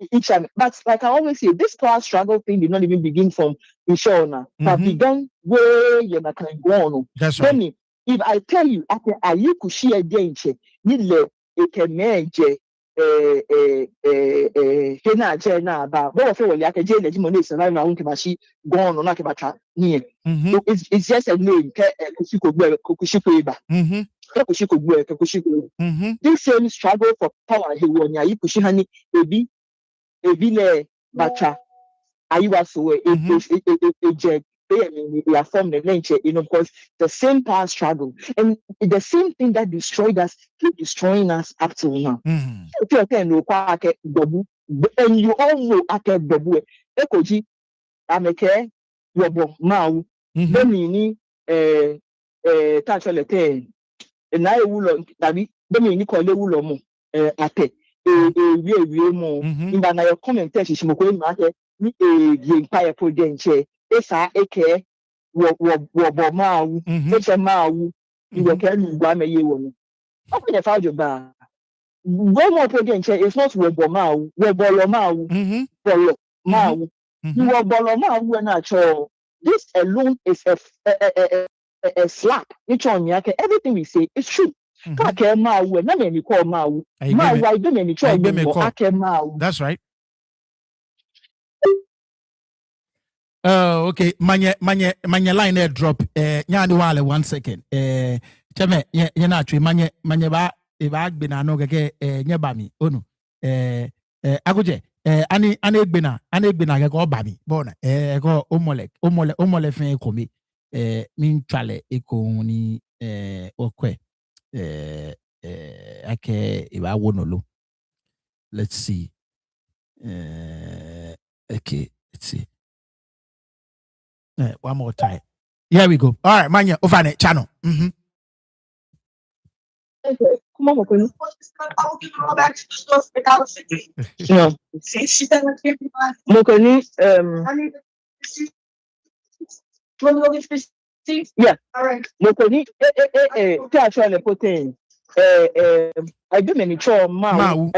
each other. But like I always say, this class struggle thing did not even begin from Ishona. But began where you're not going go on.
That's right.
Then, if I tell you, after you could share a danger, you let it can manage Jena about what I like a Jane Money surviving my own Ga-Mashie gone or not about near. It's just a name, Kushiko. This same struggle for power, he won ya, you push honey, baby, Bacha. Are you also a formed the nature, because the same power struggle and the same thing that destroyed us keep destroying us up till now. And you all know at the Ekoji, Ameke, Yobo, Mau, Domini, Tachalete, and I will Domini call the Wulomo, Ate, a more in the commentation, Shimoku Market. The empire prudential, aka Wobomau, Mau, you were carrying Ga-Mashie woman. Open the file bar. One more prudential is not Wobomau, Wobolomau, Bolo Mau. You were Bolomau when I show. This alone is a slap. It's on Yaka. Everything we say is true. Mau, when I mean you call Mau, why do many try Mau?
That's right. Okay. Manya line there drop. Nyani wale 1 second. Chame yana chui manya ba bina no gege nyebami onu. Aguje ani bina gege obami bona. Go omole fin komi. Min chale eko ni okwe. Ake iba wonolo. Let's see. Okay, let's see. One more time. Here we go. All right, Manya, over the channel.
Okay, come on, Mokoni. No. Mokoni, yeah. All right. Mokoni, actually, putting I do many chore Mau,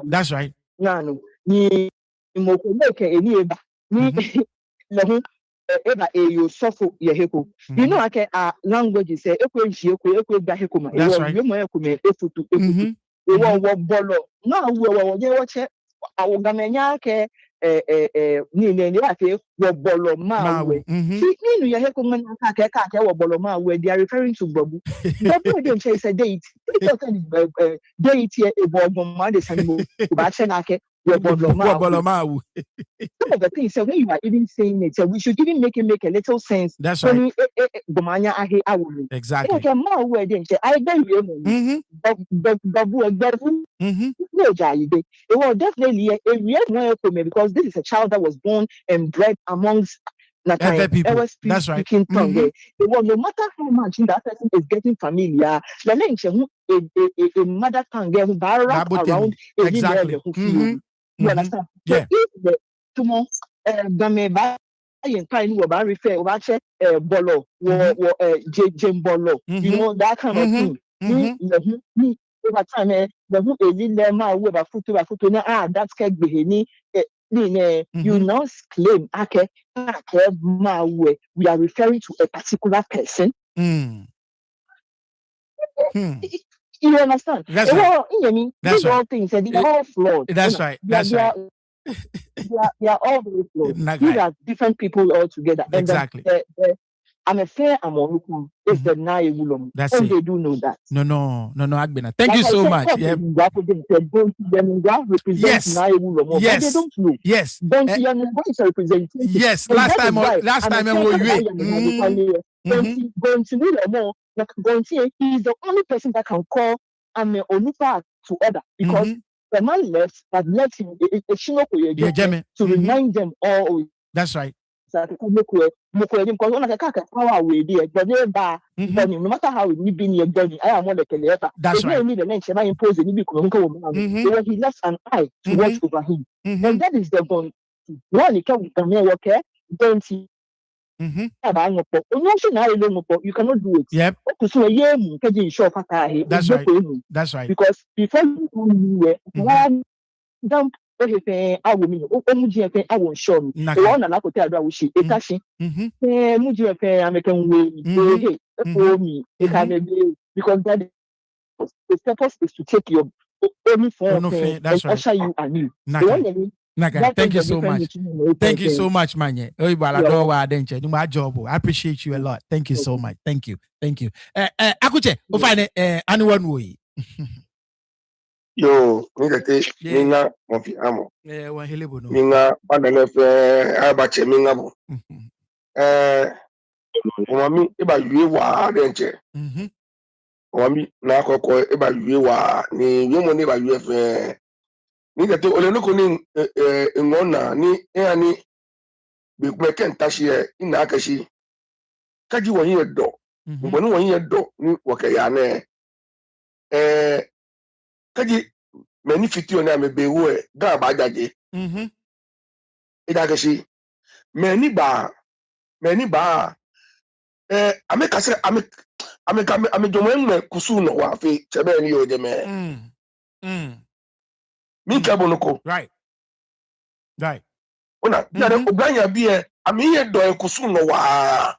That's right.
No, ni Mokoni, no, you suffer your heko. You know, I can language say, that's right. No, we watch it. Our Ga-Mashie they are referring to Bobu. Bobu don't say it's a date. Date here, a Bobu, Some of the things, so when you are even saying it, so we should even make it make a little sense.
That's right.
Exactly. It was definitely a real because this is a child that was born and bred amongst
other people. That's right.
It was no matter how much that person is getting familiar, a mother tongue around
exactly.
You understand? So if the bolo you know that kind of thing. Over time, the that's you now claim we are referring to a particular person. You understand?
That's right.
These all things and they're all flawed.
That's right. That's right.
They are all very flawed. These are different people all together.
Exactly.
I'm a fair Amorukun. It's the Nayewulom.
That's
it.
They
do know that.
No, Agbena. Thank you so much.
Yes.
Yes.
Yes. They don't know.
Yes.
Yes.
Last time
he's the only person that can call Onupa to order because the man left, but left him to remind them all.
That's right.
No matter how we be near Johnny, I am one like a
that's right.
He left an eye to watch over him. And that is the bond. One you can work, don't see. You cannot do it.
Yep.
That's
right. That's right.
Because before you one dump everything I will mean. I won't show me. The one and I could tell that she Itachi. American way for me. Because that the purpose is to take your only form and usher you anew.
Thank you so much. Thank you so much, Manye. My job. I appreciate you a lot. Thank you so much. Thank you. Akuche, we'll find anyone way.
Yo, minga mofi amo. Minga padalefe abache minga bo. Mami eba yue wa denche. Mami na koko eba yue wa ni yomo ne ba yue fe. Ni gete ole no koni ngona ni ani bi kweke ntashi ina akashi. Kaji won ye do. Mbonu won ye do ni wakaya ne. Kaji many fitio na me bewe ga ba jaje ida gashi many ba ameka se ame jomo kusu no wa fe chebe ni yo de me mi ka bonoko
right
ona na oganya bi ame ye do kusu no wa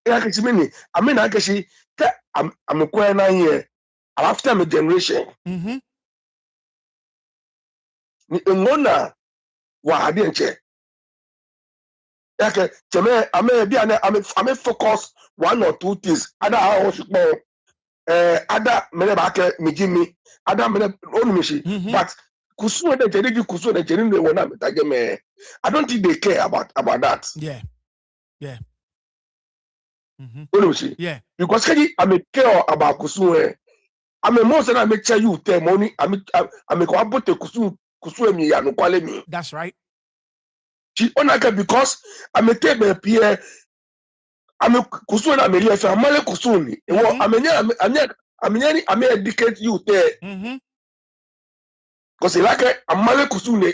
ida gashi meni ame na gashi ka ame ko na ye after my generation ni ngona wa ade nche yake cheme ame bia na ame focus one or two things ada how support ada mele ba ke mijimi ada mele onumishi but kusu de jeri kusu de jeri no wona metaje me I don't think they care about that
yeah
onumishi
yeah
because kaji ame care about kusu I'm a most and I make sure you tell money. I'm ko abote kusu emi ya no kwale mi.
That's right.
She onaka because I'm a table pierre. I'm a kusu na me life amale kusu ni. I'm educate you there. Because like amale kusu ni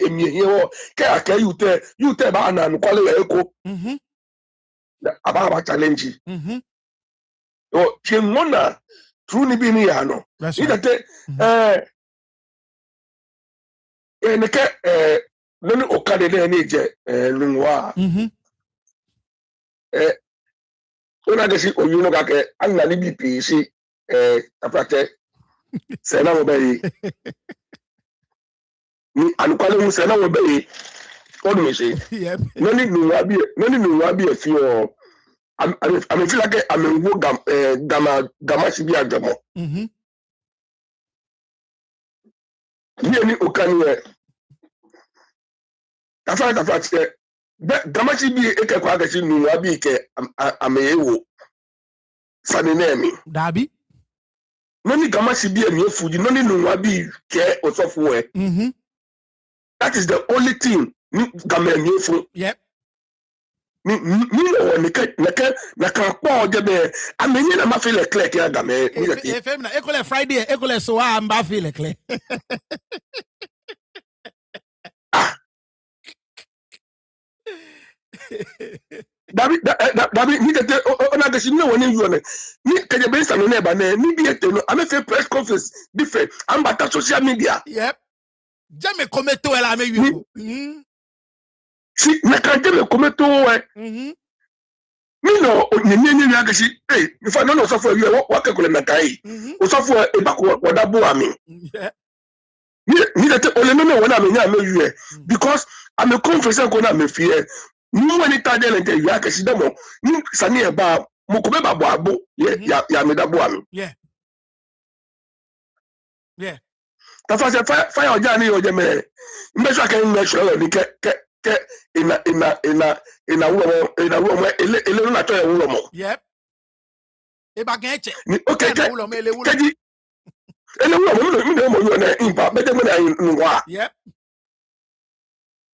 emi here ke aka you there ba na no kwale ya eko. Aba challenge. O chimona true ni bi ni ya no.
That's
right. Nani okade de ni je Nungua. Ona de si oyuno ka ke anna ni BP si afate se na wo be ni anukwale mu se na wo be onu mi se nani Nungua bi e fi o I'm feel like I'm wo Ga-Mashie bi ajomo Ni okaniwe. Kafa Ga-Mashie bi eke kwa gachi Nungua bi ke ameyewo. Sanenemi.
Dabi.
Noni Ga-Mashie bi emi fuji, noni Nungua bi ke osofuwe. That is the only thing ni Ga-Mashie fu.
Yep.
Ni no na kan po jebe amenye na ma feel clear ke Ga-Mashie.
E femna ekole Friday, ekole so a mba feel clear.
Dabi ni kete ona gashi no woni yuone ni keje be sanu na ba na ni bi ete no amefe press conference different ambata social media.
Yep. Jamais kometo ela me yu.
Si na kan jeme kometo we. Mi no nyenye ya gashi if I no so for you wa ke kole na kai. O so for e ba ko oda bo ami. Ni kete ole no wona me nya me yu because I'm a conference ko na me fie. Ni wani tade le de ya gashi demo ni sani e ba mo ko be ba bo abo ya me da bo ami.
Yeah. Yeah.
That's why fire oja ni oje me. Mbe so kan me sure ni ke ina wo ele na to e wo mo.
Yep. E ba gan eche.
Okay,
wo mo ele wo.
Keji. Ele wo mo yo na impa be de mo na Nungua.
Yep.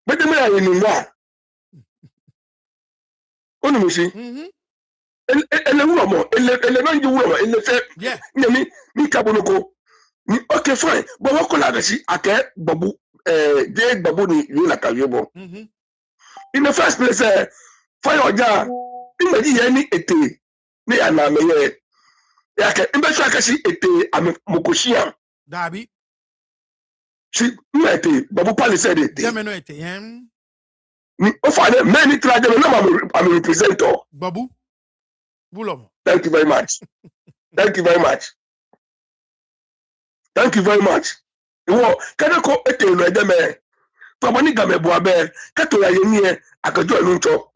Be de mo na Nungua. Onu mi si. Ele wo mo, ele no nji wo mo, ele fe.
Yeah.
Ni kabonoko. Ni okay fine, but what could I see ake babu de babu ni na kayebo. In the first place fire oja imagine ye ni ete ni ana meye. Ya ke imbe so akasi ete am mokoshia.
Dabi.
Si ete babu pali said ete.
Jame no ete yen.
Ni ofane many try them no am representer.
Babu. Bulomo.
Thank you very much. Thank you very much. Thank you very much. Iwo kada ko ete no edeme. To mani game bo abe. Kato ya yeni e akajo enu ncho.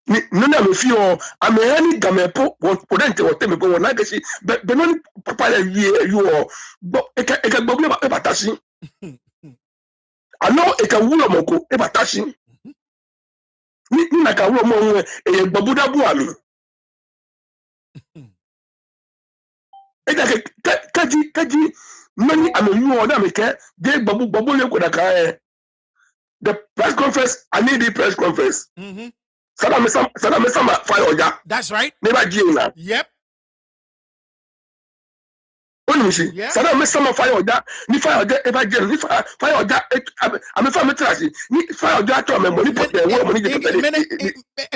Ni nuna me fi o amehani game po podente wote me po wona gashi be no papa ya you o bo eka gbo me ba tashi. Ano eka wulo moko e ba tashi. Ni na ka wulo mo nwe e gbo buda bu ami. Kaji many you order make they babu le ko da the press conference I need the press conference. Sada me sama fire oja.
That's right.
Never give.
Yep.
Only sada me sama fire oja ni fire oja ever give ni fire oja am fa me trasi ni fire oja to me money put there money dey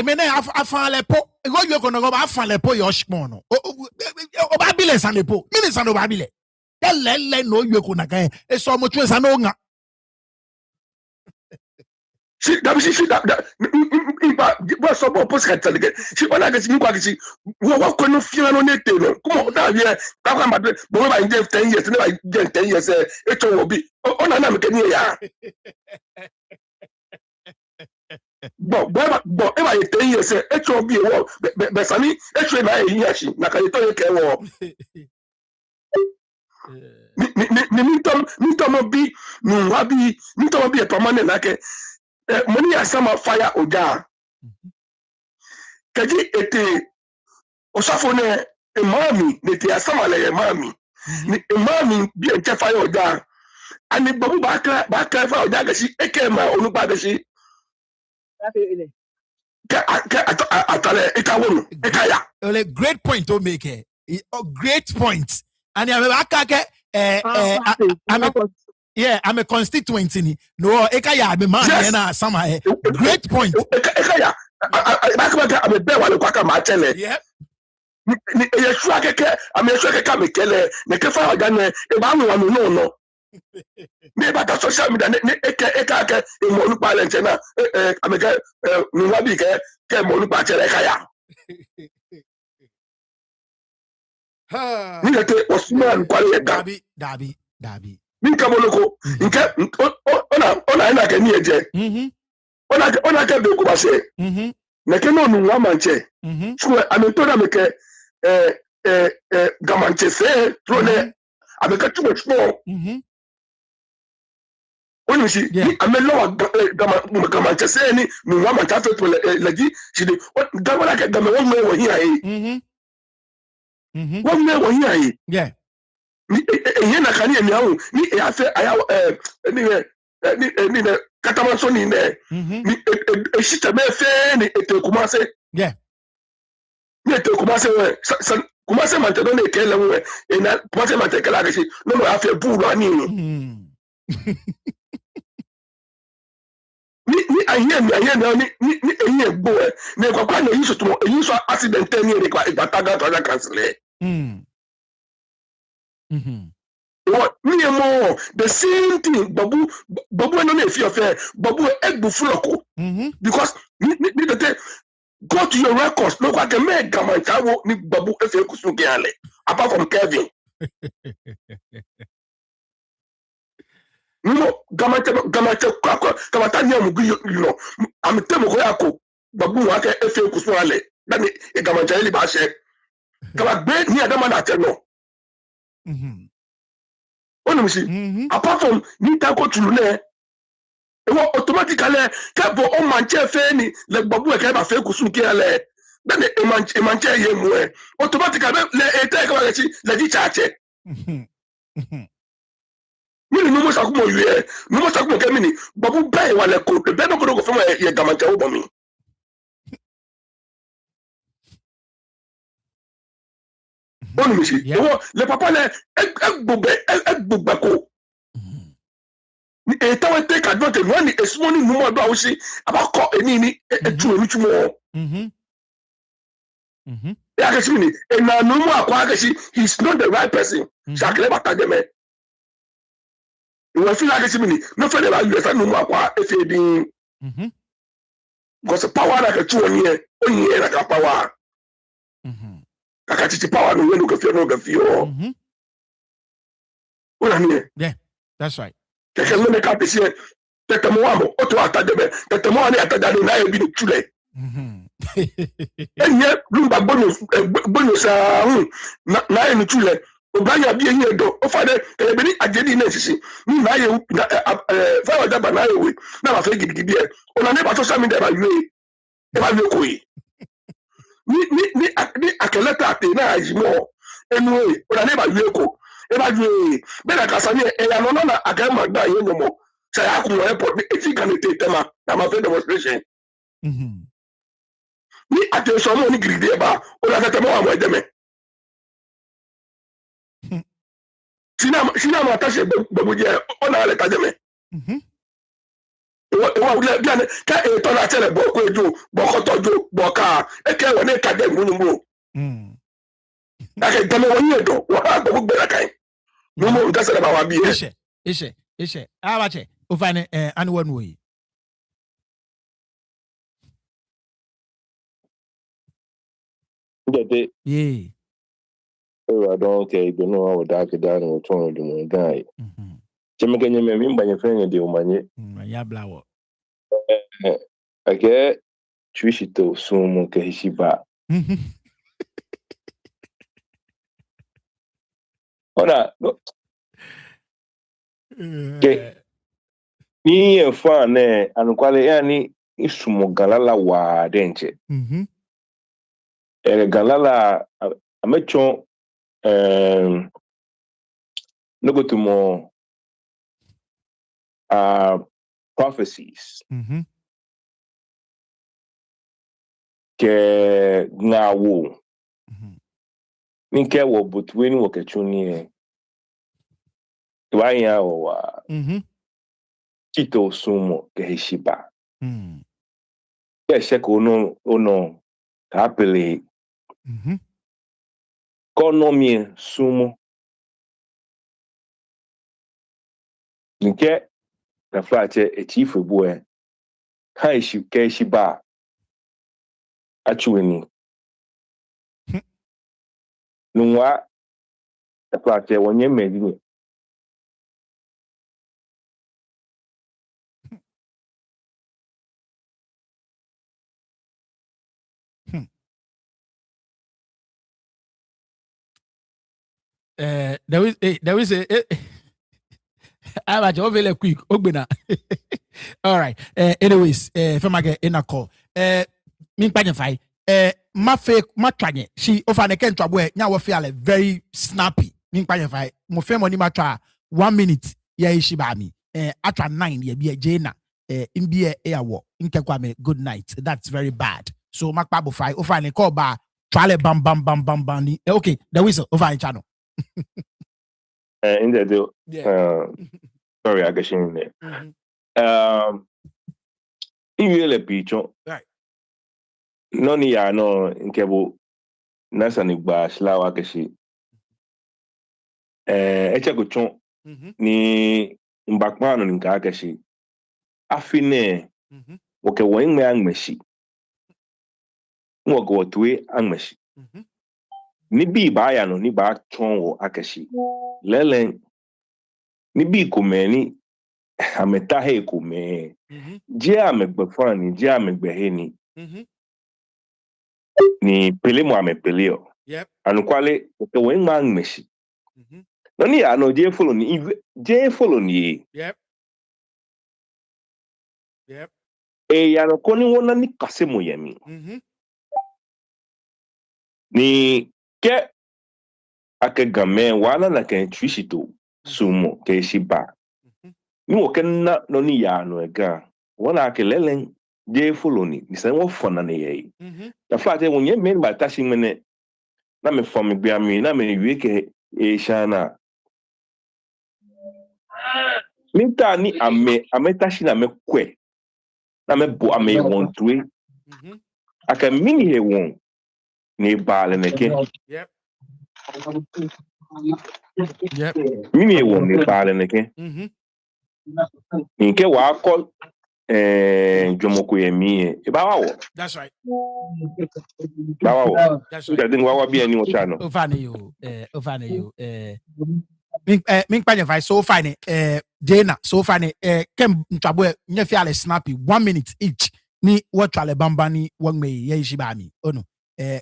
mene afan le po go you ko no go afan le po yo shpon no o ba bile san le po mini san o ba bile le no you ko na kan e so mo twen san no nga
she that but so post ka tell again she wanna get you kwagi wo ko no fira no nete no come that here ka kwa mad bo ba nje 10 years never get 10 years e to wo bi ona na me ke ni ya bo e ba 10 years e to bi wo be sani e to na e ya shi na ka to ye ke wo ni to mo bi Nungua bi ni to mo bi e permanent na ke money ya sama fire oja. Kaji ete osafo ne emami ne te asama le emami. Ni emami bi enche fire oja. Ani babu ba ka fire oja gashi eke ma olupa gashi. Atale ekawonu ekaya.
Ole great point to make a great point. And I'm a constituent in it. No, ekaya be man na sama great point.
Ekaya. I'm a bear while kwaka ma tele.
Yeah.
Ni e sure keke, am sure keke me kele, ne ke fa oja ne e ba nu no. Ne ba ta social media ne eka e mo lu pa le nche na ameke Nungua bi ke mo lu pa tele ekaya. Ni ke Osman kwale
Dabi.
Ninka boloko nke ona ina ke ni eje ona ke be ko ba se na ke no Nungua manche so amento na me ke Ga-Mashie se trone I'm a catch much more. When you see,
Yeah.
I'm a lower Ga-Mashie say any Nungua traffic like she did what Gamma like Gamma 1 way here. 1 way here.
Yeah.
Here na can you ni I say I have any Katamanson in there. A shit a mere fair ni Kumase.
Yeah.
Kumase Kumase Mantadone Kela and that Kumase Mantekala no more after Boo running. Ni ahia now ni ehia boy na kwakwa na use accident ten year kwa ibataga to cancel. What me more the same thing babu no na fear fair babu egbu fuloko because ni the go to your records no kwa ke me Ga-Mashie ni babu efe kusu gale apart from Kevin. No, Ga-Mashie you know, I'm telling you, babu wa ke efe kusu ale that ni Ga-Mashie li ba she kama be ni adama na tell no. Apart from ni go to ne automatically kebo o manche fe ni le babu e ka ba fe kusu ki ale then e manche ye mu e automatically le ete ka ba chi le di chache mini no mo sa ko yue no mo sa ko ke mini babu bai wa le ko be no go from ye Ga-Mashie wo mi le papa le egbugbe ko e tawe take advantage when the small ni mo do awusi about call eni etu eruchumo ya ke sini e na no mo akwa ke si he's not the right person sakle bata dem e we feel like sini no fe de ba you fe no mo akwa e fe din because power na ke tu oni e onye na ka power kaka titi power no we no ke fio
Yeah, that's right.
Keke mene ka tisi tete mo amo oto atadebe tete mo ani atadani na ebi ni tule enye lumba bonus na enu tule obanya bi enye do o fa de ebe ni ajedi na sisi ni na ye fa wa daba na ye na ma fe gidigidi e ona ne ba to sami de ba yue e ba yue ko yi ni akeleta ate na ajimo enu e ona ne ba yue ko eba ju be na kasani e ya no na aga ma gba yin no mo say akun airport e ti kan te tema na ma fe demonstration ni attention mo ni gride ba o la tete mo wa mo edeme sina ma ta se gbogbo je o na le ta deme wa ule bi ane ka e to la tele bo ko eju bo ko toju bo ka e ke wo ne ka de mu mo ake deme wo yin do wa gbogbo gbera kai no mo nka sele ba wa bi
Ishe. Abache. Ufane anu one way. Yeah.
I don't okay, you know how dark down or turn the guy. Jimmy me mean by your friend the money.
Ya blawo.
I get Trishito Sumo Kehishiba. Ora, no. Ni e fa ne anukwale yani isumo galala wa denche. Galala amecho no go to more prophecies. Ke ngawo. Ninke wo between wo kechuni Wanya wa Chito Sumo Kehishiba. Sheko ono happily Konomie Sumo Nke the flat a chief boy Kaishi Kehishiba Achuini Nungua the flat when you made it.
there is a I'm at your very quick. Ogbena. All right. Anyways, if I'm in a call, me panify. My fake, my tranye. She offer the can trouble. Now we feel very snappy. Me panify. Mo fe money ma try 1 minute. Yeah, she ba me. After 9, yeah, be a Jana. In be a airwalk. In Kekwame. Good night. That's very bad. So my pabo fry. Offer the call bar. Try bam bam bam bam bam. Okay, the whistle over the channel.
In the deal.
Yeah.
Sorry, I guess in there. In really picho.
Right.
Noni ya no nkebo nasa ni gba slawa keshi. Eche kuchon ni mbakmano ni nka keshi. Afine woke wengme angmeshi. Woke wotwe angmeshi. Ni bi ba ya no ni ba chongo akeshi. Lelen ni bi kumeni ametahe kume. Je amegbefani, je amegbeheni. Ni pele mo amepeleo.
Yep.
Anukwale ke wen man meshi. Noni ya no je follow ni.
Yep. Yep.
Ya no koni wona ni kase mo yemi. Ni ke ake game wala na ke twishito sumo ke shiba. Ni wo ken na noni ya no ega. Wala ake lelen je follow ni. Ni se wo fona ne ye. La flat won ye men ba tashi mene na me fami bia mi na me wieke e shana. Minta ni ame tashi na me kwe. Na me bo ame won twe. Aka mini he won ni bale neke.
Yep. Yep.
Mini he won ni bale neke. Nke wa call Jomoko yemi e ba wawo.
That's right.
Ba wawo.
That's right.
That wa bi ani o chano.
Ovane you. Mink panify so fine. Jana so fine. Kem ntwabo nye fiale snappy 1 minute each. Ni watchale bamba ni wangme ye shibami. Oh no.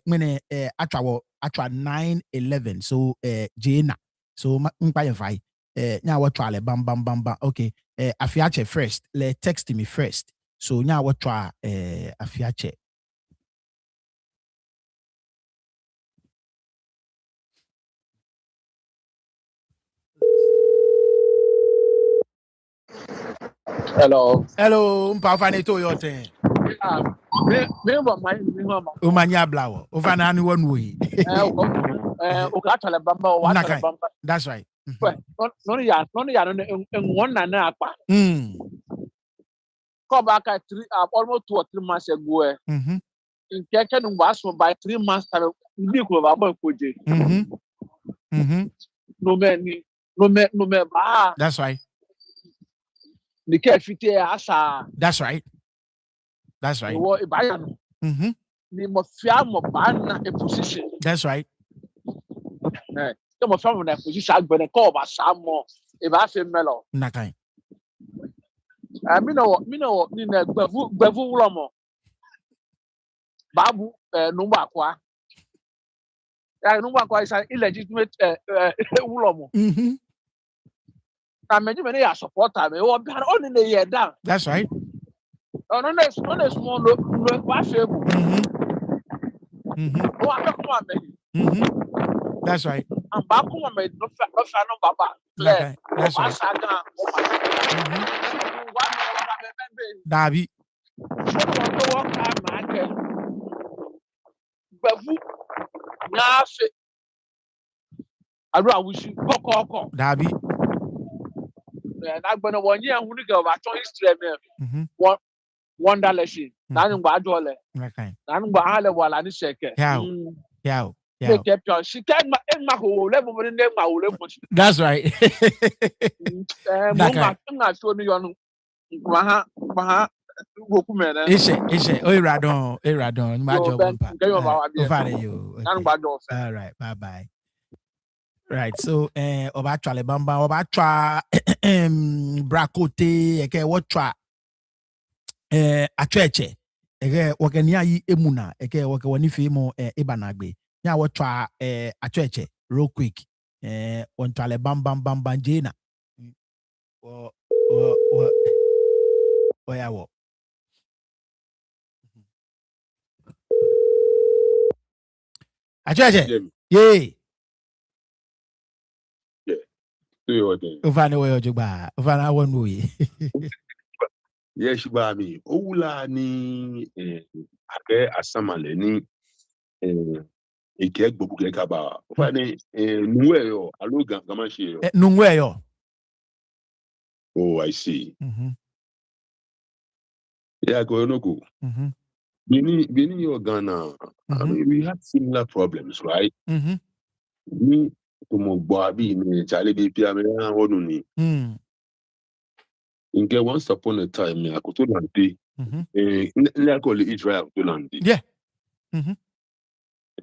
Mene atwa 9:11. So Jana. So mink panify. Nya watchale bamba. Okay. Afiache first. Le text me first. So nya watchwa afiache. Hello, mpafane to your thing. Umanya blawo. Ufana ni one way. That's right.
No ya one na apa. Come back at almost 2 or 3 months ago. In Kenya was by 3 months time. No man.
That's right.
The care fit asa.
That's right.
The mafia mo ban a position.
That's right.
The mafia mo na position but the call about some more. If I feel mellow.
Nakai.
Me no ni na gbavu ulomo. Babu Nungua kwa. Nungua kwa is an illegitimate ulomo. I mean, you support me. Oh, only the year down.
That's right.
Oh, no, small no, washable. Oh, I don't want me.
That's right.
I'm back home, made no baba.
That's right. Dabi.
I wish you go.
Dabi.
I'm gonna 1 year who go back to history. $1. Nanu badole.
Okay.
Nanu bahale wala ni sheke.
Yeah.
She can my whole level in them.
That's right. Ishe. Iradon. All right. Bye. Right, so obatwa le bamba obatwa brakote eke wotwa atweche eke wakania yi emuna eke wake wani fimo ibanagbe nya wotwa atweche real quick On tale bam bam bam bam jena. Oh yeah, what? Ajaje. Yay. Ufane wo jogba. Ufana won we.
Yes, baby. Oula ni ake asamale ni ike gbobu ke kaba. Ufane Nungua yo alo Ga-Mashie yo.
Nungua yo.
Oh, I see.
Yeah,
go no go. Benin your Ghana. I mean, we had similar problems, right? Me to mo babi ni Charlie BP America wonu ni. Inge once upon a time me akoto lande. I call it Israel to lande.
Yeah.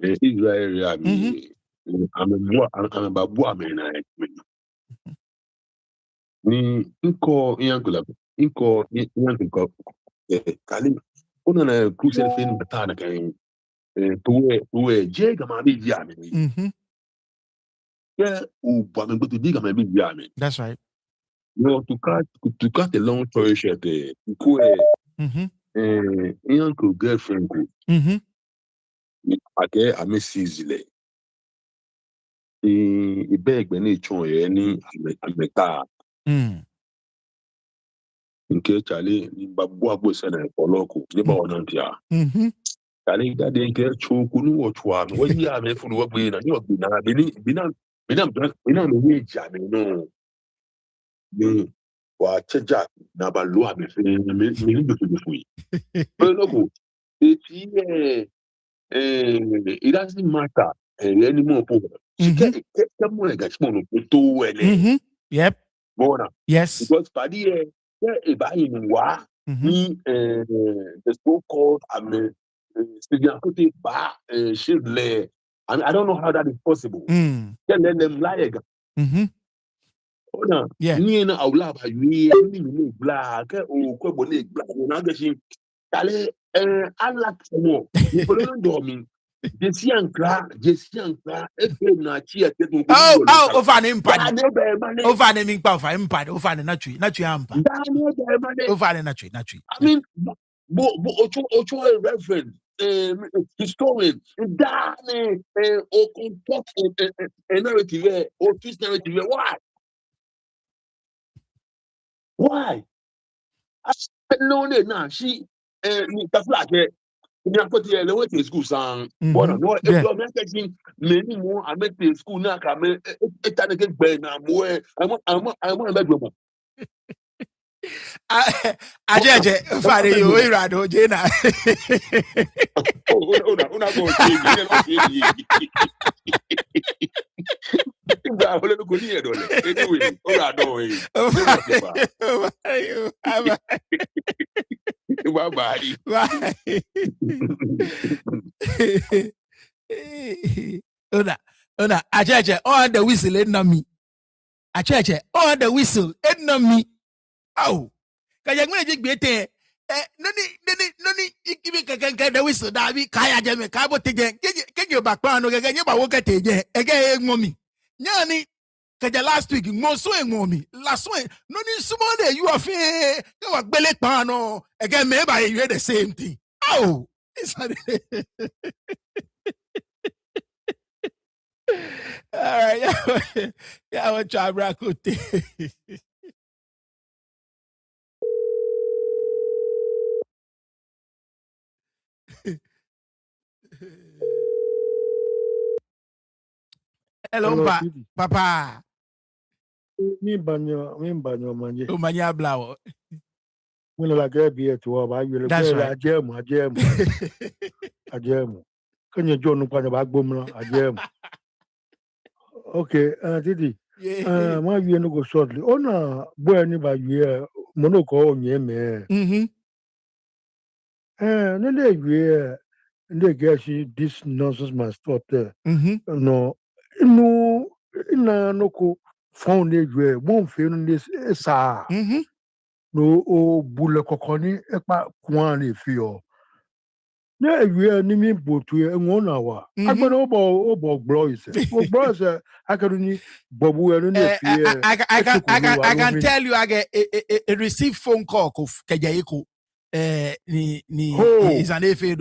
Israel area me. I'm a babu amena. Ni inko yanko kali. Ona na crucial fin batana kan. Tuwe je kama bi ame. Yeah,
that's right.
You know, to cut a long story short, uncle girlfriend I miss easily. He beg me to any ameta. In case Charlie, Babu Sena for local, never on here. Charlie, that they get chokunu or one. When you are for work, you are the wage, I mean, no. Wa cheja na ba lo ame fe me do to fui. Look, it doesn't matter anymore.
Yep. Yes.
Because Paddy the so-called Sibling. I don't know how that is possible. Then let them lie again.
Yeah.
Ni na awla ba wi ni ni black o ko bo le black na ga shi kale ala mo ni ko no do mi jesi ankra e be na chi ate to
oh over ne impad over ne mi pa over ne natwi ampa over ne natwi
I mean bo ocho reverend historian da ne o comport narrative o twist narrative why no na she that's like me akoti ele we to school sang but no if you make it many more I make the school na ka me etane ke gbe na mo I want bedroom
ajeje fare yo irado je na
una go change Nga wole no koni edo le anyway ora do e bye
Ona acheche on the whistle enemy acheche on the whistle enemy oh kaya ngwe jigbete noni ikibi kankan the whistle da bi kaya jeme ka bo teje keje bakpa no gege nye ba wo keteje ege ngomi nyani kaya last week mo so ngomi last one noni sumo de you of e wa gbele pan no ege me ba you the same thing oh all right yeah I try brakote Hello, Papa.
Mi banyo manje.
O manya blawo.
Muna la gabi eto ba yele ko ajemu. Kanye jonu kwa ba gbomla ajemu. Okay, Didi. Ma wie no go shortly. Ona boy ni ba wie monoko onye me. No le wie ndị ga-eshi this nonsense must stop there. No ina noko phone ejwe mo fe no sa no o bule kokoni epa kwan e fi o na ewie ni mi botu e ngona wa agbana obo bro ise o bro ise akadu ni bobu enu na fie
I can tell you I get a receive phone call of Kejayeko is an efe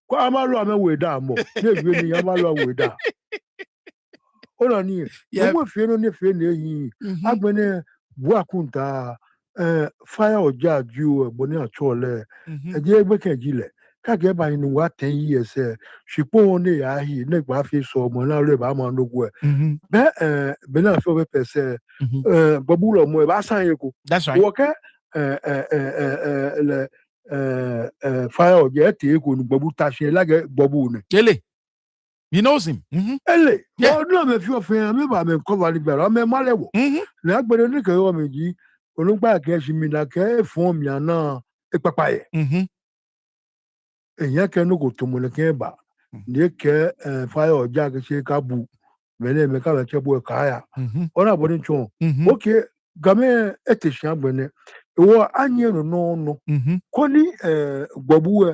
kwa amalu ame we da mo na ewie ni amalu we da ona ni bobu fie no ne fie na eyi agbana bu akunta fire oja ju eboni achole eje egbe kejile kage ba inu wa 10 years shipo ne ya hi ne gba fi so mo na re ba ma nogu be na so be pese babulo mo e ba san yeko
that's right
wo ke le fire oja te eko nu babu ta se lage babu ne
ele he knows him
ele mo no me fi ofin me ba me cover ni gbara me malewo na agbere ni ke o meji onugba ke si mi na ke fun mi ana ipapaye èyàn kẹ ní kò tó mo ní kẹ bá ní kẹ fáyọ ọjà kẹsẹ ká bu mẹlẹ mẹ ká lẹkẹ bọ ẹka yà ọ̀nà àbọ̀ ní tiwọn ókè gàmẹ ẹ tẹ ṣàn gbẹnẹ ìwọ ànyẹ nínú kò ní gbọ̀bú ẹ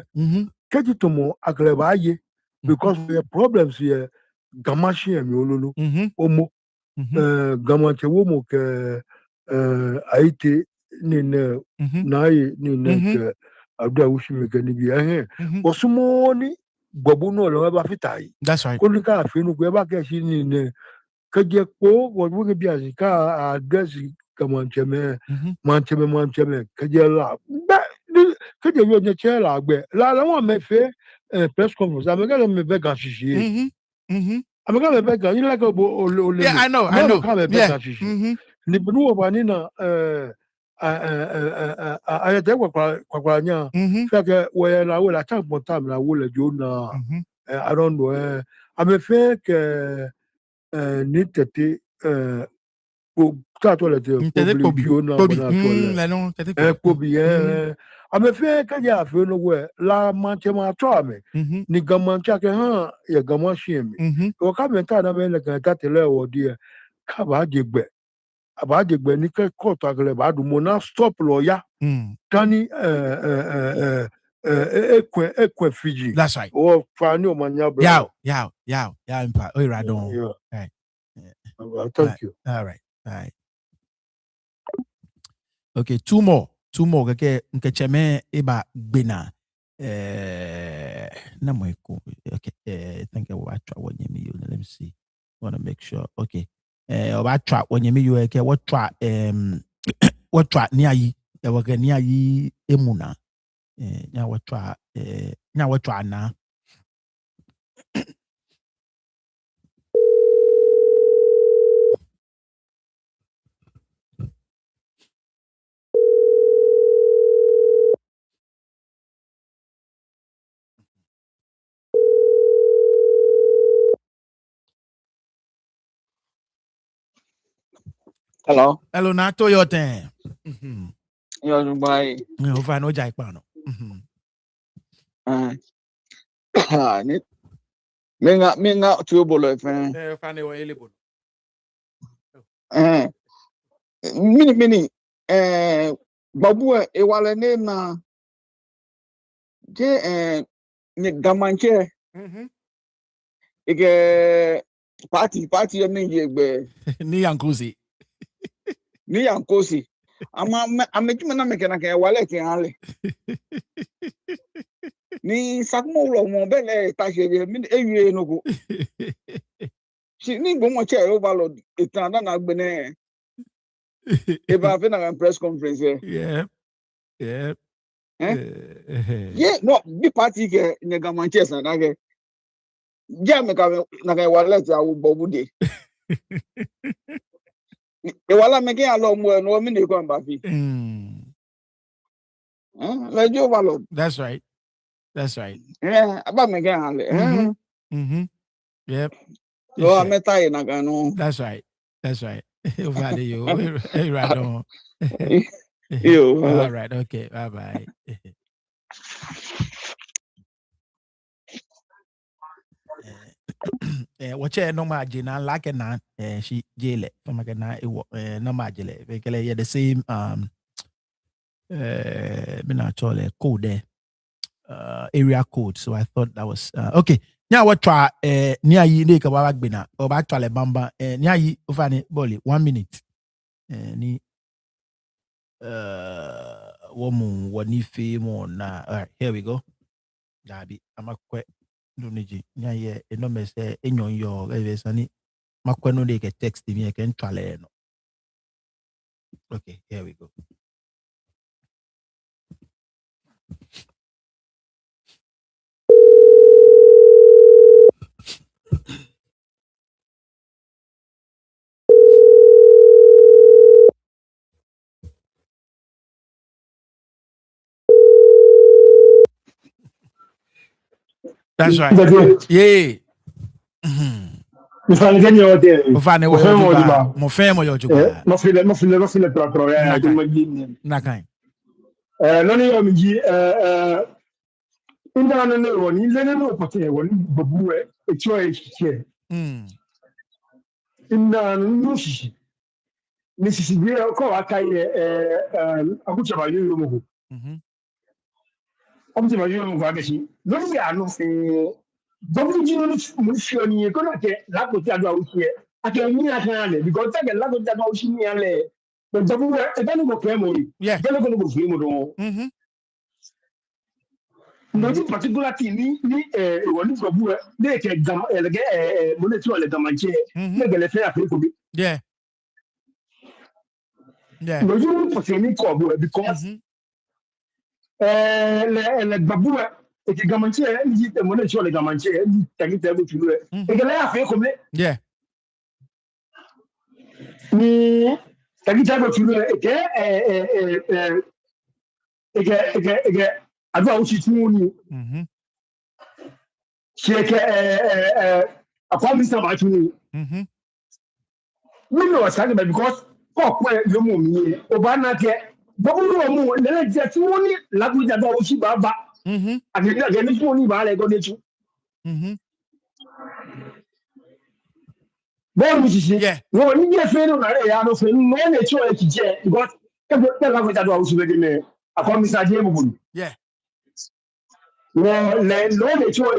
kẹjì tó mọ àkàlẹ̀ bá yẹ because the problems yẹ Ga-Mashie ẹ̀mí olólù ọmọ Ga-Mashie wo mo kẹ àyíte nínú náà yẹ nínú kẹ abdul wushimi gani bi osumoni gbobu no lo ba fitai
that's right
ko ni ka fi nu ko ba ke si ni ne ke je po wo bu ke bi asi ka address Ga-Mashie mancheme ke je la ke je yo ne che la gbe la won me fe press conference amega me be gan shishi amega me be gan ni la ko bo
yeah I know
yeah ni binu wa ni na ayete kwa nya feke we na we la cha time na we le jo na I don't know ame fe ke ni tete po ta to le te po bio na bona to le po bi ame fe ke ya fe no we la manche ma to ame ni Ga-Mashie ke ha ya Ga-Mashie mi o ka me ta na me le kan ta tele o die ka ba de gbe abadegbe ní kẹ́kọ̀ọ́ àgẹ̀lẹ̀ bá dùn mọ́ náà stop lọ́ọ̀yà tani ekwe Fiji.
That's right.
Or Fani or Manya brother.
Yeah, impact. Oh, right on.
Yeah.
Right.
Thank you.
All right. Okay, two more. Nke cheme eba bena. Na mo eko. Okay. Thank you. Let me see. Want to make sure. Okay. What track when you mean you what track what track near ye near ye emuna now what track now
Hello,
Nato your time.
you're my.
No, if I know Jack Pano.
Menga tubulo fan.
Fanny were able.
Mini babu ewale ne na je ni Ga-Mashie ike party ya ni yegbe
ni yankosi
amejuma na mekena ke wale ke ale ni sakmo ulo mo bele ta se mi ewie no ko si ni gbo mo che overload itan na gbene e ba fe na press conference
yeah
yeah no bi party ke ni Ga-Mashie san na ke ja me ka na ke wale ti awu bobu de e wala me ke alo mo no mi ne ko mba fi le jo overload.
That's right.
Yeah, about me get handle.
Yep.
So I'm tired na gano.
That's right. Over you. Right on.
You.
All right. Okay. Bye. Wache no margin like na she jele from na no margin the same bina chole code area code. So I thought that was okay. Now what try near you make about bina or back to Alabama near you over 1 minute. Ni woman what ni fame on now. All right, here we go. Dabi, I'm a quite duniji. Nya ye no me say enyon yo evesani makweno de ke text me can try no. Okay, here we go. That's right. Yeah.
Mi fa ngeen ñëw té.
Mo fa ne wo juba. Mo fe mo yo juba.
Mo fi le pro ya ko ma gi.
Nakai.
Non yo mi gi inda na ne woni le ne no pote woni babu e cho e che. Inda no shi. Ni si bi ko akai akucha ba yo mo. Akucha ba yo mo ga shi. Lo ya no se donc you know kono ke la ko ta do usie ake ni akale because ta ke la ko ta do usie ni ale but dabu e ta no ko kemo
yeah
ke ko no ko fi mo do no di particular thing ni woni ko bu de ke gam elege mo ne ti ole gamanche ne gele fe afi ko bi
yeah
no you put ni ko bu because le babu e ke gamanche ni mo ne ti ole gamanche ni tagi tagi tu e ke le afi ko bi
yeah
ni tagi tagi tu e ke adwa uchi tu ni cheke akwa mi sa ba tu ni we know say because ko yo mo mi o ba na ke bobu ro mo le je tu ni la ku ja do uchi ba age ni tu ni ba le go de tu bo mi si wo ni je fe no na re ya no fe no ne cho e ti je because ke la ku ja do uchi be de me akwa mi sa je mo bu
yeah
no le cho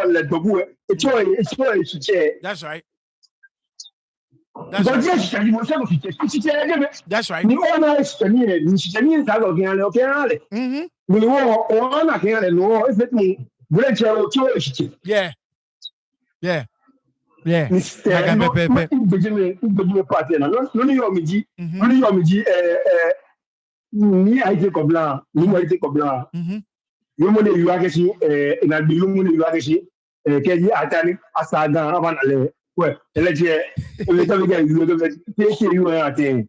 le babu cho
that's right.
That's right.
That's right.
Ni ona ni ta go gan le o kan le. Ni wo ona kan le no e fet mi bure che o cho
yeah yeah yeah
pepe be party na no ni yo mi ji ni aite ko blanc ni mo aite ko blanc yo mo de yuwa ke si na bi yo mo de yuwa ke si ke ji atani asaga aba na le we ele je ele to ge yo do ke yo ate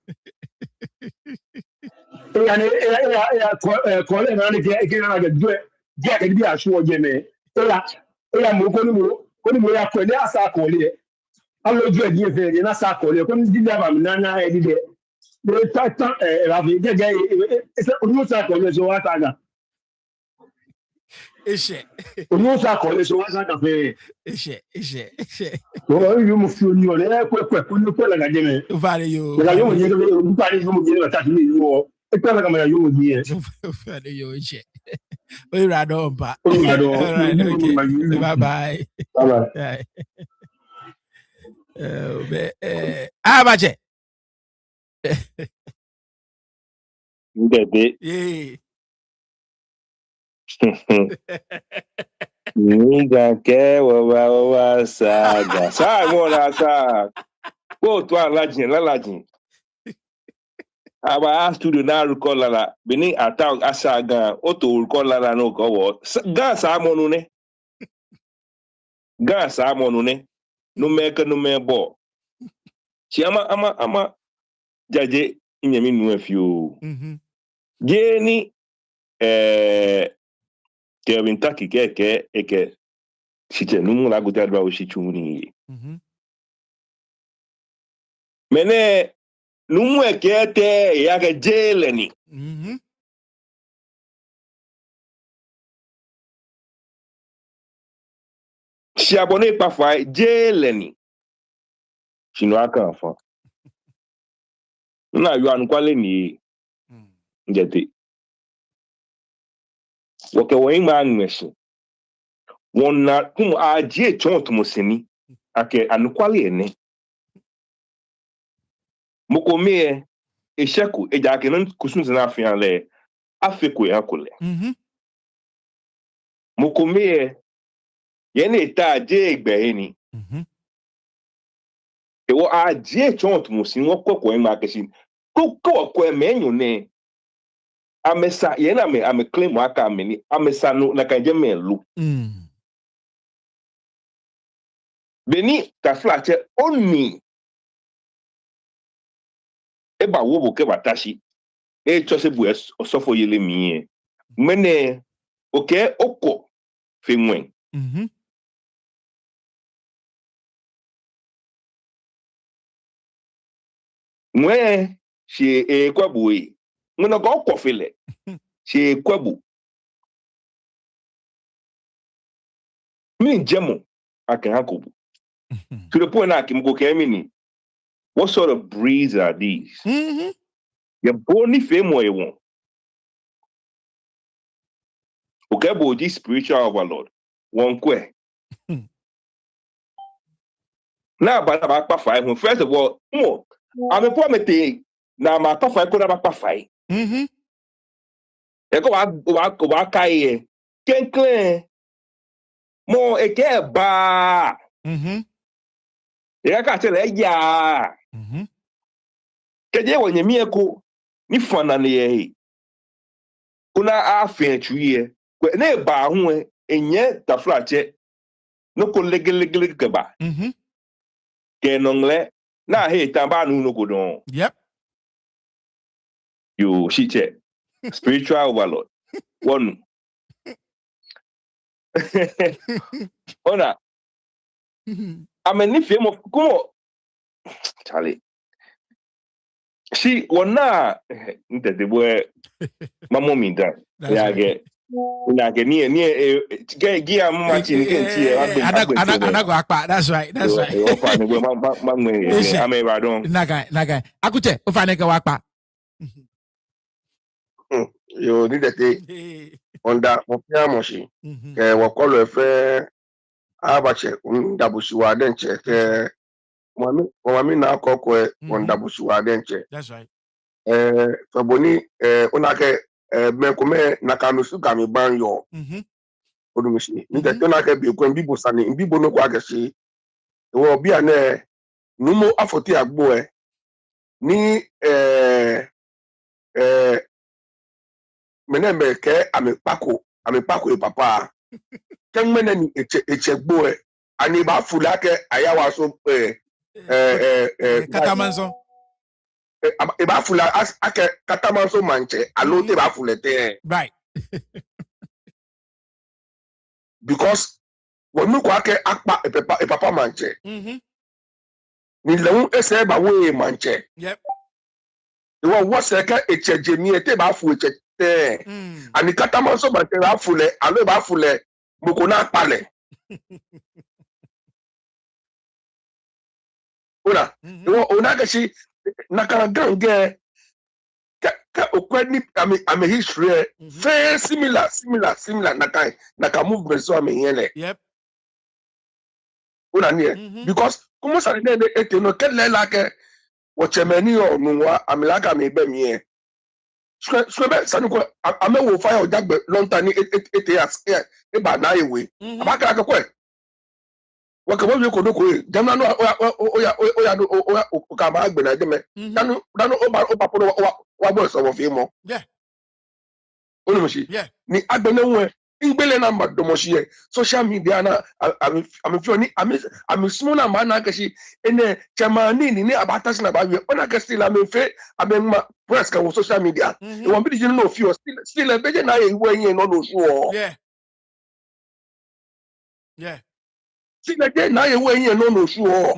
ko le na ke na ge do ge ke bi asu o je me mo ko ni mo ya ko ni asa ko le alo ju e di fe ni na sa ko le ko ni di ba mi na e di de ta la vi ge o ni sa ko le so wa ta ga
Ishe.
Onu sa ko le so wa sa ka fe.
Ishe.
O yo mo fi oni o le ko ni ko la ga je me.
Vale yo.
La yo mo je ko bu pa ni mo je la ta ni yo. E pa la ka ma yo mo je.
Vale yo ishe. We rado ba.
O rado.
Okay. Bye bye.
Bye
bye. Baje.
Ndebe.
Yeah.
Ninga ke wa saga. Sa mo na sa. Ko to alajin. Aba studio na record la. Bini attack asaga. O to record la no ko wo. Ga sa mo nu ne. Ga sa mo nu ne. No me bo. Chi ama jaje inyemi nu afio. Je ni Kevin Taki ke eke site numu la gutia dwa usichuni. Mene numu ekete ya ke jeleni. Si abonné pa fa jeleni. Sino aka fa. Na yo anu kwale ni njete. woke wen ma nweso wonna kum agie chonto seni ake anukwale ene mukome eshaku ejake nan kusun na afian le afeko yakole mukome yene ta je egbe eni ewo agie chonto seni wokoko en ma kesin ko emenyo ne amesa yena ame claim aka ameni amesa no na kanje melu beni taflache oni eba wobo ke batashi chose bu osofo yele mi mene oke oko fenwen mwe she ekwabuyi muna go oko fele she ekwabu mi jemo akahakobu to the point that Kim go kemini what sort of breeds are these ya boni femo e won okay bo this spiritual overlord won kwe na ba pa five first of all I'm a promise na ma pa five ko na pa five e ko wa kai kenklen mo e ke ba ya ka tele ya keje wonye mieko ni fana ne ye kuna afen chuye ne ba hu enye taflache no ko legelegele gaba ke nongle na he tamba nu no ko don
yep
you shiche spiritual overlord one ona ameni femo como Charlie si wona ndede boy mamo mi da ya ge ni gi am ma chi ni kenti e
anago akpa that's right
o fa ni ma mwe ame ba don
naga akute o fa ni ke wakpa
yo ni dete onda Ga-Mashie ke wakolo efe abache ndabusiwa denche ke Mwami na akoko ndabusiwa denche
that's right
faboni onake mekome nakanusu gami banyo odumishi ni dete onake bi ko mbibo sani mbibo no kwa gesi wo bia ne numo afoti agbo ni menembe ke amepako e papa kemene ni echegbo ani ba fulake ayawa so
katamanso
e ba fula ake katamanso manche alote ba fulete
right
because when you ake akpa e papa manche ni leun ese ba we manche
yep
wo wose ke echeje ni ete ba fu eche ani katamanso manche ba fule alo ba fule moko na pale ona gashi nakana gange ka okwani ame history very similar naka movement so ame yele
yep
ona nie because como ça ne ete no kele la ke wochemeni o Nungua amilaka me be mi so be sanu ko ame wo fire o jagbe lonta ni ete as e ba na ewe abaka ka kwe wakabo bi ko do ko jamna no oya ka ma agbe na jeme danu o ba polo wa bo so wo fi mo
yeah
Ga-Mashie
yeah
ni agbe na nwe ngbele na Ga-Mashie social media na am fi oni am small na ma na kashi ene chamani ni abata na ba wi ona ka still am fe am ma press ka social media e won bi di no fi still e beje na e wo yin no so
yeah yeah
see again now you way no sure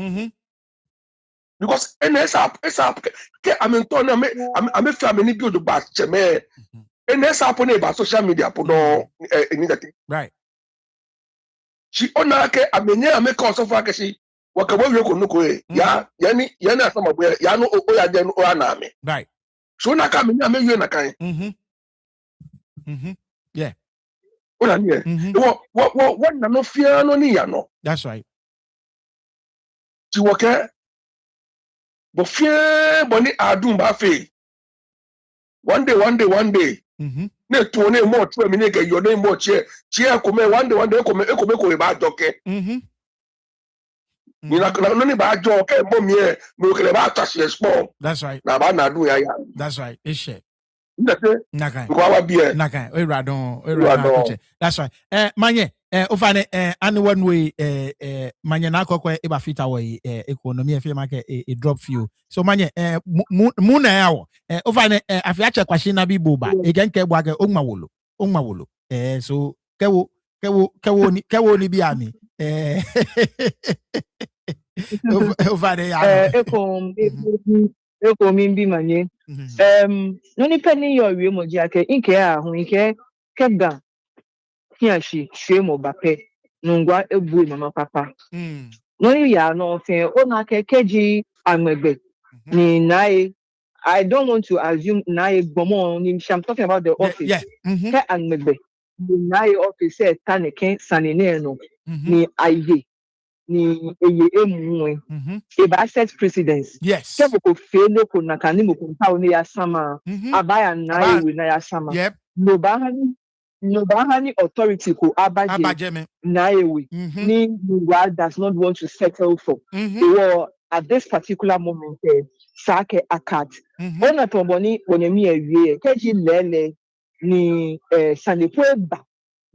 because NSAP ke amenton am family build back cheme NSAP na ba social media podo anything
right
she ona ke amenye ameka osofa ke si wakabo wi ko nuko ya ni asama boy ya no o ya den o na ame
right
so na ka amenye ame wi na kan
yeah
What no fear no near no.
That's right.
Ti woke but fear bonny adum ba fe. One day. Ne to ne more to me nigga your name more chair come one day come ba joke. You know no ba joke mom here no kele ba touch small.
That's right.
Na ba na do ya.
That's right. It's shit.
Nakai.
That's right. Manye, ofane any one way manye na kokwe eba fita way economy e feel market a drop fuel. So manye muna yawo ofane afiache kwashi na bi boba again ke bwa ke ongma wolo. So kewo ni bi ami. Ofane ya.
Eko mimbi manye. Noni penny your remoji ake inke a hu ike kega hiashi shemo bape nungwa ebu mama papa. Noni ya no fe ona ke keji amegbe ni nae. I don't want to assume nae bomo ni I'm talking about the office.
Yeah.
Ke amegbe ni nae office e taneke sanene no ni aye. Ni eye emuwe eba asset precedence kebo ko felo ko nakani mo ko tawo ne yasama abaya na ewe na yasama no ba hani authority ko abaje na ewe ni Nungua does not want to settle for at this particular moment sake akat ona tomboni onemi ewie keji lele ni sanepo eba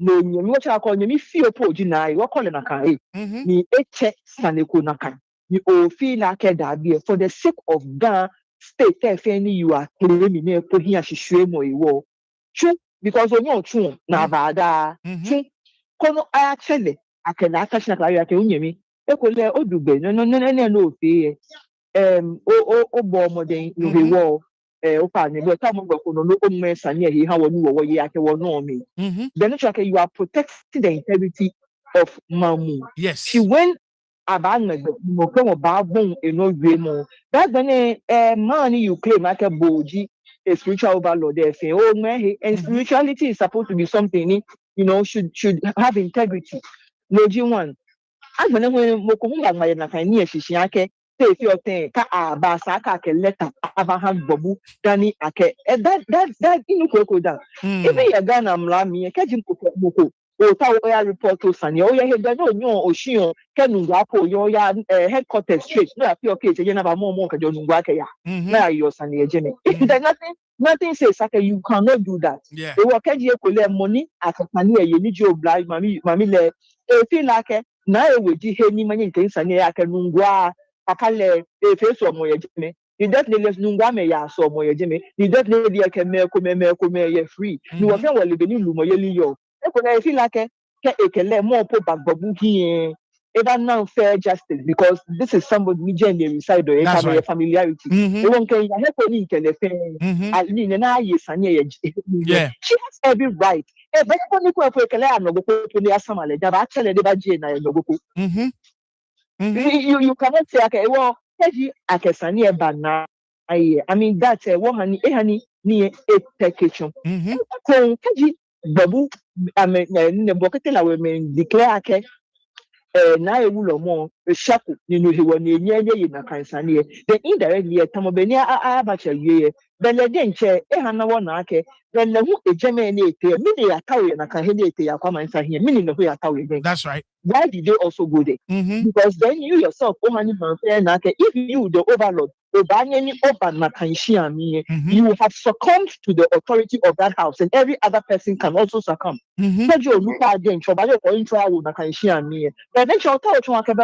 no nyemi wacha ko nyemi fio po jina wo kole na kan ni eche saneko na kan ni o fi na ke da bi for the sake of Ghana state FNI you are claiming me po hia hwehwe mo iwo chu because onye otu na bada chu kono aya chele akela aka china kla ya ke unyemi ekole odugbe no fi o bo moden no be wo opa ni but time go no omme sane he ha wonu wo ye ake wo no me then you are protecting the integrity of mamu.
Yes.
She went about mo ko ba bon eno we mo that then man you claim like a boji a spiritual overlord there say oh man and spirituality is supposed to be something should have integrity no g1 agbana when mo ko humba ma na kan ni ehihia ake say if you think ka aba sa ka ke letter abahan bobu dani ake that inu ko down even ya Ghana mlami ke jim ko o ta o ya report to sani o ya he da no nyo oshion ke Nungua ko yo ya headquarters straight no appear okay je na ba mo ka jo Nungua ke ya na yo sani je me there's nothing says that you cannot do that e wo ke je ko le money akapani ye ni jo bla mami le e feel like na ewe ji he ni manye nke nsane ya ka Nungua akale e fe so mo ye jeme you definitely Nungua me ya so mo ye jeme you definitely ke me ye free you wo fe wo le beni lu mo ye li yo e ko na feel like ke ekele mo po bagbabu hi ever now fair justice because this is somebody me gen reside or e familiarity e won ke ya he ko ni nkele fe ali na ye sane ye she has every right but when you for ekele anogo ko ni asama le da ba chele de ba je na anogo ko you cannot say okay well keji akesani e ba na I mean that wo hani ni e tekechon ko keji babu ne bokete la we men declare ake na ewulo mo shaku ninu hewo na enye ye na kansane then indirectly tamobeni abacha wiye bele de nche na wo na ake then na hu ejeme na ete mini ya tawe na kan he na ete ya kwa mansa here mini no ya tawe again.
That's right.
Why did they also go there? Because then you yourself if you the overlord you have succumbed to the authority of that house and every other person can also succumb. But then shall tell you about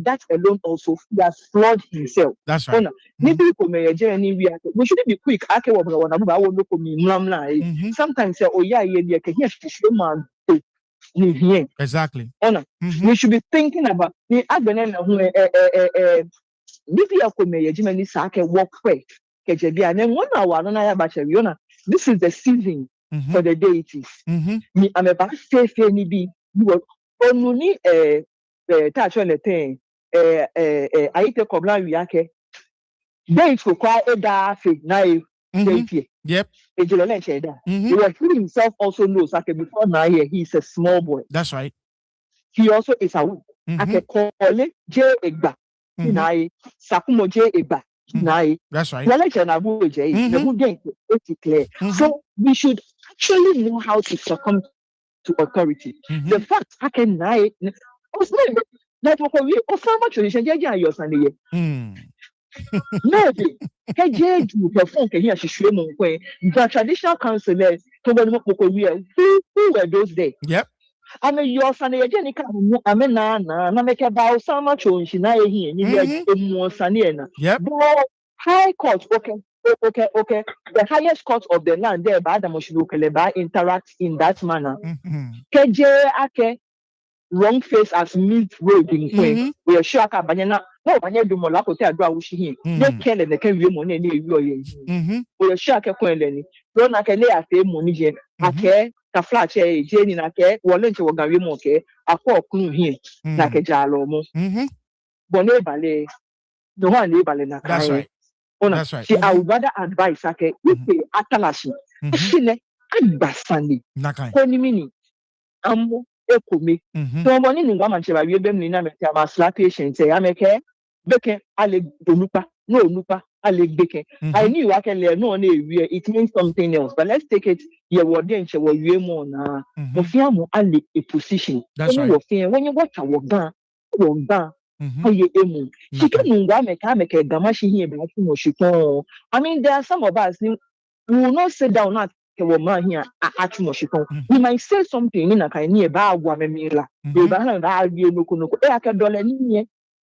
that alone also he has flawed himself.
That's right.
We shouldn't be quick. Sometimes
exactly.
We should be thinking about this is the season for the deities. I'm about to say touch on the thing. Aite Kobla Yake. Date for quite a daffy, naive,
Yep.
He himself also knows that before now he's a small boy.
That's right.
He also is a woman. I can call it J Egba. Nai Sakumo J Egba. Nai.
That's right.
So we should actually know how to succumb to authority. The fact I can nai that we offer much tradition. Maybe the traditional counselors who were those days.
Yep.
I mean, your son, I mean, na make about so much on Shina here, Yep. High court, okay. The highest court of the land there, by the Moshilukeleba interact in that manner. KJ Ake. Wrong face as mid road in Queen. We are sure Banana. No, I do more like hotel. They kill and they can be money. We are sure Queen. Don't I can lay a pay money. I care. A flat Jane in a care. Wallen to Gavimoke. A poor clue here. Like a jalomo. Bonnet ballet. No one label in a car. That's right. I would rather advise. Okay, you pay Atalashi. Basani. Konimini. Ekumi. So money Nungua Mancheva, we be Nina Metama slap patient say, I make a beke, Ale Donupa, no Nupa, Ale beke. I knew I can learn no it means something else, but let's take it. You were then she was way more na Mofiamo Ale a position. That's right. When you watch our gun, she can Nungua make a Ga-Mashie here, but I mean, there are some of us who will not sit down at woman here at Moshiko. We might say something in a kind of about Guamemila. You better argue no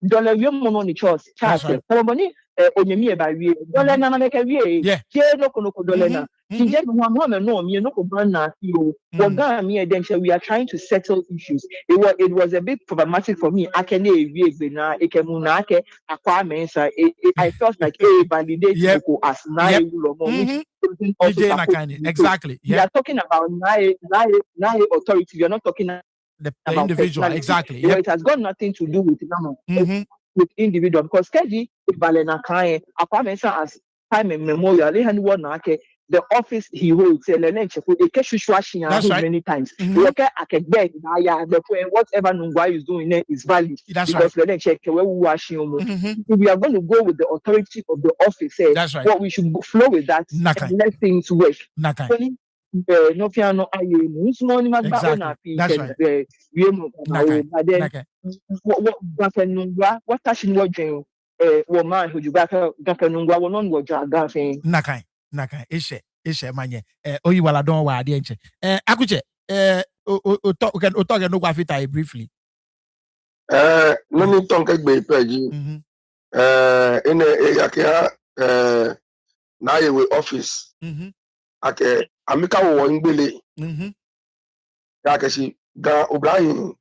dollar money choice. Charles, money on your nearby dollar make a year. No dollar. She just one woman no me no brand you. We are trying to settle issues. It was a bit problematic for me. I can I felt like validate as
exactly.
We are talking about nine authority. We are not talking
the individual. Exactly.
It has got nothing to do with with individual because KG Balena Kai as time and memorial. The office he holds many times. Whatever Nungua is doing there is valid.
That's
because
right.
If we are going to go with the authority of the office,
that's right.
What we should flow with that and let things work.
Exactly.
That's right.
Nakai ishe manye oyi wala don wa ade enche akuche o talk no kwafita briefly
no ni tonke gbe peji ene yakia na ye we office ake amika wo ngbele ya ke si ga Ibrahim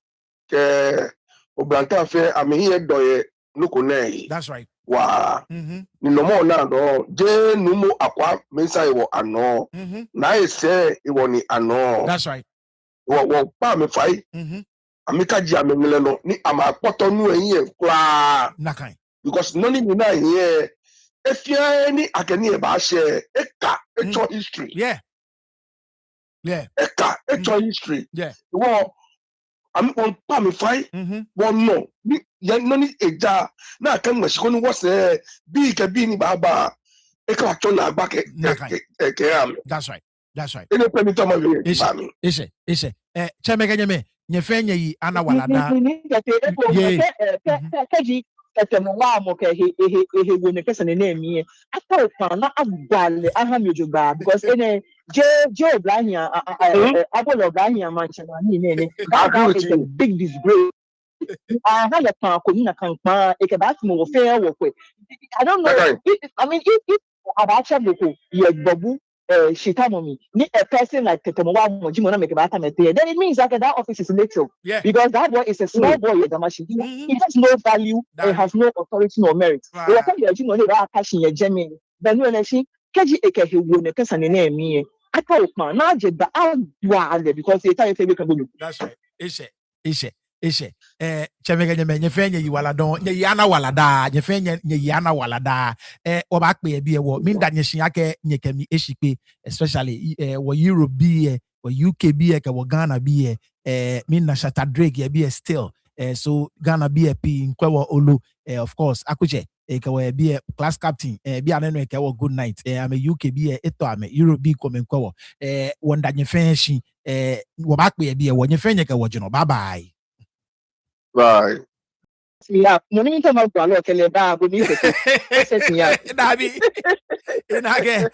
ke obranta fe ami ye doye nuko nei.
That's right.
Wa ni no mo na do je numu akwa mensa iwo ano na ese iwo ni ano.
That's right.
Wo pa me fai amika ji amemele no ni ama poto nu eyin kura
nakai
because noni mi na here efia ni akeni e ba she eka echo history.
Yeah
eka echo history.
Wo
I'm on palm fight. One no, noni eja na kan Mexico ni was big being baba. Eka chona back
That's right. That's right.
Any permit of my
Is Chemeganye me nyefenye yi ana walada.
Because Joe Blahia, Apple of Blahia, Manchester, is a big disgrace. I had a car, a fair work with. I don't know. I mean, if Abacha Babu, Shitamomi, a person like Tetemowa Mojimona make about then it means that office is little.
Yeah.
Because that boy is a small boy at Ga-Mashie. He has no value, and has no authority nor merit. We are talking about passion, your Jemmy. Then when I see Kaji Eke, he won a person in me. I thought, man, now because they tell you we can do.
That's right. Is Eshe. Chemega nye fenye yi wala don nye yana wala da nye fenye nye yana wala da oba kpe bi wo min da nye shiake nye kemi eshikpe especially wo Europe bi wo UK bi ke wo Ghana bi min na Shata Drake bi still so Ghana bi pi nkwa olu of course akuche ke wo bi class captain bi aneno ke wo good night am a UK bi eto am Europe bi ko men kwa wo nda nye fenye shi wo ba kpe bi wo nye fenye ke wo jono bye bye.
Right.
Yeah, money into my brother, tell you that, but me say,
Dabi, inage